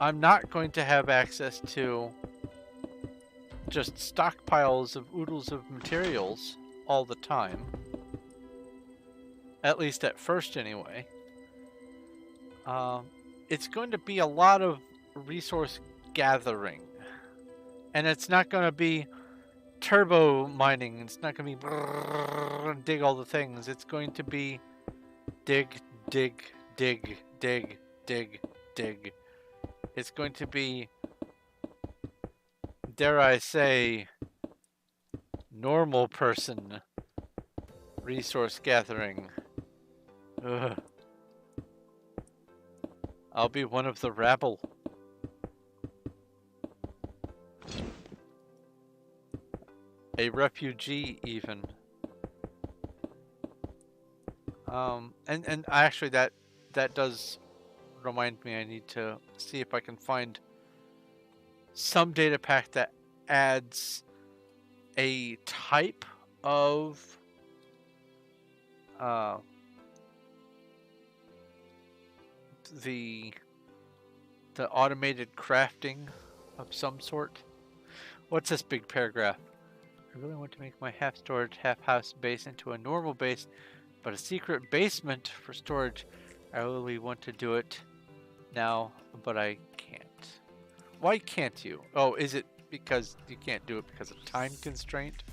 I'm not going to have access to just stockpiles of oodles of materials all the time, at least at first anyway, it's going to be a lot of resource gathering. And it's not going to be turbo mining. It's not going to be dig all the things. It's going to be dig, dig, dig, dig, dig, dig. It's going to be, dare I say, normal person resource gathering. Ugh. I'll be one of the rabble. A refugee, even. And actually that does remind me, I need to see if I can find some data pack that adds a type of the automated crafting of some sort. What's this big paragraph? I really want to make my half storage, half house base into a normal base, but a secret basement for storage. I really want to do it now, but I can't. Why can't you? Oh, is it because you can't do it because of time constraint?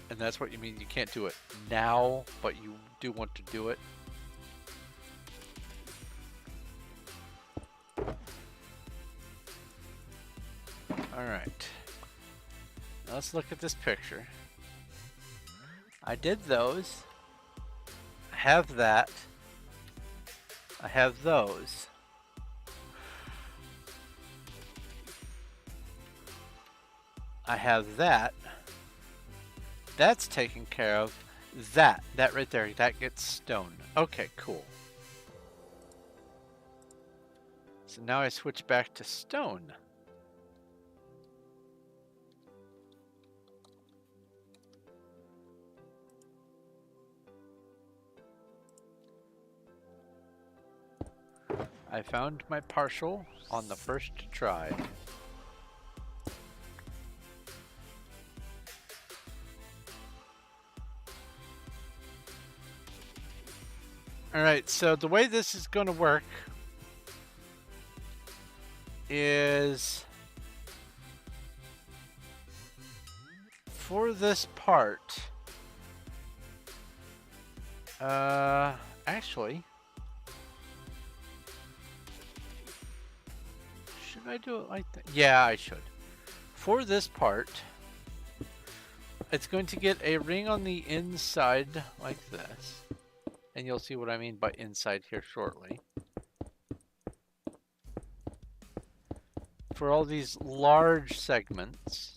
And that's what you mean, you can't do it now, but you do want to do it? Alright. Let's look at this picture. I did those. I have that. I have those. I have that. That's taken care of. That right there, that gets stone. Okay, cool. So now I switch back to stone. I found my partial on the first try. Alright, so the way this is going to work is for this part, actually, should I do it like that? Yeah, I should. For this part, it's going to get a ring on the inside like this. And you'll see what I mean by inside here shortly. For all these large segments.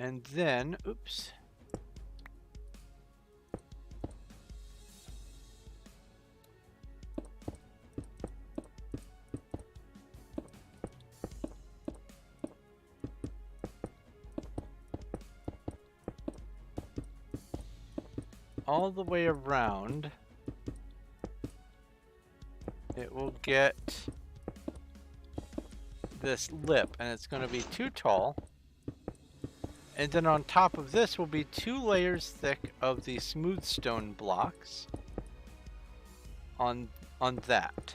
And then, oops. All the way around, it will get this lip, and it's going to be too tall. And then on top of this will be 2 layers thick of the smooth stone blocks on that.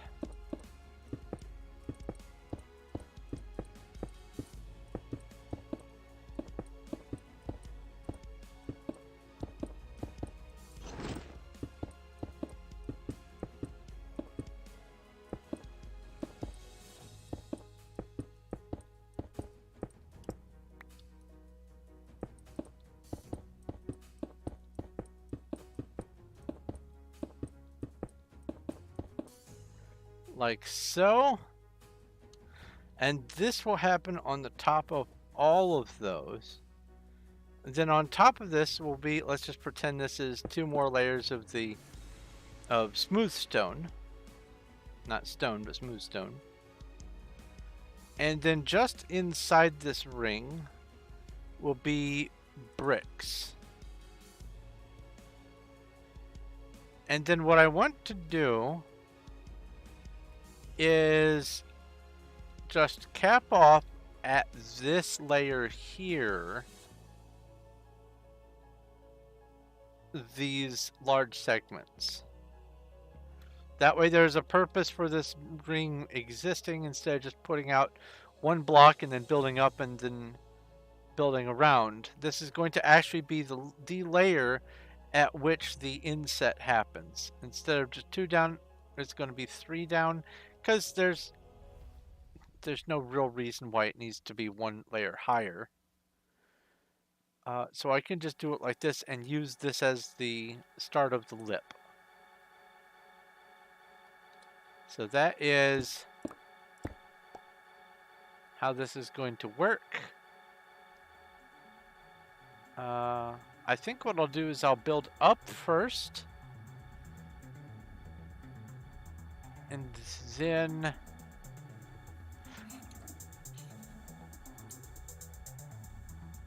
Like so. And this will happen on the top of all of those. And then on top of this will be, let's just pretend this is 2 more layers of smooth stone. Not stone, but smooth stone. And then just inside this ring will be bricks. And then what I want to do is just cap off at this layer here these large segments. That way there's a purpose for this ring existing instead of just putting out 1 block and then building up and then building around. This is going to actually be the layer at which the inset happens. Instead of just 2 down, it's going to be 3 down, because there's no real reason why it needs to be 1 layer higher. So I can just do it like this and use this as the start of the lip. So that is how this is going to work. I think what I'll do is I'll build up first. And then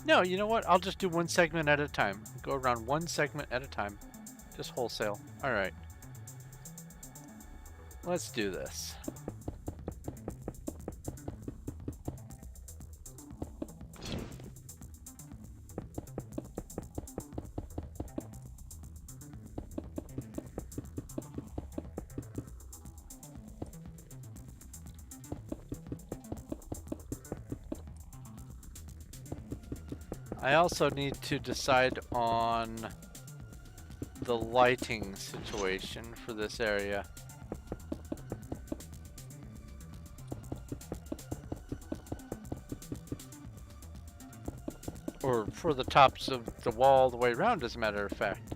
no, you know what? I'll just do one segment at a time. Go around one segment at a time. Just wholesale. All right. Let's do this. I also need to decide on the lighting situation for this area. Or for the tops of the wall all the way around, as a matter of fact.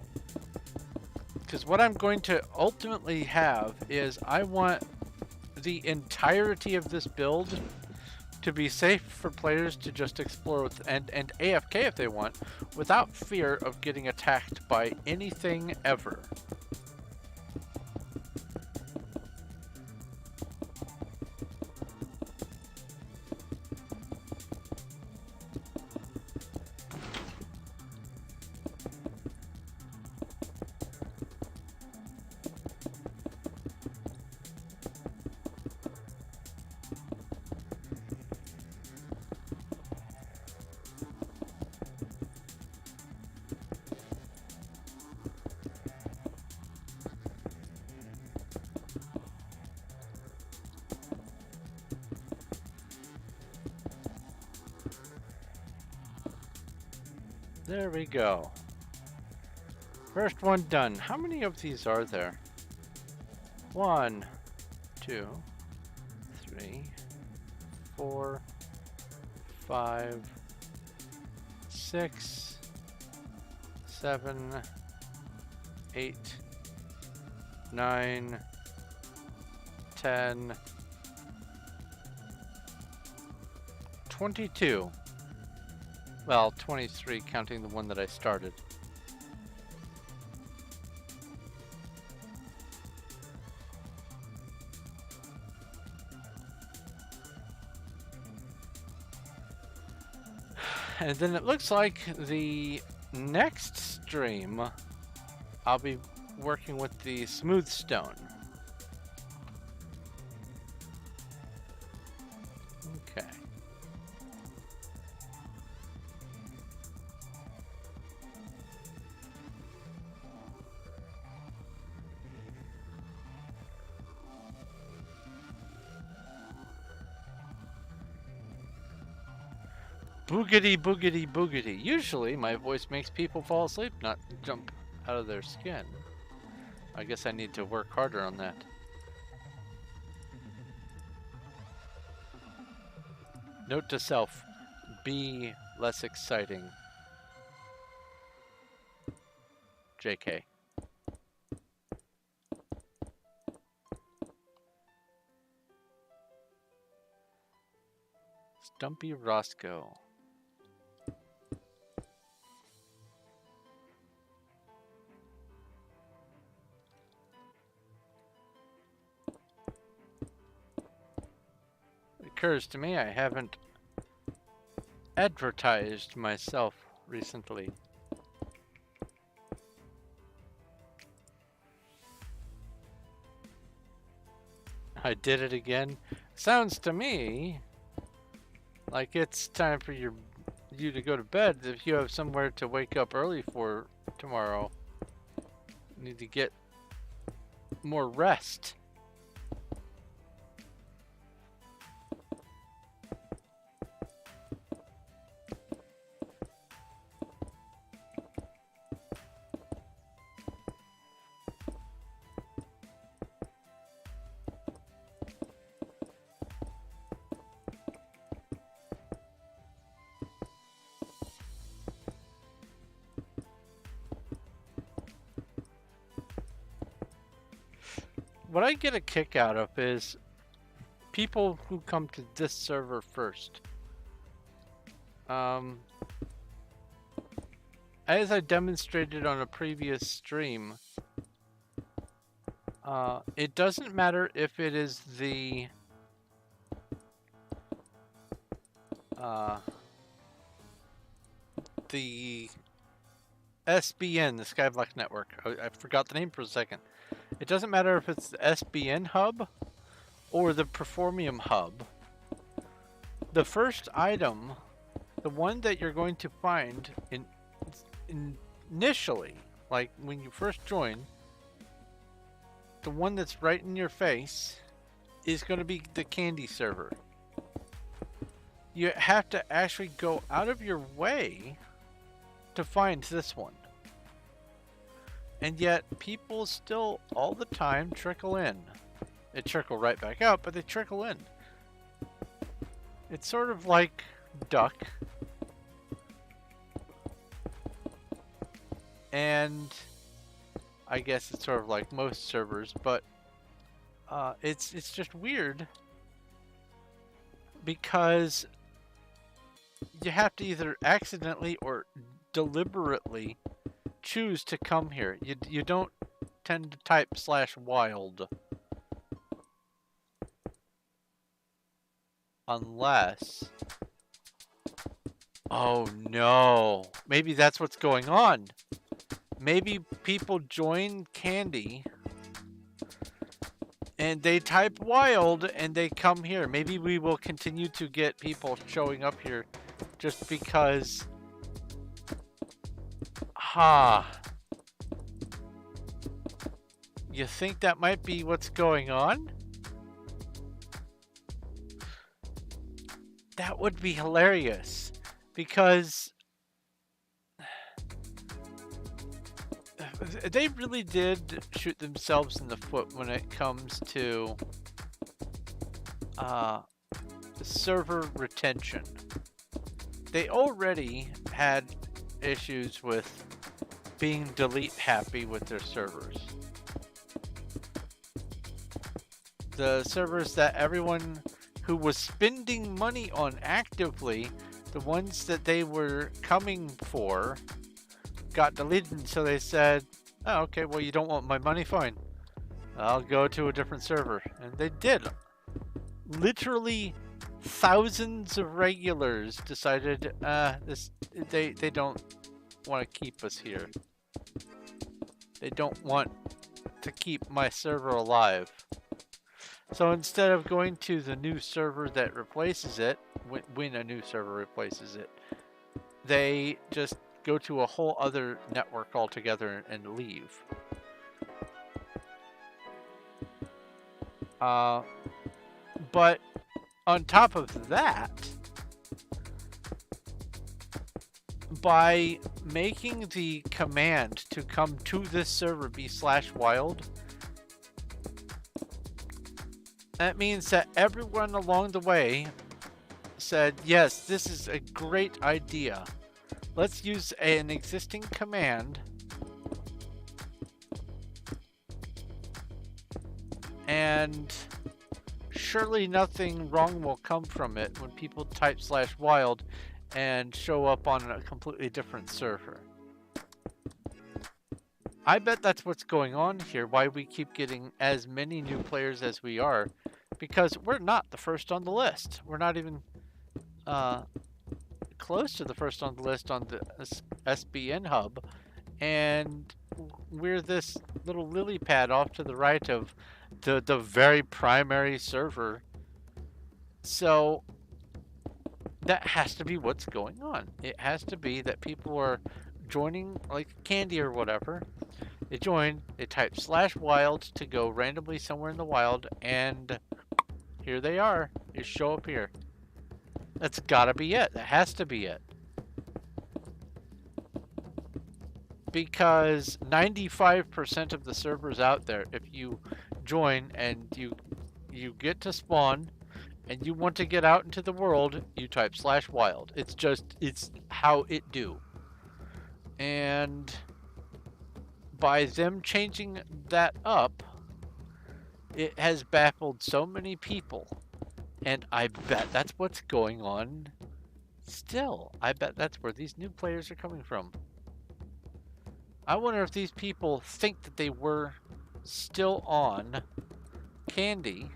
Because what I'm going to ultimately have is I want the entirety of this build to be safe for players to just explore with and AFK if they want, without fear of getting attacked by anything ever. There we go. First one done. How many of these are there? 1, 2, 3, 4, 5, 6, 7, 8, 9, 10, 22. Well, 23 counting the one that I started. And then it looks like the next stream I'll be working with the smooth stone. Okay. Boogity, boogity, boogity. Usually my voice makes people fall asleep, not jump out of their skin. I guess I need to work harder on that. Note to self, be less exciting. JK. Stumpy Roscoe. It occurs to me I haven't advertised myself recently. I did it again. Sounds to me like it's time for you to go to bed. If you have somewhere to wake up early for tomorrow, you need to get more rest. What I get a kick out of is people who come to this server first. As I demonstrated on a previous stream, It doesn't matter if it is uh, the SBN, the Skyblock Network. I forgot the name for a second. It doesn't matter if it's the SBN hub or the Performium hub. The first item, the one that you're going to find initially, like when you first join, the one that's right in your face is going to be the candy server. You have to actually go out of your way to find this one. And yet people still all the time trickle in. They trickle right back out, but they trickle in. It's sort of like Duck. And I guess it's sort of like most servers, but it's just weird because you have to either accidentally or deliberately choose to come here. You don't tend to type /wild unless, oh no, maybe that's what's going on. Maybe people join Candy and they type wild and they come here. Maybe we will continue to get people showing up here just because. You think that might be what's going on? That would be hilarious because they really did shoot themselves in the foot when it comes to server retention. They already had issues with being delete happy with their servers. The servers that everyone who was spending money on actively, the ones that they were coming for, got deleted, and so they said, oh, okay, well, you don't want my money? Fine. I'll go to a different server. And they did. Literally thousands of regulars decided they don't want to keep us here. They don't want to keep my server alive. So instead of going to the new server that replaces it, when a new server replaces it, they just go to a whole other network altogether and leave. But on top of that, by making the command to come to this server be /wild, that means that everyone along the way said, yes, this is a great idea. Let's use an existing command and surely nothing wrong will come from it when people type /wild and show up on a completely different server. I bet that's what's going on here, why we keep getting as many new players as we are, because we're not the first on the list. We're not even close to the first on the list on the SBN hub, and we're this little lily pad off to the right of the very primary server. So that has to be what's going on. It has to be that people are joining like Candy or whatever. They join, they type /wild to go randomly somewhere in the wild, and here they are. They show up here. That's gotta be it. That has to be it. Because 95% of the servers out there, if you join and you get to spawn and you want to get out into the world, you type /wild. It's how it do. And by them changing that up, it has baffled so many people. And I bet that's what's going on still. I bet that's where these new players are coming from. I wonder if these people think that they were still on Candy,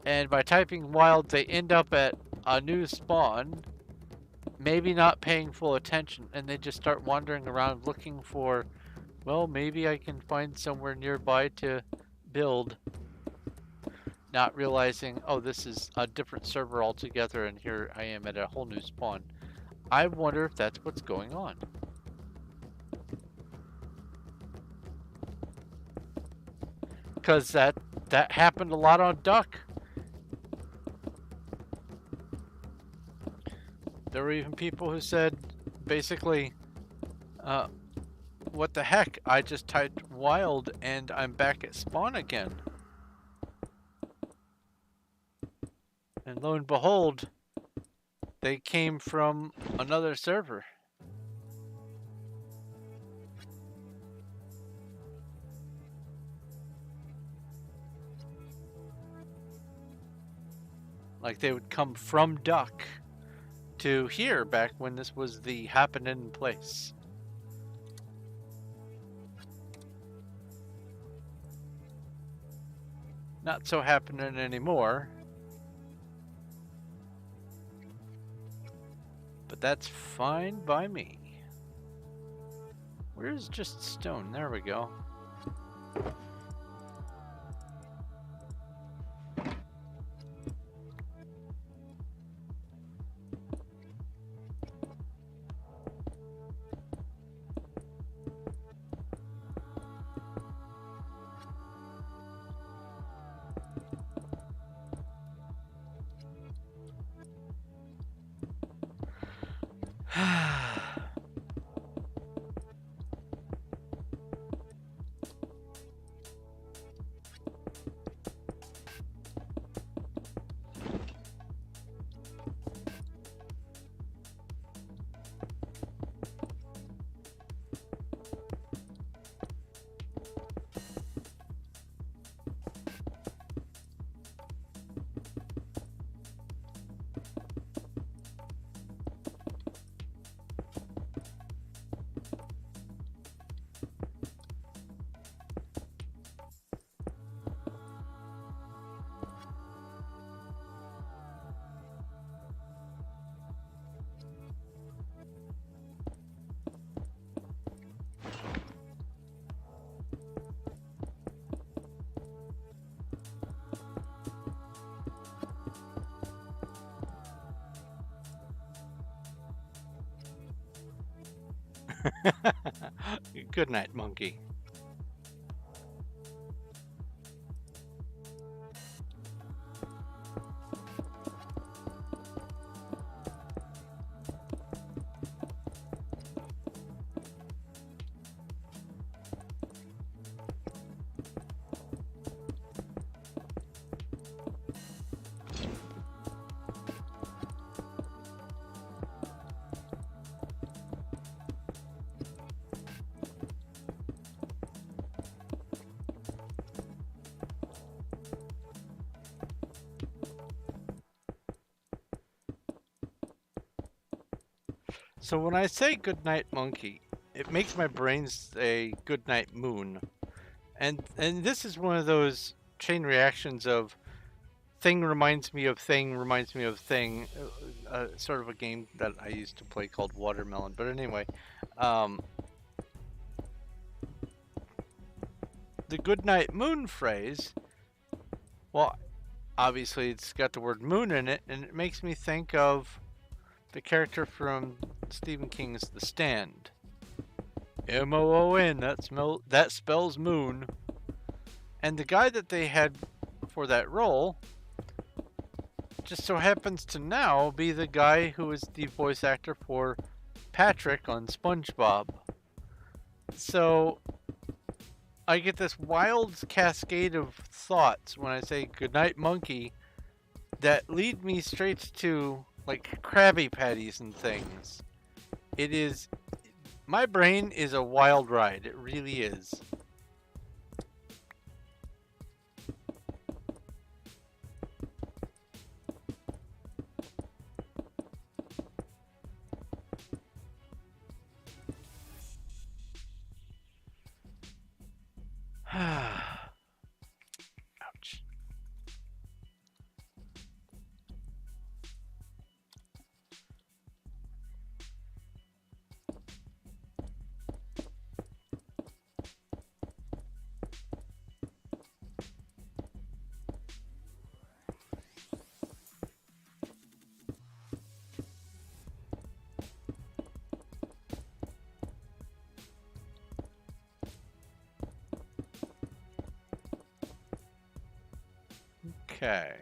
and by typing wild, they end up at a new spawn, maybe not paying full attention, and they just start wandering around looking for, well, maybe I can find somewhere nearby to build, not realizing, oh, this is a different server altogether, and here I am at a whole new spawn. I wonder if that's what's going on. Because that happened a lot on Duck. There were even people who said, basically, what the heck? I just typed wild and I'm back at spawn again. And lo and behold, they came from another server. Like they would come from Duck to here back when this was the happening place. Not so happening anymore. But that's fine by me. Where's just stone? There we go. Good night, monkey. So when I say goodnight monkey, it makes my brain say goodnight moon. And this is one of those chain reactions of thing reminds me of thing reminds me of thing, sort of a game that I used to play called Watermelon. But anyway, the goodnight moon phrase, well, obviously it's got the word moon in it, and it makes me think of the character from Stephen King's The Stand. M-O-O-N, that spells moon. And the guy that they had for that role just so happens to now be the guy who is the voice actor for Patrick on SpongeBob. So I get this wild cascade of thoughts when I say goodnight monkey that lead me straight to like Krabby Patties and things. It is, my brain is a wild ride. It really is. Okay.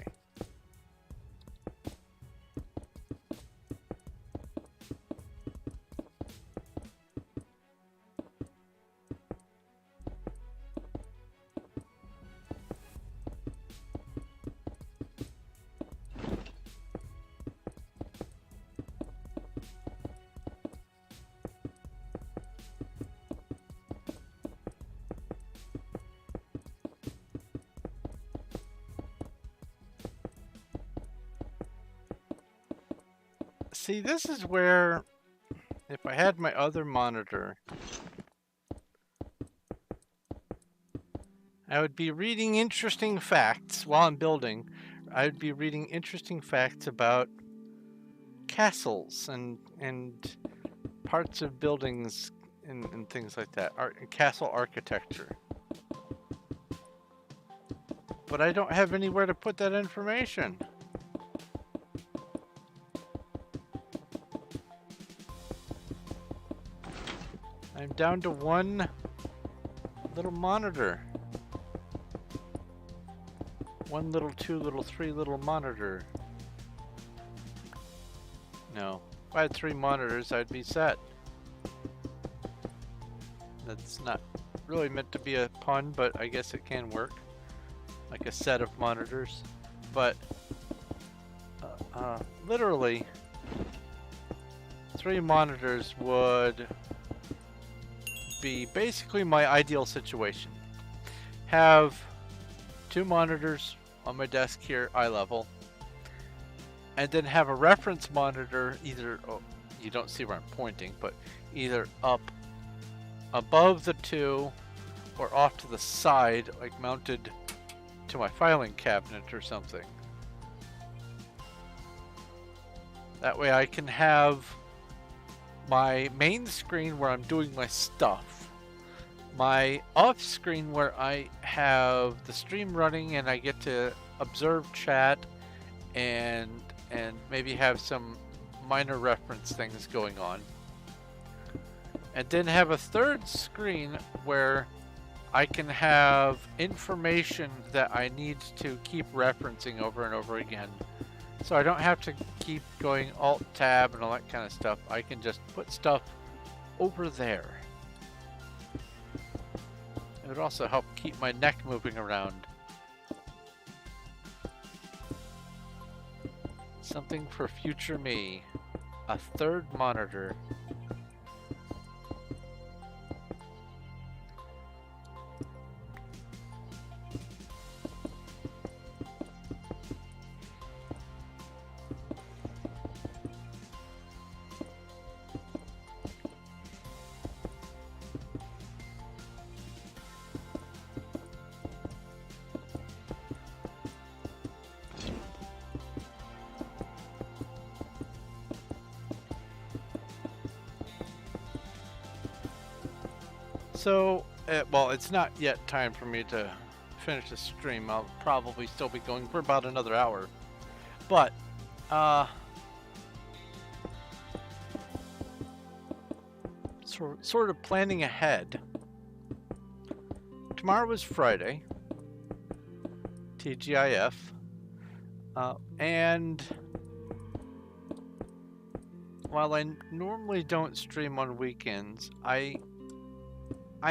See, this is where, if I had my other monitor, I would be reading interesting facts while I'm building. I would be reading interesting facts about castles and parts of buildings and things like that. Castle architecture. But I don't have anywhere to put that information. I'm down to one little monitor. One little, two little, three little monitor. No. If I had 3 monitors, I'd be set. That's not really meant to be a pun, but I guess it can work. Like a set of monitors. But, literally, 3 monitors would be basically my ideal situation. Have 2 monitors on my desk here, eye level, and then have a reference monitor either, oh, you don't see where I'm pointing, but either up above the 2 or off to the side, like mounted to my filing cabinet or something. That way I can have my main screen where I'm doing my stuff, my off screen where I have the stream running and I get to observe chat and maybe have some minor reference things going on, and then have a third screen where I can have information that I need to keep referencing over and over again. So I don't have to keep going Alt-Tab and all that kind of stuff. I can just put stuff over there. It would also help keep my neck moving around. Something for future me. A third monitor. So, well, it's not yet time for me to finish the stream. I'll probably still be going for about another hour. But, sort of planning ahead. Tomorrow is Friday, TGIF, and while I normally don't stream on weekends, I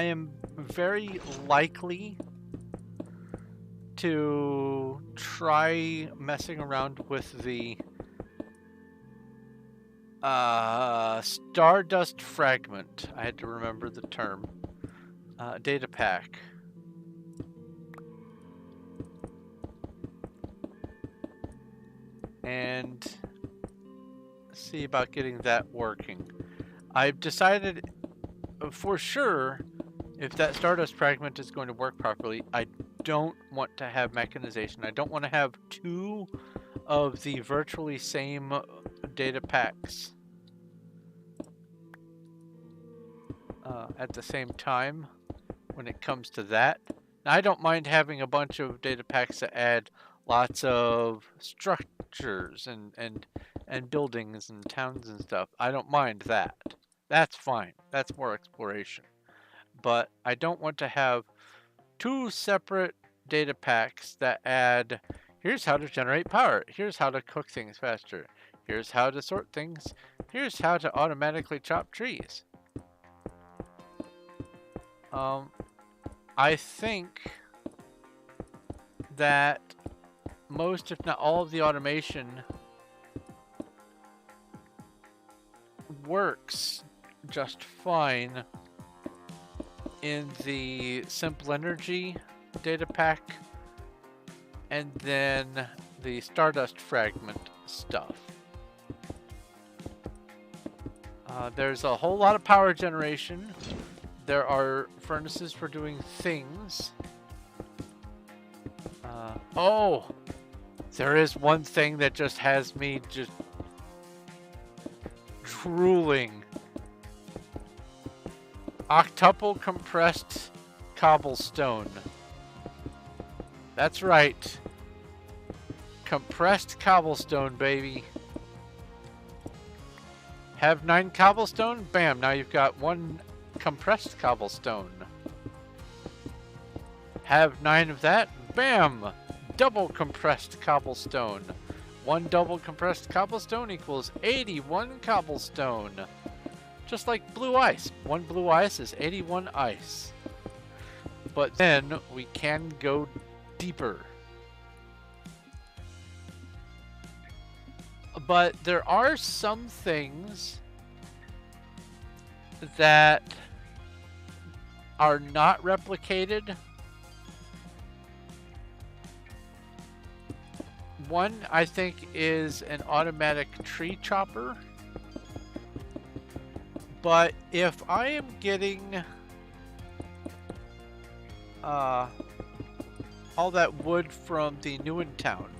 am very likely to try messing around with the Stardust Fragment. I had to remember the term. Data pack. And see about getting that working. I've decided for sure if that Stardust Fragment is going to work properly, I don't want to have mechanization. I don't want to have 2 of the virtually same data packs at the same time when it comes to that. Now, I don't mind having a bunch of data packs that add lots of structures and buildings and towns and stuff. I don't mind that. That's fine. That's more exploration. But I don't want to have 2 separate data packs that add Here's how to generate power. Here's how to cook things faster. Here's how to sort things. Here's how to automatically chop trees. I think that most, if not all, of the automation works just fine in the Simple Energy data pack and then the Stardust Fragment stuff. There's a whole lot of power generation. There are furnaces for doing things. Oh! There is one thing that just has me just drooling. Octuple compressed cobblestone. That's right. Compressed cobblestone, baby. Have 9 cobblestone? Bam, now you've got 1 compressed cobblestone. Have 9 of that? Bam! Double compressed cobblestone. 1 double compressed cobblestone equals 81 cobblestone. Just like blue ice. 1 blue ice is 81 ice. But then we can go deeper. But there are some things that are not replicated. One, I think, is an automatic tree chopper. But if I am getting all that wood from the Newen town,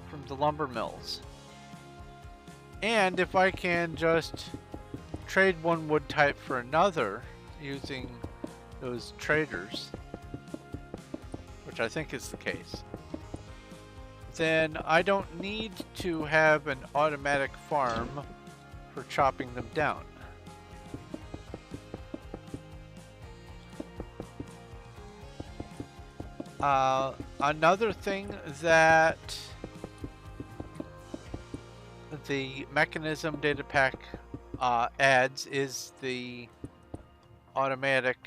from the lumber mills, and if I can just trade 1 wood type for another using those traders, which I think is the case, then I don't need to have an automatic farm for chopping them down. Another thing that the mechanism data pack adds is the automatic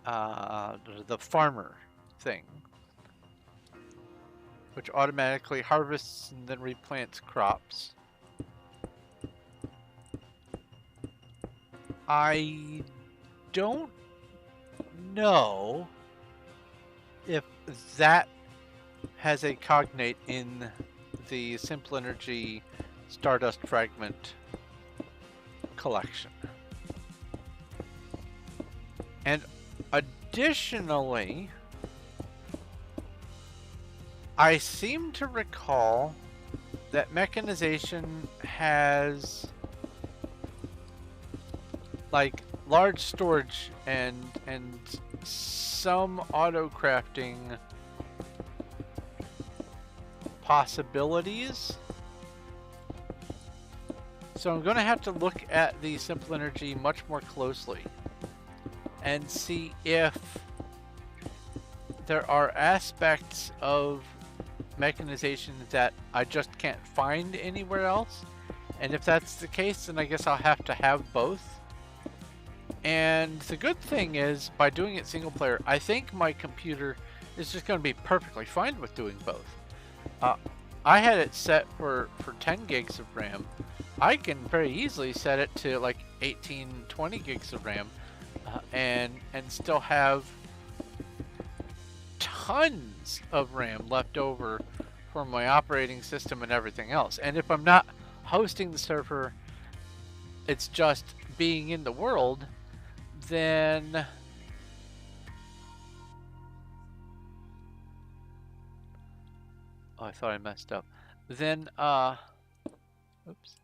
the farmer thing, which automatically harvests and then replants crops. I don't know if that has a cognate in the Simple Energy Stardust Fragment collection. And additionally, I seem to recall that mechanization has like large storage and some auto crafting possibilities. So I'm going to have to look at the Simple Energy much more closely and see if there are aspects of mechanization that I just can't find anywhere else. And if that's the case, then I guess I'll have to have both. And the good thing is, by doing it single player, I think my computer is just going to be perfectly fine with doing both. I had it set for 10 gigs of RAM. I can very easily set it to like 18, 20 gigs of RAM and still have tons of RAM left over for my operating system and everything else. And if I'm not hosting the server, it's just being in the world, then oh, I thought I messed up. Then oops.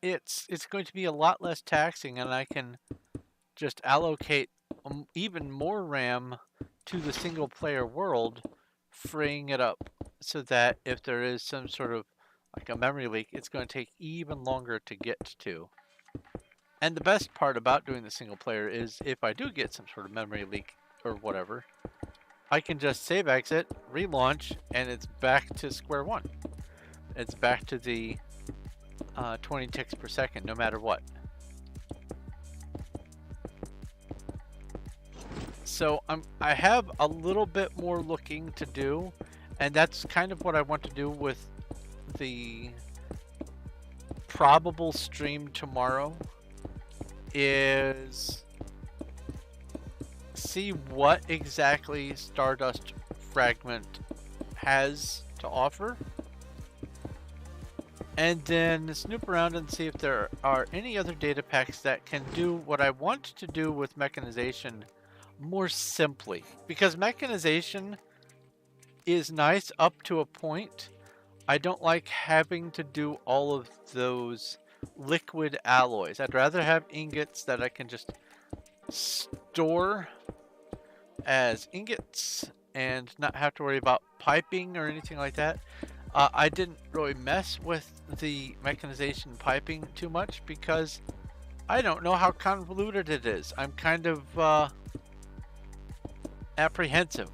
It's going to be a lot less taxing, and I can just allocate even more RAM to the single player world, freeing it up so that if there is some sort of like a memory leak, it's going to take even longer to get to. And the best part about doing the single player is if I do get some sort of memory leak or whatever, I can just save exit, relaunch, and it's back to square one. It's back to the 20 ticks per second, no matter what. So I have a little bit more looking to do, and that's kind of what I want to do with the probable stream tomorrow, is see what exactly Stardust Fragment has to offer, and then snoop around and see if there are any other data packs that can do what I want to do with mechanization more simply. Because mechanization is nice up to a point. I don't like having to do all of those liquid alloys. I'd rather have ingots that I can just store as ingots and not have to worry about piping or anything like that. I didn't really mess with the mechanization piping too much because I don't know how convoluted it is. I'm kind of apprehensive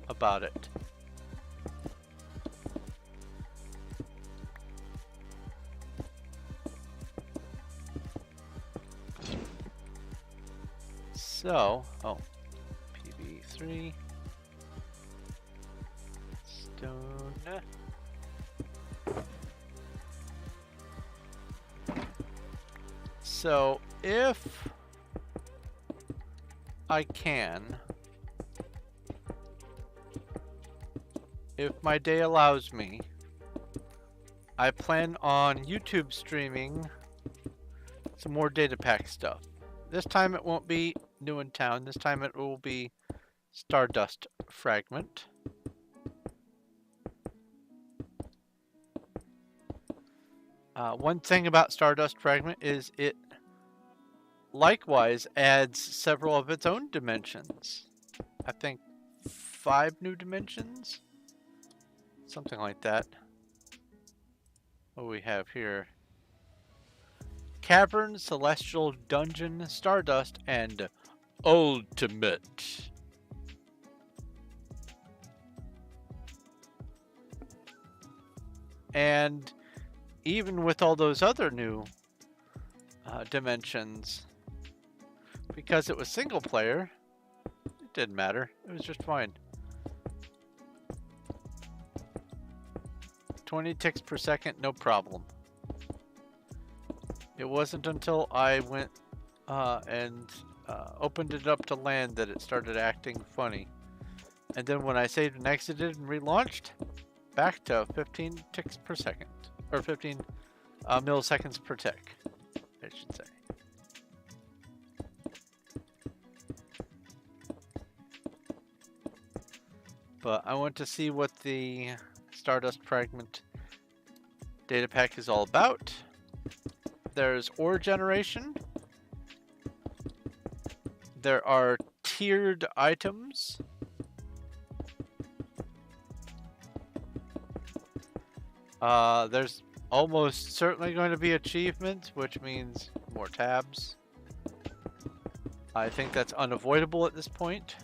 about it. So, PB3 stone. So, if I can, if my day allows me, I plan on YouTube streaming some more data pack stuff. This time it won't be New in Town. This time it will be Stardust Fragment. One thing about Stardust Fragment is it likewise adds several of its own dimensions. I think 5 new dimensions? Something like that. What do we have here? Cavern, Celestial, Dungeon, Stardust, and Ultimate. And even with all those other new dimensions, because it was single player, it didn't matter. It was just fine. 20 ticks per second, no problem. It wasn't until I went and opened it up to land that it started acting funny. And then when I saved and exited and relaunched, back to 15 ticks per second. Or 15 milliseconds per tick, I should say. But I want to see what the Stardust Fragment data pack is all about. There's ore generation. There are tiered items. There's almost certainly going to be achievements, which means more tabs. I think that's unavoidable at this point.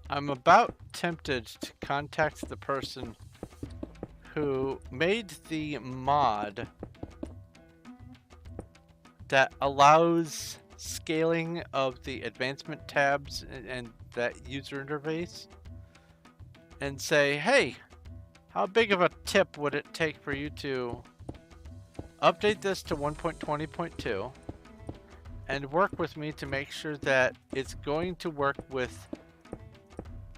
I'm about tempted to contact the person who made the mod that allows scaling of the advancement tabs and that user interface and say, hey, how big of a tip would it take for you to update this to 1.20.2 and work with me to make sure that it's going to work with,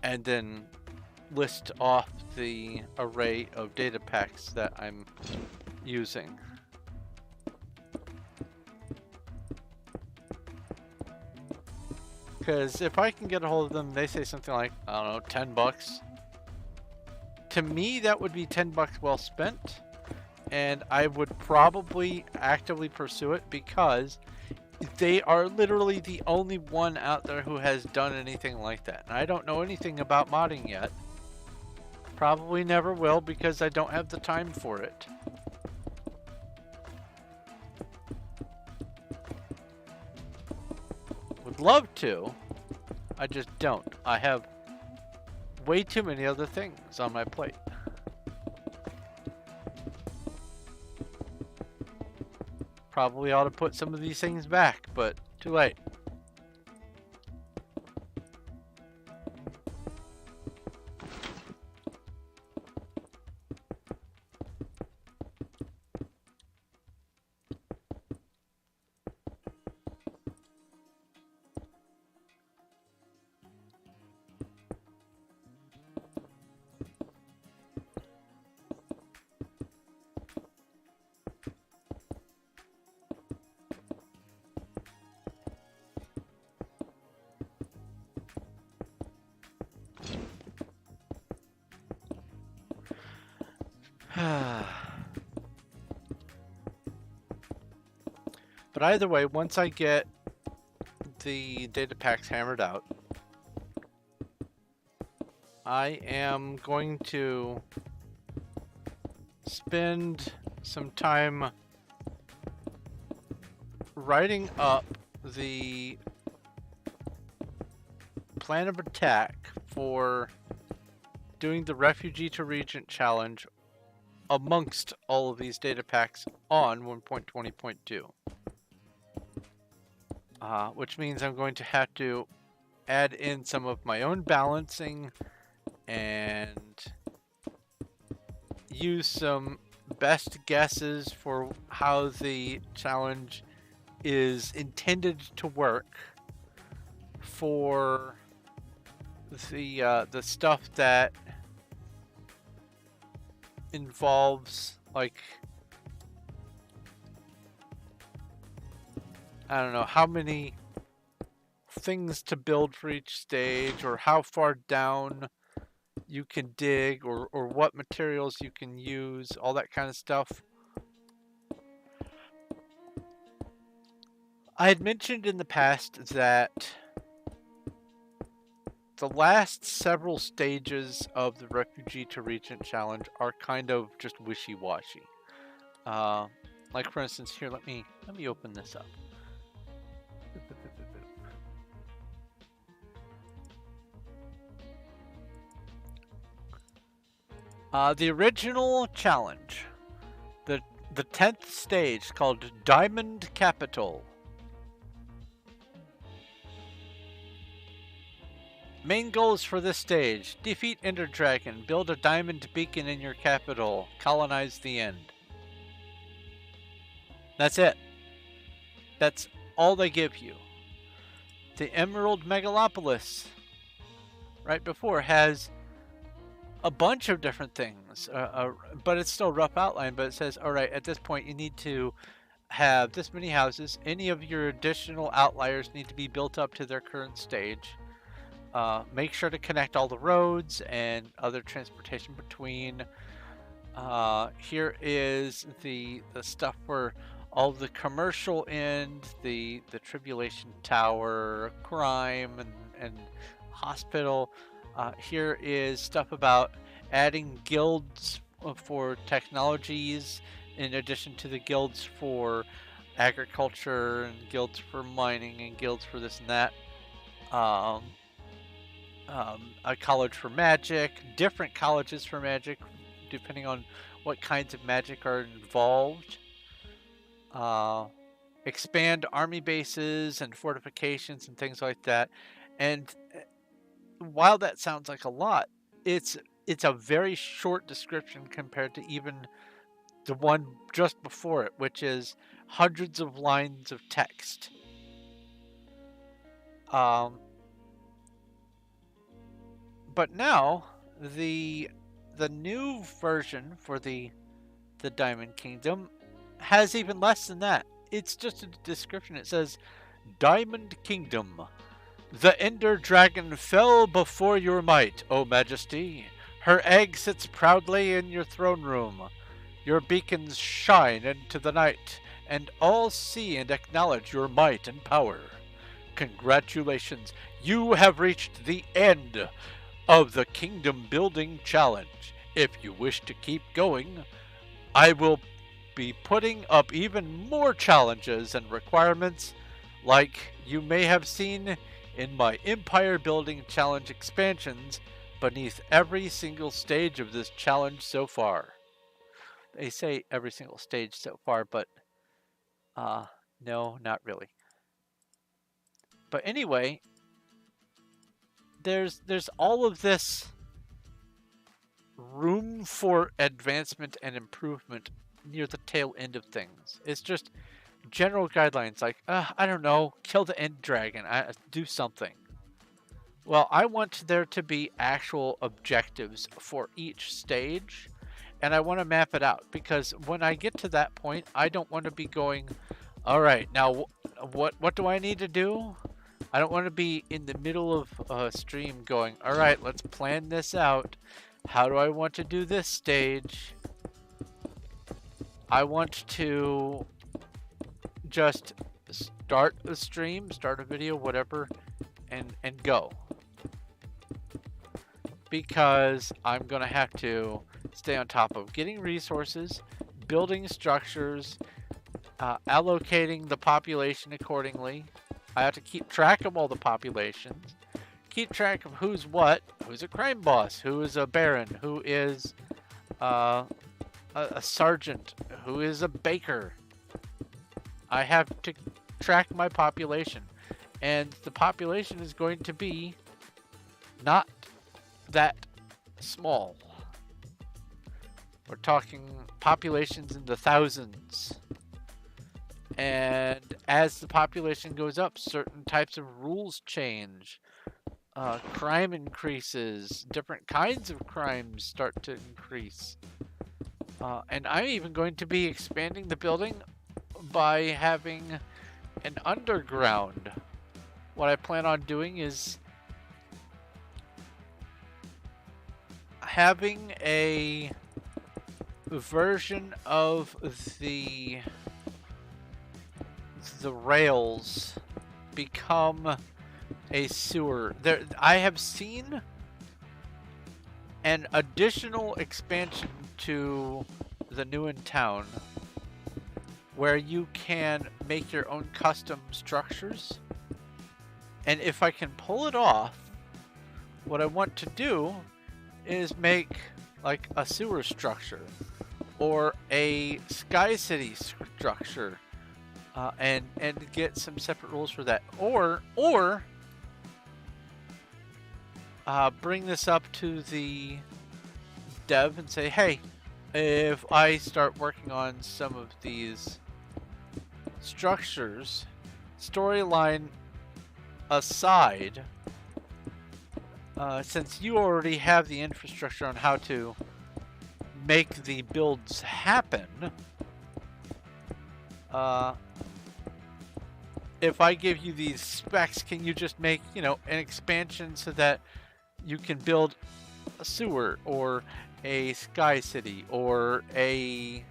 and then list off the array of data packs that I'm using. Because if I can get a hold of them, they say something like, I don't know, 10 bucks. To me, that would be 10 bucks well spent. And I would probably actively pursue it because they are literally the only one out there who has done anything like that. And I don't know anything about modding yet. Probably never will because I don't have the time for it. Would love to. I just don't. I have way too many other things on my plate. Probably ought to put some of these things back, but too late. But either way, once I get the data packs hammered out, I am going to spend some time writing up the plan of attack for doing the Refugee to Regent challenge amongst all of these data packs on 1.20.2. Which means I'm going to have to add in some of my own balancing and use some best guesses for how the challenge is intended to work for the stuff that involves, like, I don't know how many things to build for each stage, or how far down you can dig, or what materials you can use, all that kind of stuff. I had mentioned in the past that the last several stages of the Refugee to Regent challenge are kind of just wishy-washy. Like for instance, here, let me open this up. The original challenge, the 10th stage, called Diamond Capital. Main goals for this stage: defeat Ender Dragon, build a diamond beacon in your capital, colonize the end. That's it. That's all they give you. The Emerald Megalopolis, right before, has a bunch of different things, but it's still a rough outline, but it says, all right, at this point you need to have this many houses. Any of your additional outliers need to be built up to their current stage. Make sure to connect all the roads and other transportation between. Here is the stuff for all the commercial end, the Tribulation Tower, crime, and hospital. Here is stuff about adding guilds for technologies in addition to the guilds for agriculture, and guilds for mining, and guilds for this and that. A college for magic, different colleges for magic depending on what kinds of magic are involved. Expand army bases and fortifications and things like that. And while that sounds like a lot, it's a very short description compared to even the one just before it, which is hundreds of lines of text. But now the new version for the Diamond Kingdom has even less than that. It's just a description. It says Diamond Kingdom. The Ender Dragon fell before your might, O Majesty. Her egg sits proudly in your throne room. Your beacons shine into the night, and all see and acknowledge your might and power. Congratulations, you have reached the end of the Kingdom Building Challenge. If you wish to keep going, I will be putting up even more challenges and requirements like you may have seen in my Empire Building Challenge expansions beneath every single stage of this challenge so far. They say every single stage so far, but no, not really. But anyway, there's all of this room for advancement and improvement near the tail end of things. It's just general guidelines like, I don't know, kill the end dragon, do something. Well, I want there to be actual objectives for each stage, and I want to map it out, because when I get to that point, I don't want to be going, all right, now what do I need to do? I don't want to be in the middle of a stream going, all right, let's plan this out. How do I want to do this stage? I want to just start a stream, start a video, whatever, and go. Because I'm going to have to stay on top of getting resources, building structures, allocating the population accordingly. I have to keep track of all the populations, keep track of who's what, who's a crime boss, who is a baron, who is a sergeant, who is a baker. I have to track my population, and the population is going to be not that small. We're talking populations in the thousands. And as the population goes up, certain types of rules change. Crime increases. Different kinds of crimes start to increase. And I'm even going to be expanding the building by having an underground. What I plan on doing is having a version of the rails become a sewer. I have seen an additional expansion to the new in town where you can make your own custom structures. And if I can pull it off, what I want to do is make like a sewer structure or a Sky City structure, and get some separate rules for that, or bring this up to the dev and say, hey, if I start working on some of these structures, storyline aside, since you already have the infrastructure on how to make the builds happen, if I give you these specs, can you just make, an expansion so that you can build a sewer or a Sky City or a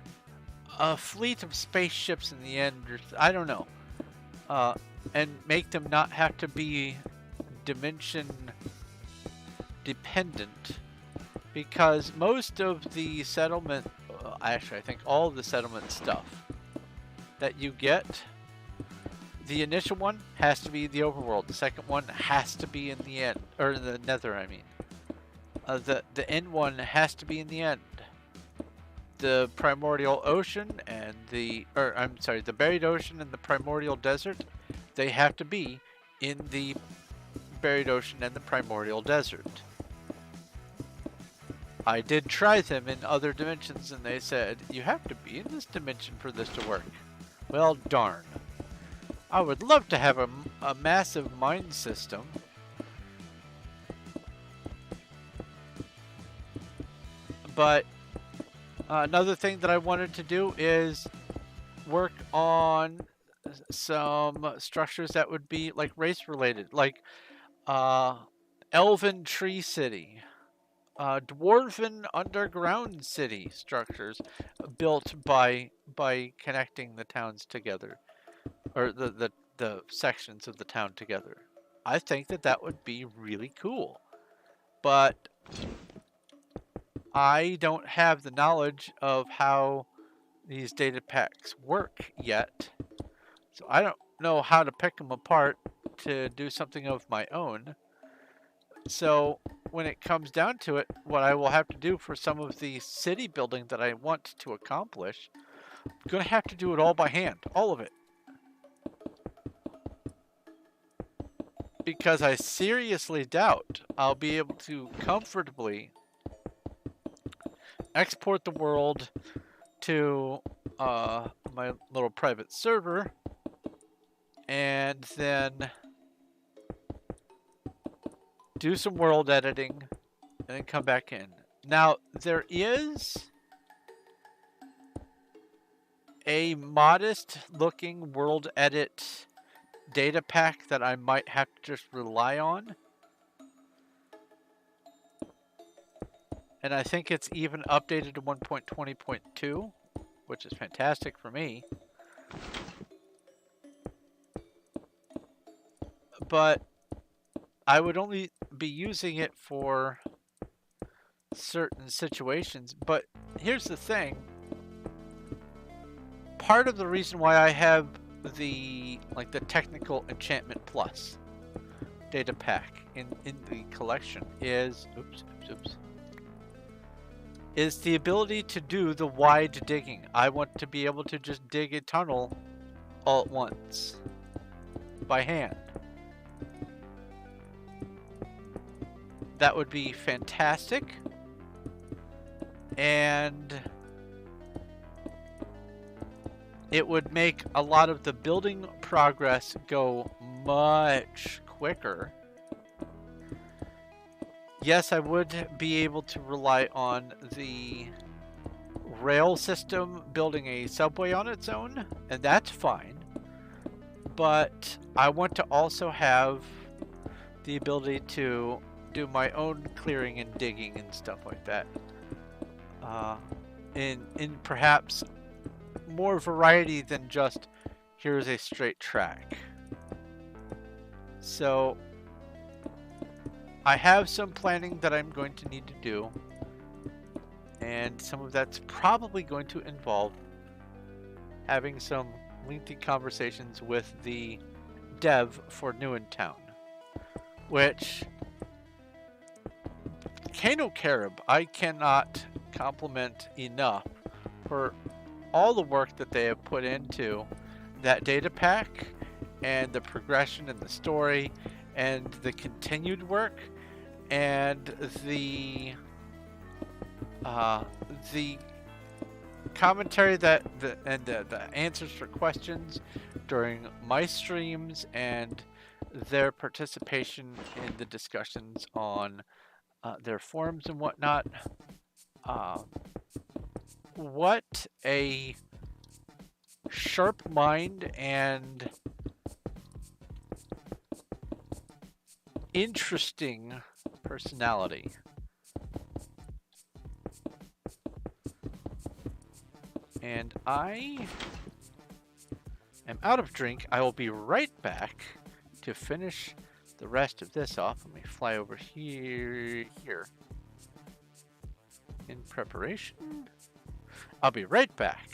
fleet of spaceships in the end, or I don't know, and make them not have to be dimension dependent, because most of the settlement, actually I think all of the settlement stuff that you get, the initial one has to be the overworld, the second one has to be in the end, or the nether, I mean. The end one has to be in the end. The primordial ocean and the buried ocean and the primordial desert, they have to be in the buried ocean and the primordial desert. I did try them in other dimensions and they said, you have to be in this dimension for this to work. Well, darn. I would love to have a massive mine system. But another thing that I wanted to do is work on some structures that would be like race related, like uh, Elven Tree City, Dwarven Underground City structures built by connecting the towns together, or the sections of the town together. I think that that would be really cool, but I don't have the knowledge of how these data packs work yet, so I don't know how to pick them apart to do something of my own. So when it comes down to it, what I will have to do for some of the city building that I want to accomplish, I'm going to have to do it all by hand, all of it. Because I seriously doubt I'll be able to comfortably export the world to my little private server and then do some world editing and then come back in. Now, there is a modest looking world edit data pack that I might have to just rely on. And I think it's even updated to 1.20.2, which is fantastic for me. But I would only be using it for certain situations. But here's the thing. Part of the reason why I have the technical enchantment plus data pack in the collection is is the ability to do the wide digging. I want to be able to just dig a tunnel all at once by hand. That would be fantastic. And it would make a lot of the building progress go much quicker. Yes, I would be able to rely on the rail system building a subway on its own, and that's fine. But I want to also have the ability to do my own clearing and digging and stuff like that. In perhaps more variety than just here's a straight track. So I have some planning that I'm going to need to do, and some of that's probably going to involve having some lengthy conversations with the dev for Newentown, which Kano Carib I cannot compliment enough for all the work that they have put into that data pack and the progression and the story and the continued work and the commentary and the answers for questions during my streams and their participation in the discussions on their forums and whatnot. What a sharp mind and interesting personality. And I am out of drink. I will be right back to finish the rest of this off. Let me fly over here in preparation. I'll be right back.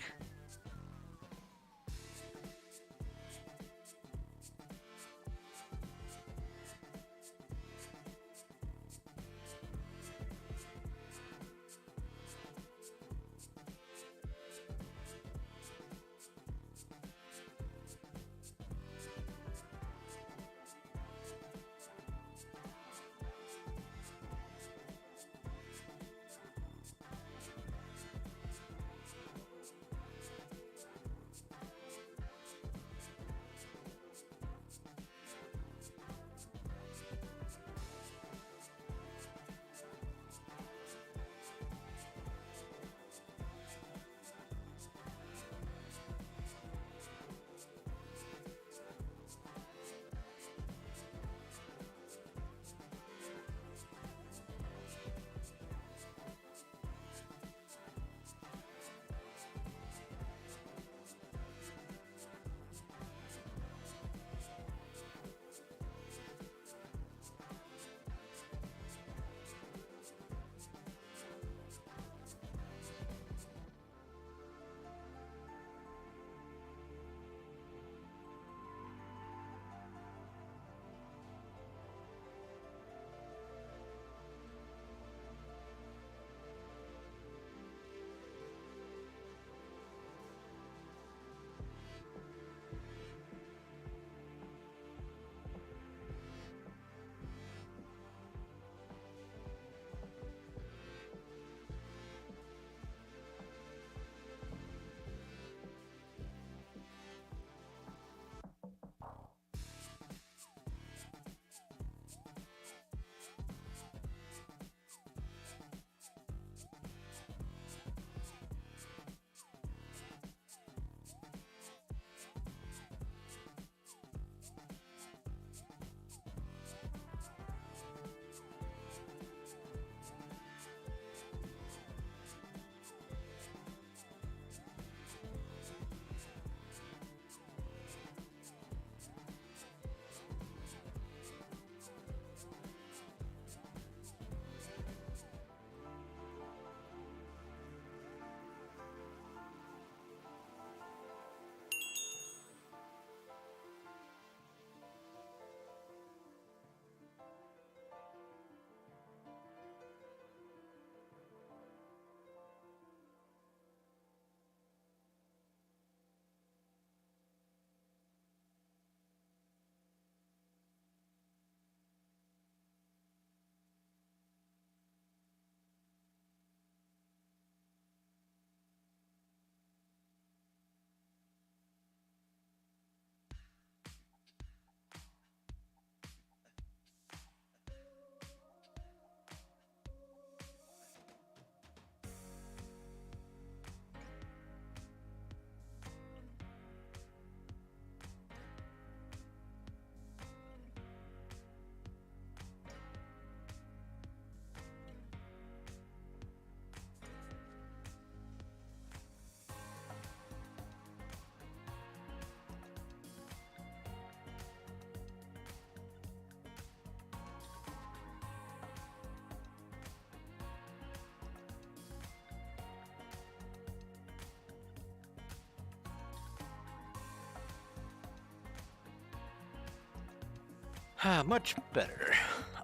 Much better.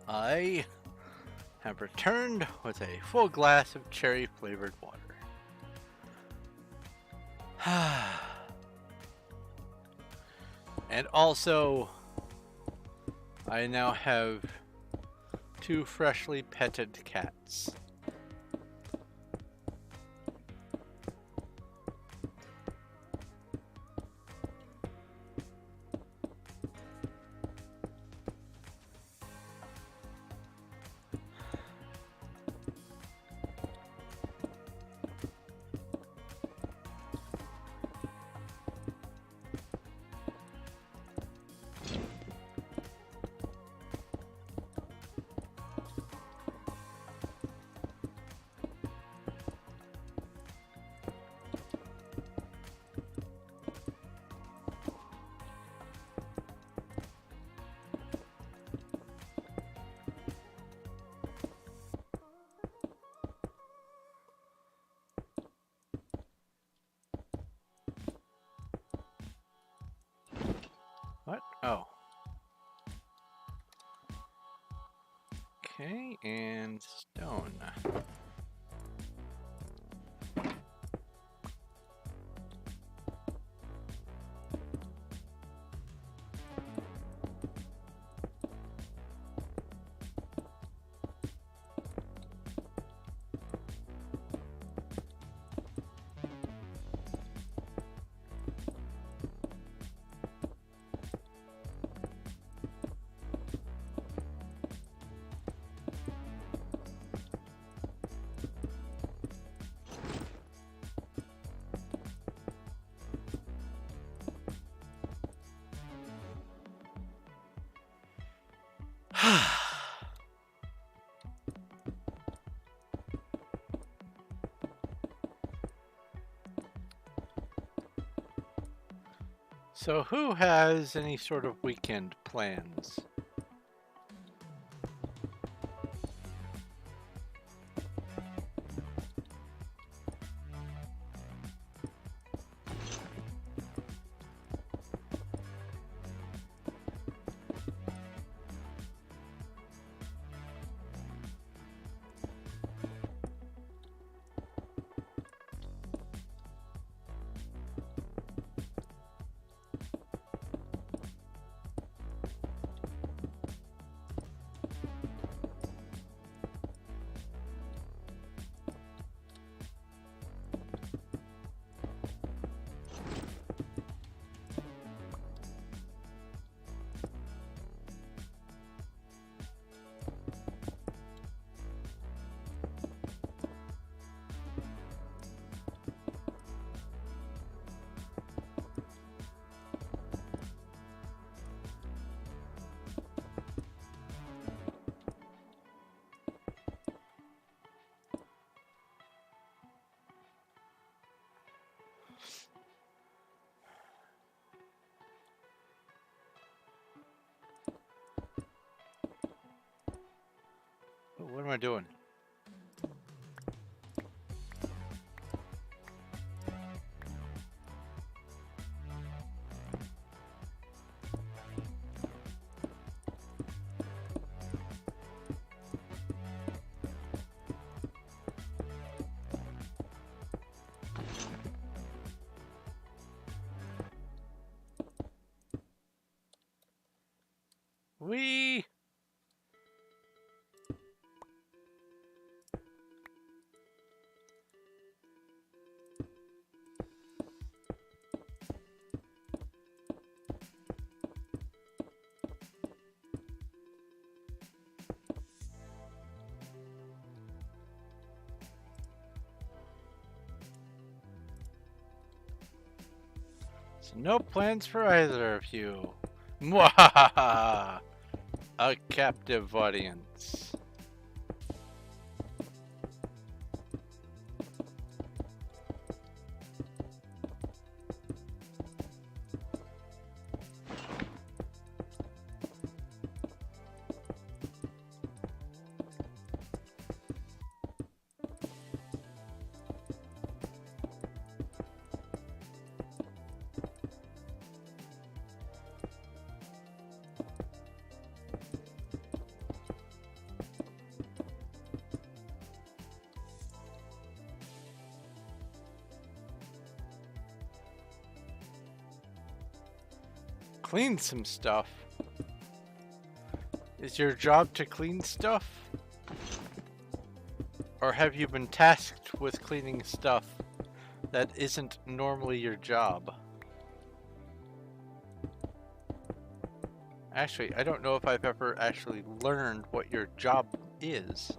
I have returned with a full glass of cherry-flavored water. And also, I now have 2 freshly petted cats. What? Oh. Okay, and stone. So who has any sort of weekend plans? What am I doing? Wee! So no plans for either of you. Mwahaha! A captive audience. Clean some stuff. Is your job to clean stuff? Or have you been tasked with cleaning stuff that isn't normally your job? Actually, I don't know if I've ever actually learned what your job is.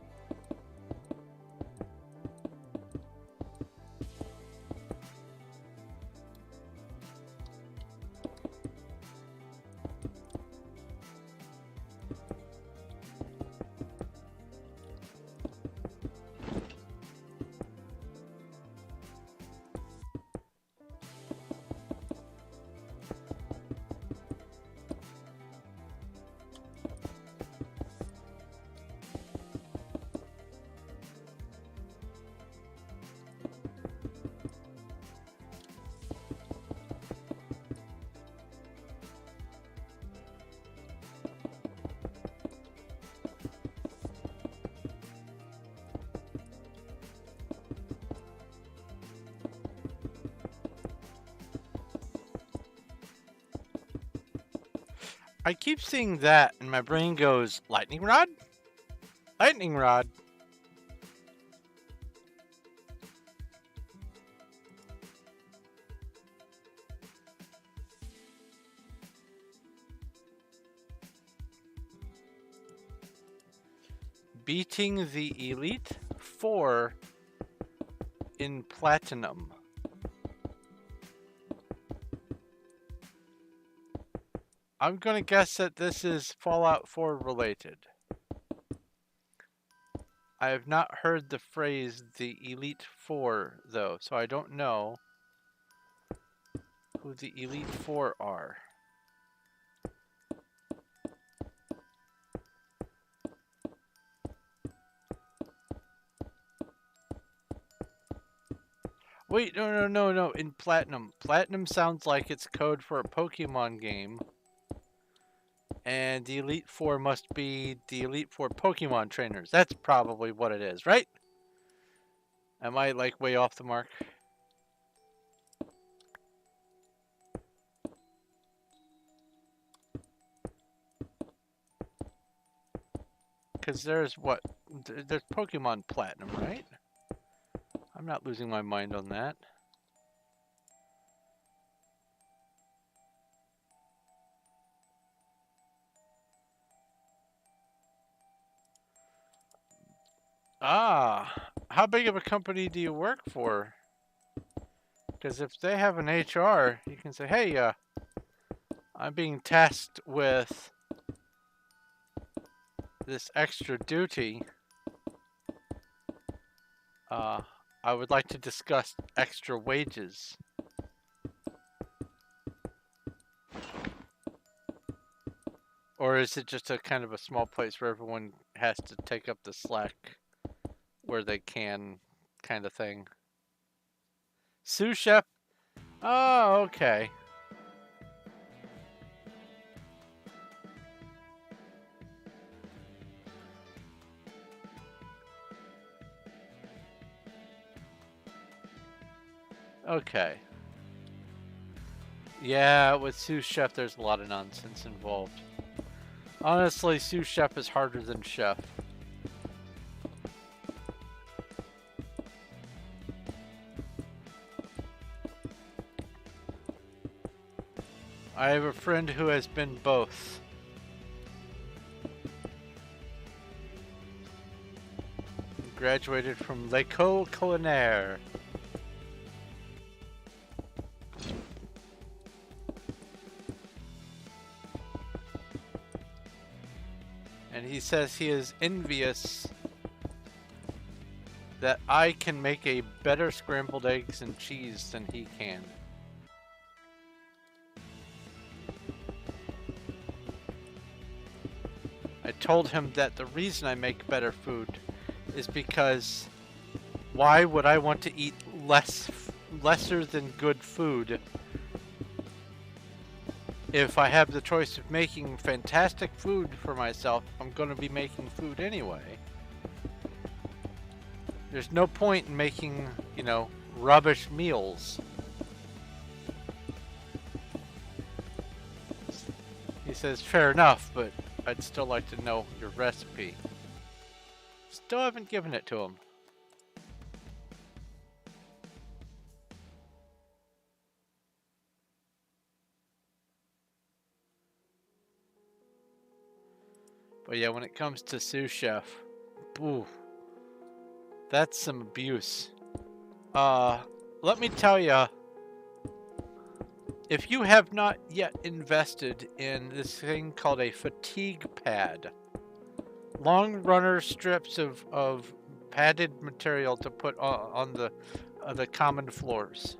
I keep seeing that and my brain goes, lightning rod? Lightning rod. Beating the Elite Four in Platinum. I'm gonna guess that this is Fallout 4 related. I have not heard the phrase the Elite Four though, so I don't know who the Elite Four are. Wait, no, in Platinum. Platinum sounds like it's code for a Pokemon game. And the Elite Four must be the Elite Four Pokemon trainers. That's probably what it is, right? Am I, like, way off the mark? Because there's what? There's Pokemon Platinum, right? I'm not losing my mind on that. Ah, how big of a company do you work for? Because if they have an HR, you can say, hey, I'm being tasked with this extra duty. I would like to discuss extra wages. Or is it just a kind of a small place where everyone has to take up the slack where they can, kind of thing? Sous chef? Oh, okay. Okay. Yeah, with sous chef, there's a lot of nonsense involved. Honestly, sous chef is harder than chef. I have a friend who has been both. Graduated from l'École Culinaire. And he says he is envious that I can make a better scrambled eggs and cheese than he can. I told him that the reason I make better food is because why would I want to eat lesser than good food if I have the choice of making fantastic food for myself? I'm going to be making food anyway. There's no point in making, you know, rubbish meals. says, fair enough, but I'd still like to know your recipe. Still haven't given it to him. But yeah, when it comes to sous chef, ooh, that's some abuse. Let me tell you, if you have not yet invested in this thing called a fatigue pad, long runner strips of padded material to put on the common floors,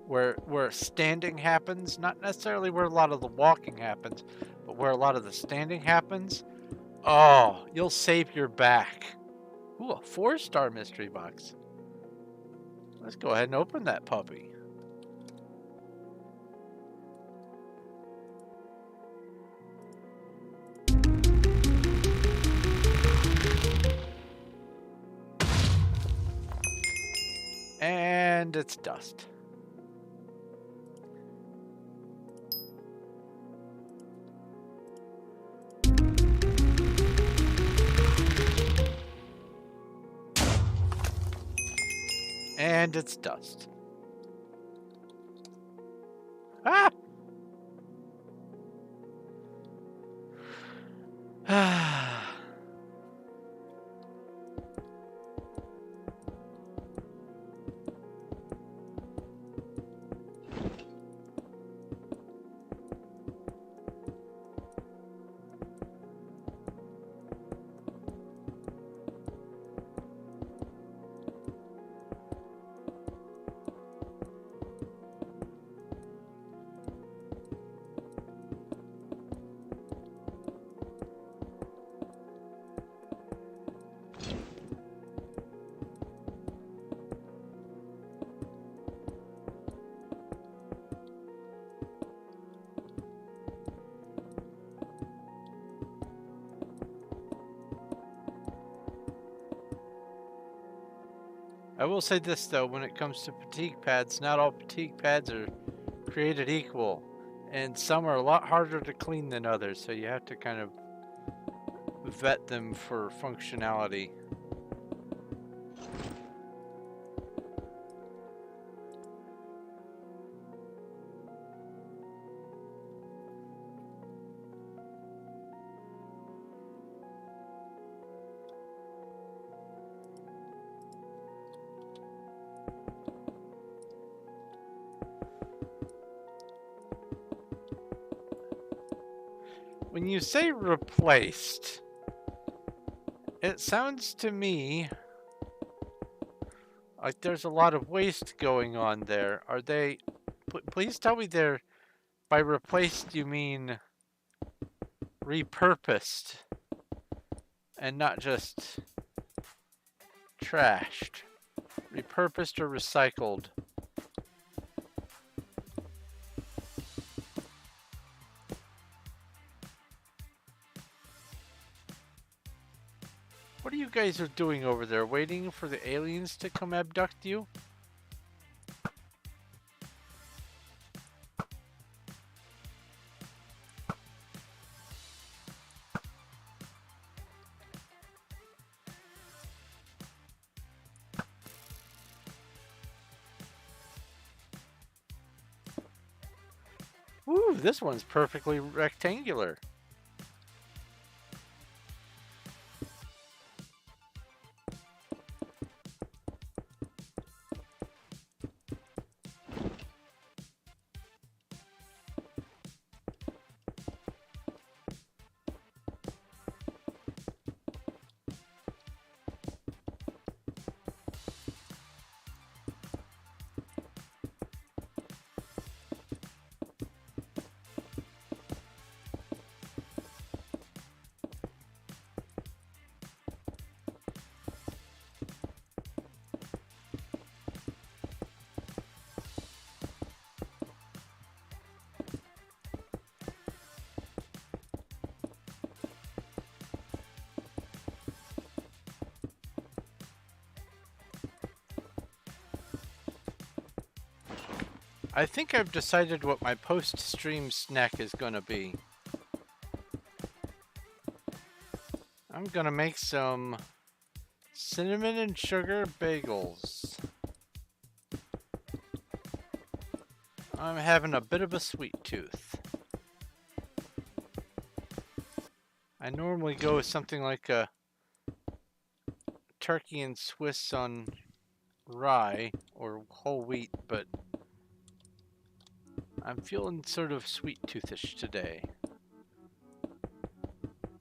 where standing happens, not necessarily where a lot of the walking happens, but where a lot of the standing happens. Oh, you'll save your back. Ooh, a 4-star mystery box. Let's go ahead and open that puppy. And it's dust. And it's dust. Ah! I will say this though, when it comes to fatigue pads, not all fatigue pads are created equal, and some are a lot harder to clean than others, so you have to kind of vet them for functionality. When you say replaced, it sounds to me like there's a lot of waste going on there. Are they... Please tell me they're... By replaced, you mean repurposed and not just trashed. Repurposed or recycled. What are you guys are doing over there? Waiting for the aliens to come abduct you? Ooh, this one's perfectly rectangular. I think I've decided what my post-stream snack is gonna be. I'm gonna make some cinnamon and sugar bagels. I'm having a bit of a sweet tooth. I normally go with something like a turkey and Swiss on rye or whole wheat, but I'm feeling sort of sweet toothish today.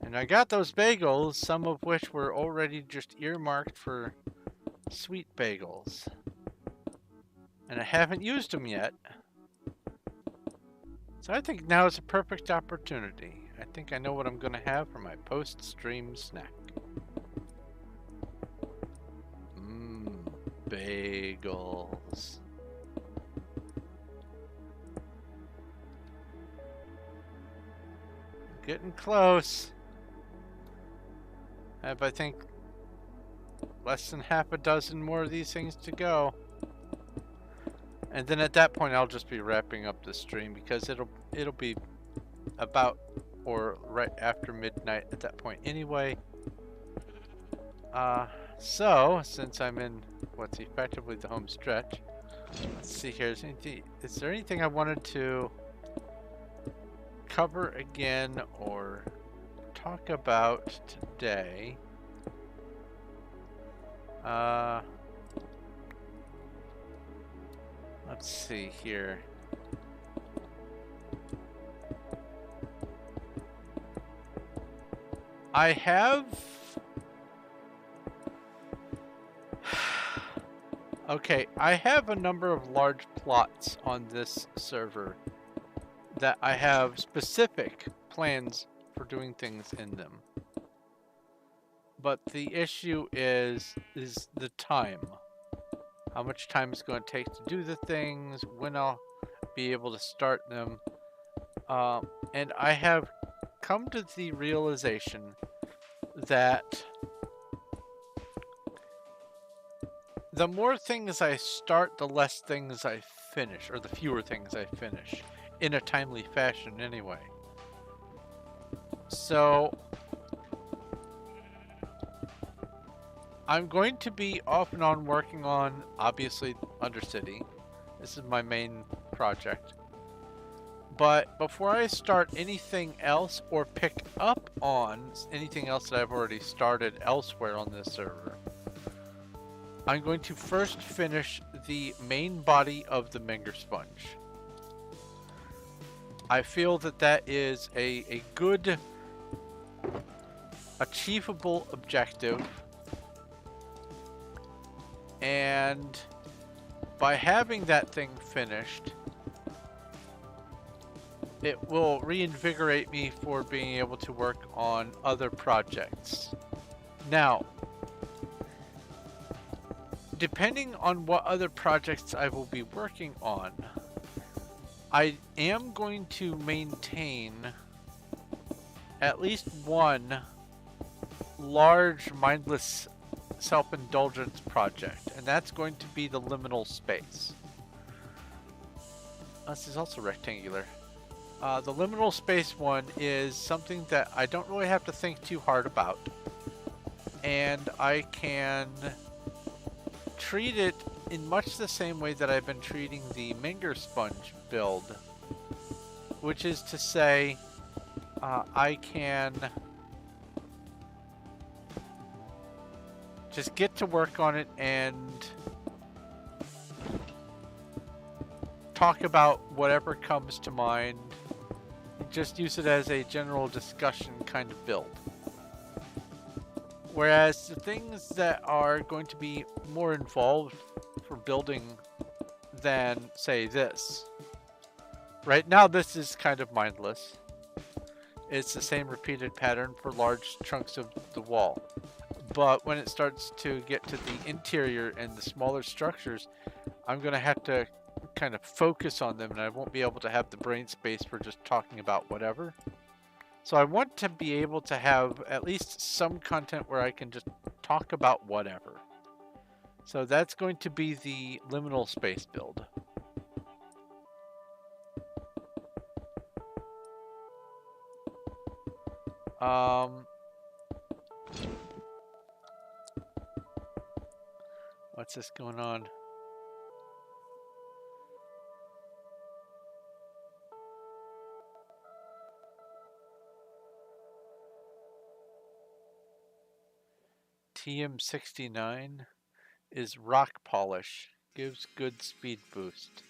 And I got those bagels, some of which were already just earmarked for sweet bagels. And I haven't used them yet. So I think now is a perfect opportunity. I think I know what I'm going to have for my post-stream snack. Bagels. Getting close. I have, I think, less than half a dozen more of these things to go. And then at that point I'll just be wrapping up the stream because it'll be about or right after midnight at that point anyway. So since I'm in what's effectively the home stretch, let's see here. Is there anything I wanted to cover again or talk about today? Let's see here. I have... Okay, I have a number of large plots on this server that I have specific plans for doing things in them. But the issue is the time. How much time it's going to take to do the things, when I'll be able to start them. And I have come to the realization that the more things I start, the less things I finish, or the fewer things I finish, in a timely fashion anyway. So I'm going to be off and on working on, obviously, Undercity. This is my main project. But before I start anything else or pick up on anything else that I've already started elsewhere on this server, I'm going to first finish the main body of the Menger Sponge. I feel that that is a good, achievable objective. And by having that thing finished, it will reinvigorate me for being able to work on other projects. Now, depending on what other projects I will be working on, I am going to maintain at least one large mindless self-indulgence project, and that's going to be the liminal space. This is also rectangular. The liminal space one is something that I don't really have to think too hard about, and I can treat it in much the same way that I've been treating the Menger Sponge build, which is to say, I can just get to work on it and talk about whatever comes to mind. Just use it as a general discussion kind of build. Whereas the things that are going to be more involved for building than, say, this. Right now this is kind of mindless. It's the same repeated pattern for large chunks of the wall. But when it starts to get to the interior and the smaller structures, I'm going to have to kind of focus on them, and I won't be able to have the brain space for just talking about whatever. So I want to be able to have at least some content where I can just talk about whatever. So that's going to be the liminal space build. What's this going on? TM69 is rock polish. Gives good speed boost.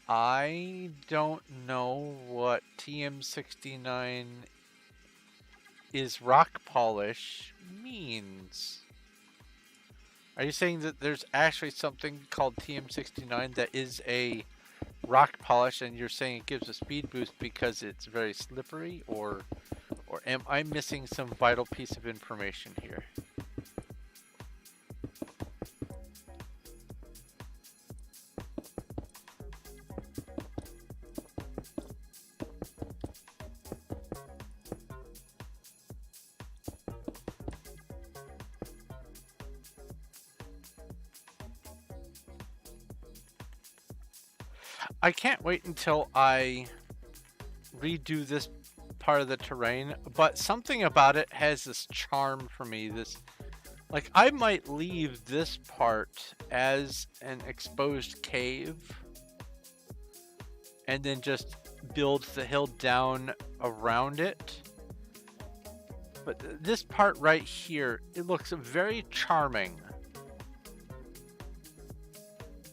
I don't know what TM69 is rock polish means. Are you saying that there's actually something called TM69 that is a rock polish and you're saying it gives a speed boost because it's very slippery, or am I missing some vital piece of information here? I can't wait until I redo this part of the terrain, but something about it has this charm for me. This, like, I might leave this part as an exposed cave and then just build the hill down around it. But this part right here, it looks very charming.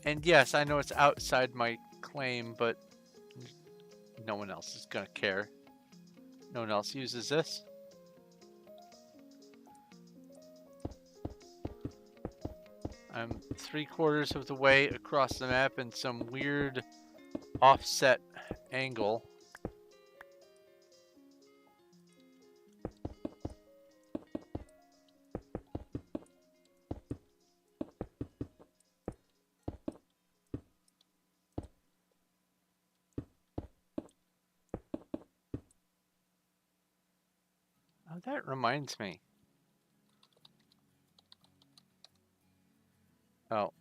And yes, I know it's outside my claim, but no one else is gonna care. No one else uses this. I'm 3/4 of the way across the map in some weird offset angle. Oh, that reminds me. Oh,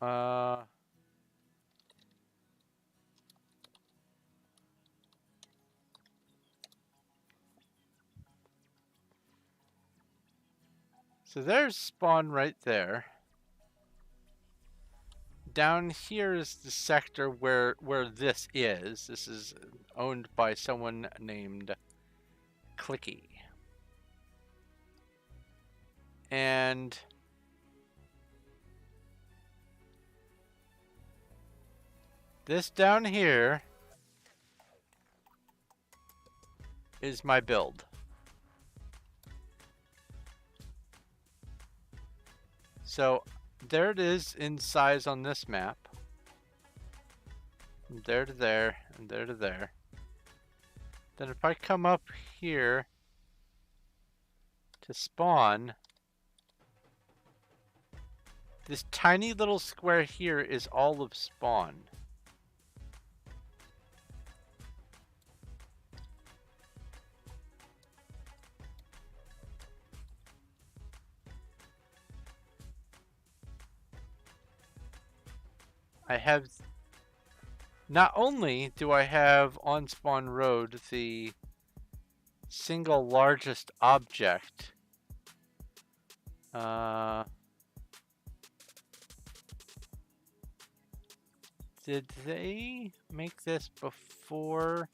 so there's spawn right there. Down here is the sector where this is. This is owned by someone named Clicky. And this down here is my build. So there it is in size on this map. From there to there, and there to there. Then if I come up here to spawn, this tiny little square here is all of spawn. I have, not only do I have on spawn road the single largest object, did they make this before?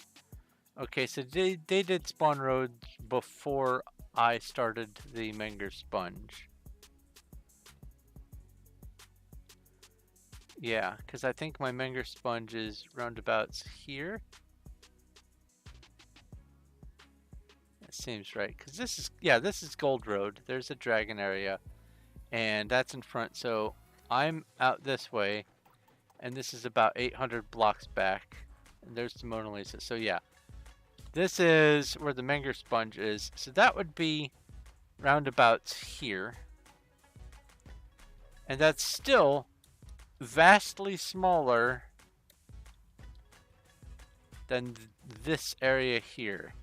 Okay, so they did spawn roads before I started the Menger Sponge. Yeah, because I think my Menger Sponge is roundabouts here. That seems right, because this is, yeah, this is Gold Road. There's a dragon area, and that's in front. So I'm out this way, and this is about 800 blocks back, and there's the Mona Lisa. So yeah, this is where the Menger Sponge is. So that would be roundabouts here, and that's still vastly smaller than this area here.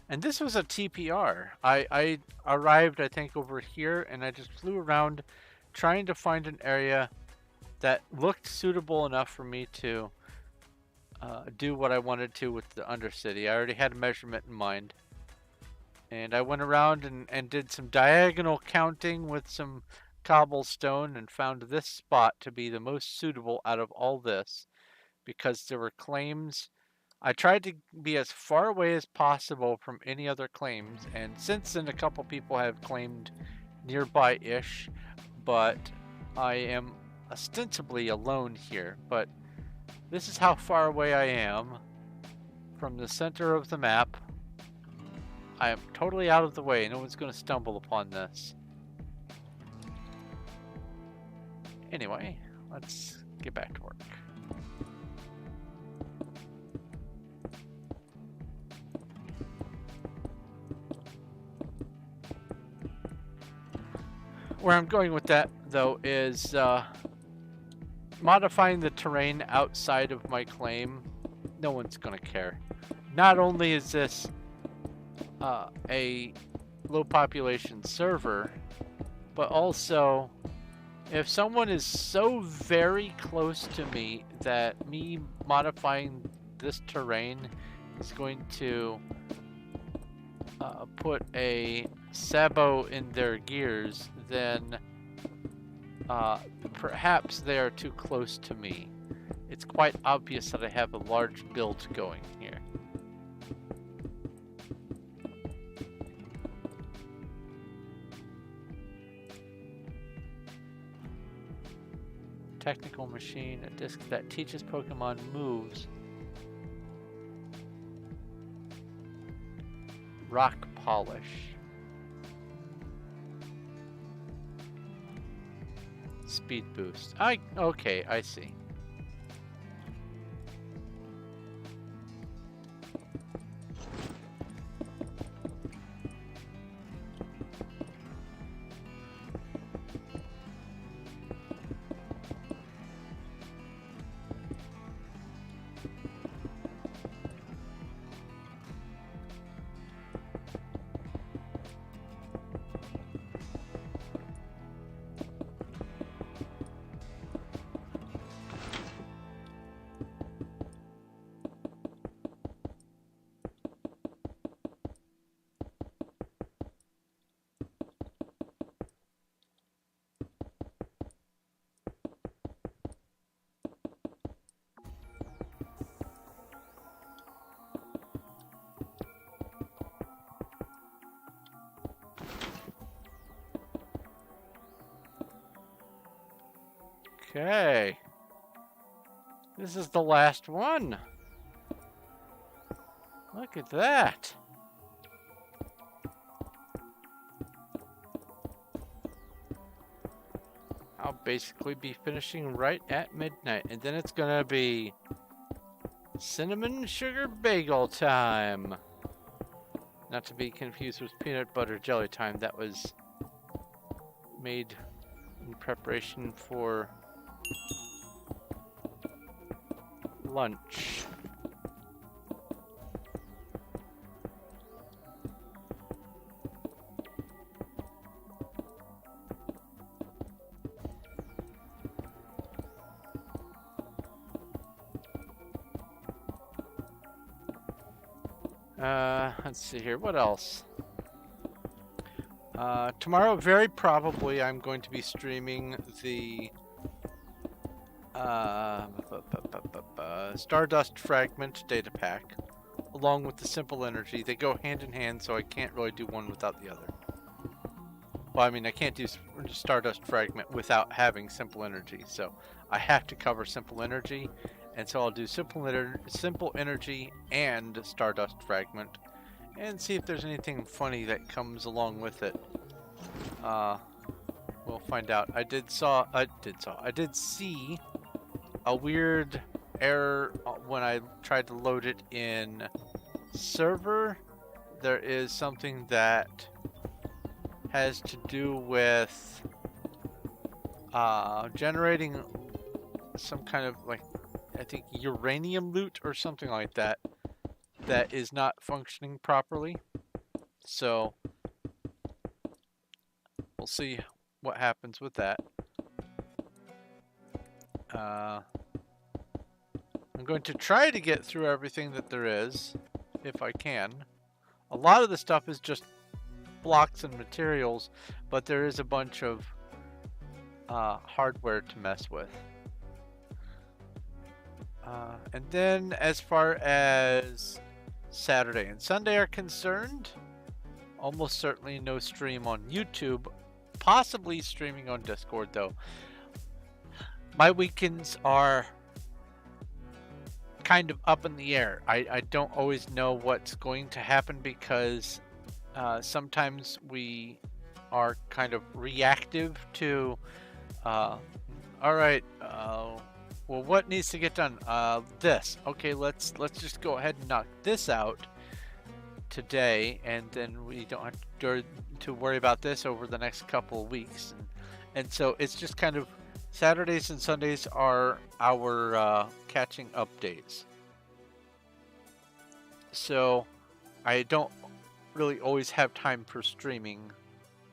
And this was a TPR. I arrived, I think, over here, and I just flew around trying to find an area that looked suitable enough for me to do what I wanted to with the Undercity. I already had a measurement in mind. And I went around and did some diagonal counting with some cobblestone and found this spot to be the most suitable out of all this because there were claims. I tried to be as far away as possible from any other claims, and since then a couple people have claimed nearby-ish, but I am ostensibly alone here. But this is how far away I am from the center of the map. I am totally out of the way. No one's going to stumble upon this. Anyway, let's get back to work. Where I'm going with that, though, is modifying the terrain outside of my claim. No one's going to care. Not only is this a low population server, but also if someone is so very close to me that me modifying this terrain is going to put a sabot in their gears, then perhaps they are too close to me. It's quite obvious that I have a large build going here. Technical machine, a disc that teaches Pokemon moves. Rock polish. Speed boost. Okay, I see. Okay. This is the last one. Look at that. I'll basically be finishing right at midnight, and then it's gonna be cinnamon sugar bagel time. Not to be confused with peanut butter jelly time. That was made in preparation for lunch. Let's see here. What else? Tomorrow, very probably, I'm going to be streaming the Stardust Fragment data pack, along with the Simple Energy. They go hand in hand, so I can't really do one without the other. Well, I mean, I can't do Stardust Fragment without having Simple Energy, so I have to cover Simple Energy, and so I'll do Simple Energy and Stardust Fragment, and see if there's anything funny that comes along with it. We'll find out. I did see a weird error when I tried to load it in server. There is something that has to do with generating some kind of, like, I think uranium loot or something like that that is not functioning properly. So we'll see what happens with that. I'm going to try to get through everything that there is, if I can. A lot of the stuff is just blocks and materials, but there is a bunch of hardware to mess with. And then as far as Saturday and Sunday are concerned, almost certainly no stream on YouTube, possibly streaming on Discord though. My weekends are kind of up in the air. I don't always know what's going to happen because sometimes we are kind of reactive to all right, well, what needs to get done? This. Okay, let's just go ahead and knock this out today, and then we don't have to worry about this over the next couple of weeks. And so it's just kind of Saturdays and Sundays are our catching up days. So I don't really always have time for streaming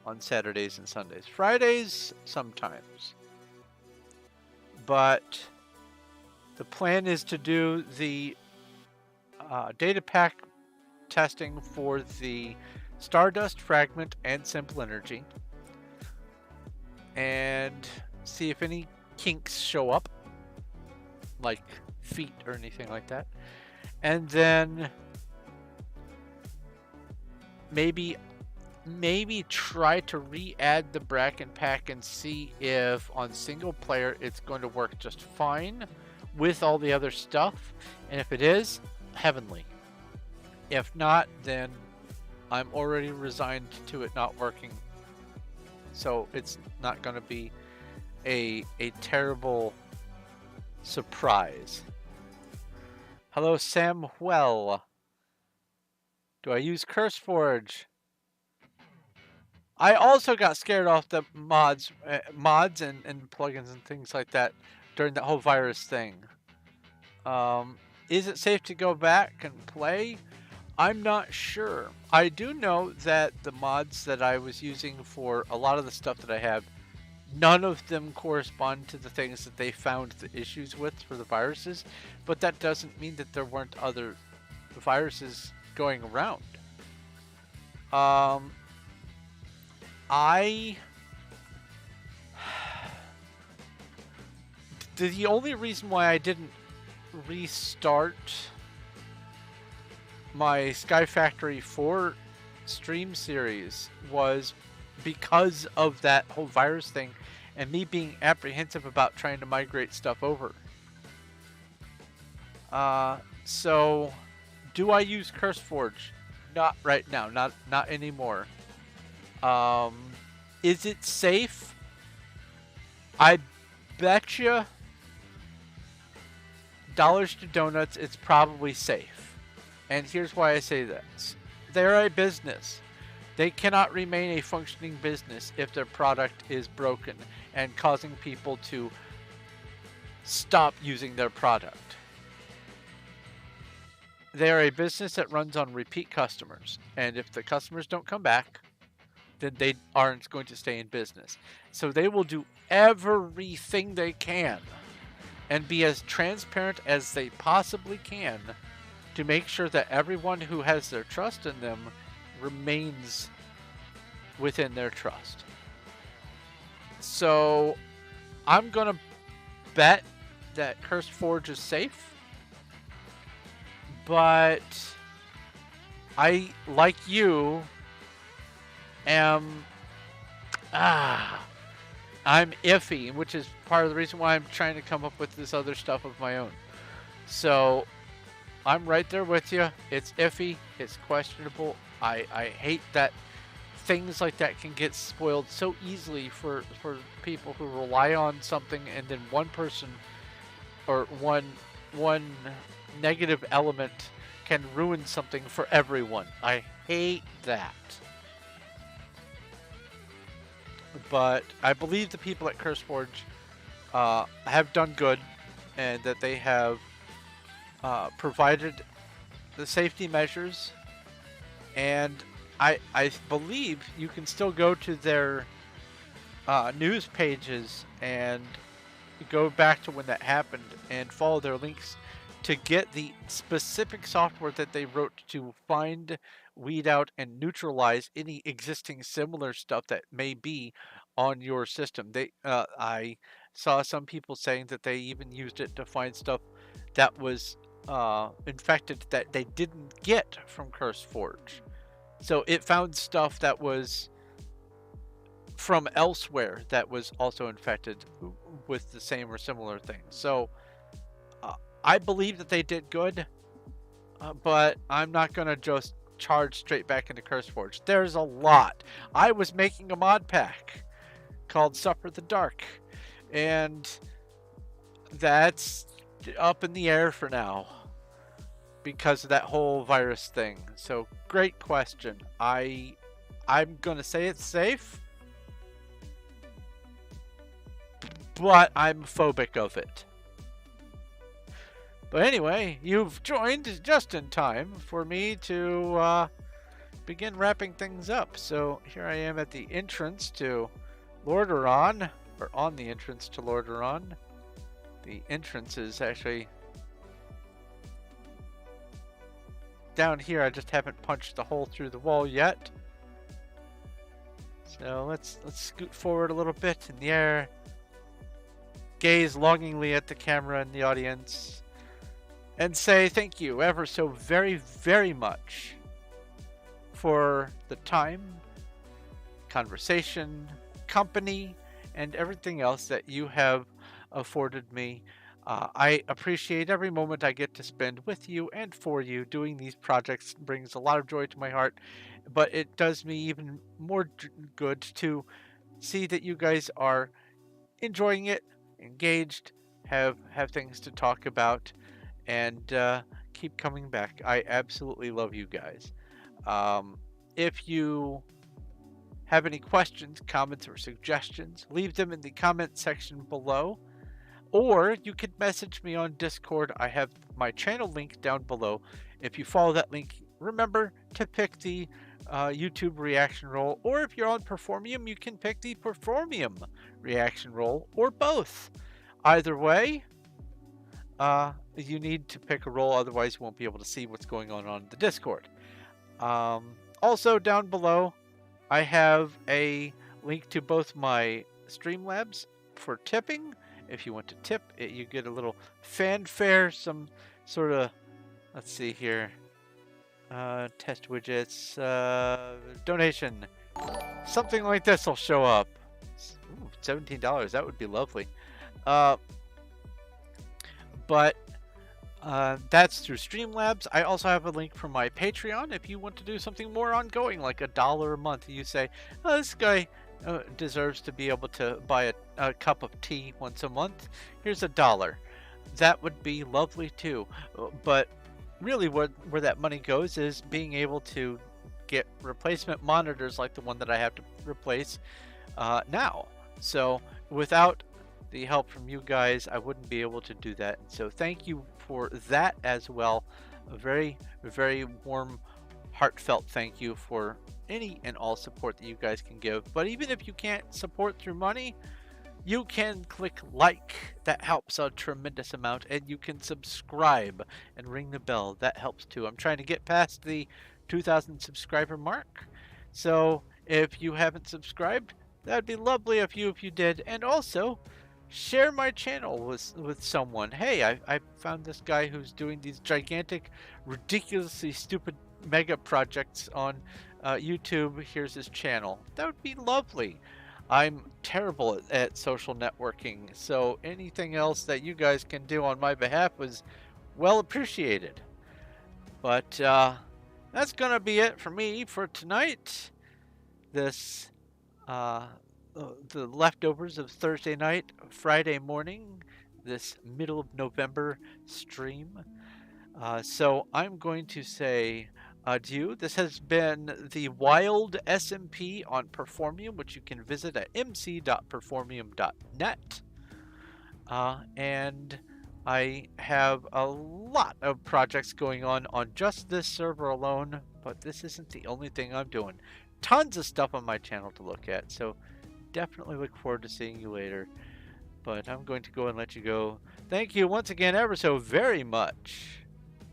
on Saturdays and Sundays. Fridays, sometimes. But the plan is to do the data pack testing for the Stardust Fragment and Simple Energy, and see if any kinks show up, like feet or anything like that. And then maybe try to re-add the Bracken pack and see if on single player it's going to work just fine with all the other stuff. And if it is, heavenly. If not, then I'm already resigned to it not working. So it's not going to be a terrible surprise. Hello, Samuel. Do I use CurseForge? I also got scared off the mods and plugins and things like that during that whole virus thing. Is it safe to go back and play? I'm not sure. I do know that the mods that I was using for a lot of the stuff that I have, none of them correspond to the things that they found the issues with for the viruses, but that doesn't mean that there weren't other viruses going around. The only reason why I didn't restart my Sky Factory 4 stream series was because of that whole virus thing and me being apprehensive about trying to migrate stuff over. So do I use CurseForge? Not right now, not anymore. Is it safe? I betcha dollars to donuts it's probably safe. And here's why I say this. They're a business. They cannot remain a functioning business if their product is broken and causing people to stop using their product. They are a business that runs on repeat customers. And if the customers don't come back, then they aren't going to stay in business. So they will do everything they can and be as transparent as they possibly can to make sure that everyone who has their trust in them remains within their trust. So I'm gonna bet that CurseForge is safe, but I, like you, am I'm iffy, which is part of the reason why I'm trying to come up with this other stuff of my own. So I'm right there with you. It's iffy. It's questionable. I hate that things like that can get spoiled so easily for people who rely on something, and then one person or one negative element can ruin something for everyone. I hate that. But I believe the people at CurseForge have done good, and that they have provided the safety measures. And I believe you can still go to their news pages and go back to when that happened and follow their links to get the specific software that they wrote to find, weed out, and neutralize any existing similar stuff that may be on your system. I saw some people saying that they even used it to find stuff that was infected that they didn't get from CurseForge. So it found stuff that was from elsewhere that was also infected with the same or similar things. So I believe that they did good, but I'm not going to just charge straight back into CurseForge. There's a lot. I was making a mod pack called Suffer the Dark, and that's up in the air for now because of that whole virus thing. So great question. I'm going to say it's safe, but I'm phobic of it. But anyway, you've joined just in time for me to begin wrapping things up. So here I am at the entrance to Lordaeron, or on the entrance to Lordaeron. The entrance is actually down here. I just haven't punched the hole through the wall yet. So let's scoot forward a little bit in the air. Gaze longingly at the camera and the audience. And say thank you ever so very, very much for the time, conversation, company, and everything else that you have afforded me. I appreciate every moment I get to spend with you and for you. Doing these projects brings a lot of joy to my heart, but it does me even more good to see that you guys are enjoying it, engaged, have things to talk about, and keep coming back. I absolutely love you guys. If you have any questions, comments, or suggestions, leave them in the comment section below. Or you could message me on Discord. I have my channel link down below. If you follow that link, remember to pick the YouTube reaction role. Or if you're on Performium, you can pick the Performium reaction role, or both. Either way, you need to pick a role, otherwise you won't be able to see what's going on the Discord. Also down below, I have a link to both my Streamlabs for tipping. If you want to tip, you get a little fanfare, some sort of, let's see here, test widgets, donation. Something like this will show up. Ooh, $17, that would be lovely. But that's through Streamlabs. I also have a link for my Patreon if you want to do something more ongoing, like $1 a month. You say, oh, this guy deserves to be able to buy a cup of tea once a month. Here's $1. That would be lovely too. But really where that money goes is being able to get replacement monitors like the one that I have to replace now. So without the help from you guys, I wouldn't be able to do that. And so thank you for that as well. A very, very warm, heartfelt thank you for any and all support that you guys can give. But even if you can't support through money, you can click like. That helps a tremendous amount. And you can subscribe and ring the bell. That helps too. I'm trying to get past the 2,000 subscriber mark. So if you haven't subscribed, that'd be lovely if you did. And also, share my channel with someone. Hey, I found this guy who's doing these gigantic, ridiculously stupid mega projects on YouTube. Here's his channel. That would be lovely. I'm terrible at social networking, so anything else that you guys can do on my behalf was well appreciated. But that's gonna be it for me for tonight. This the leftovers of Thursday night, Friday morning, this middle of November stream. So I'm going to say adieu. This has been the Wild SMP on Performium, which you can visit at mc.performium.net. And I have a lot of projects going on just this server alone, but this isn't the only thing I'm doing. Tons of stuff on my channel to look at, so definitely look forward to seeing you later. But I'm going to go and let you go. Thank you once again ever so very much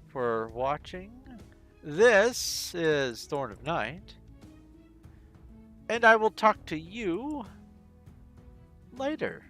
for watching. This is Thorn of Night, and I will talk to you later.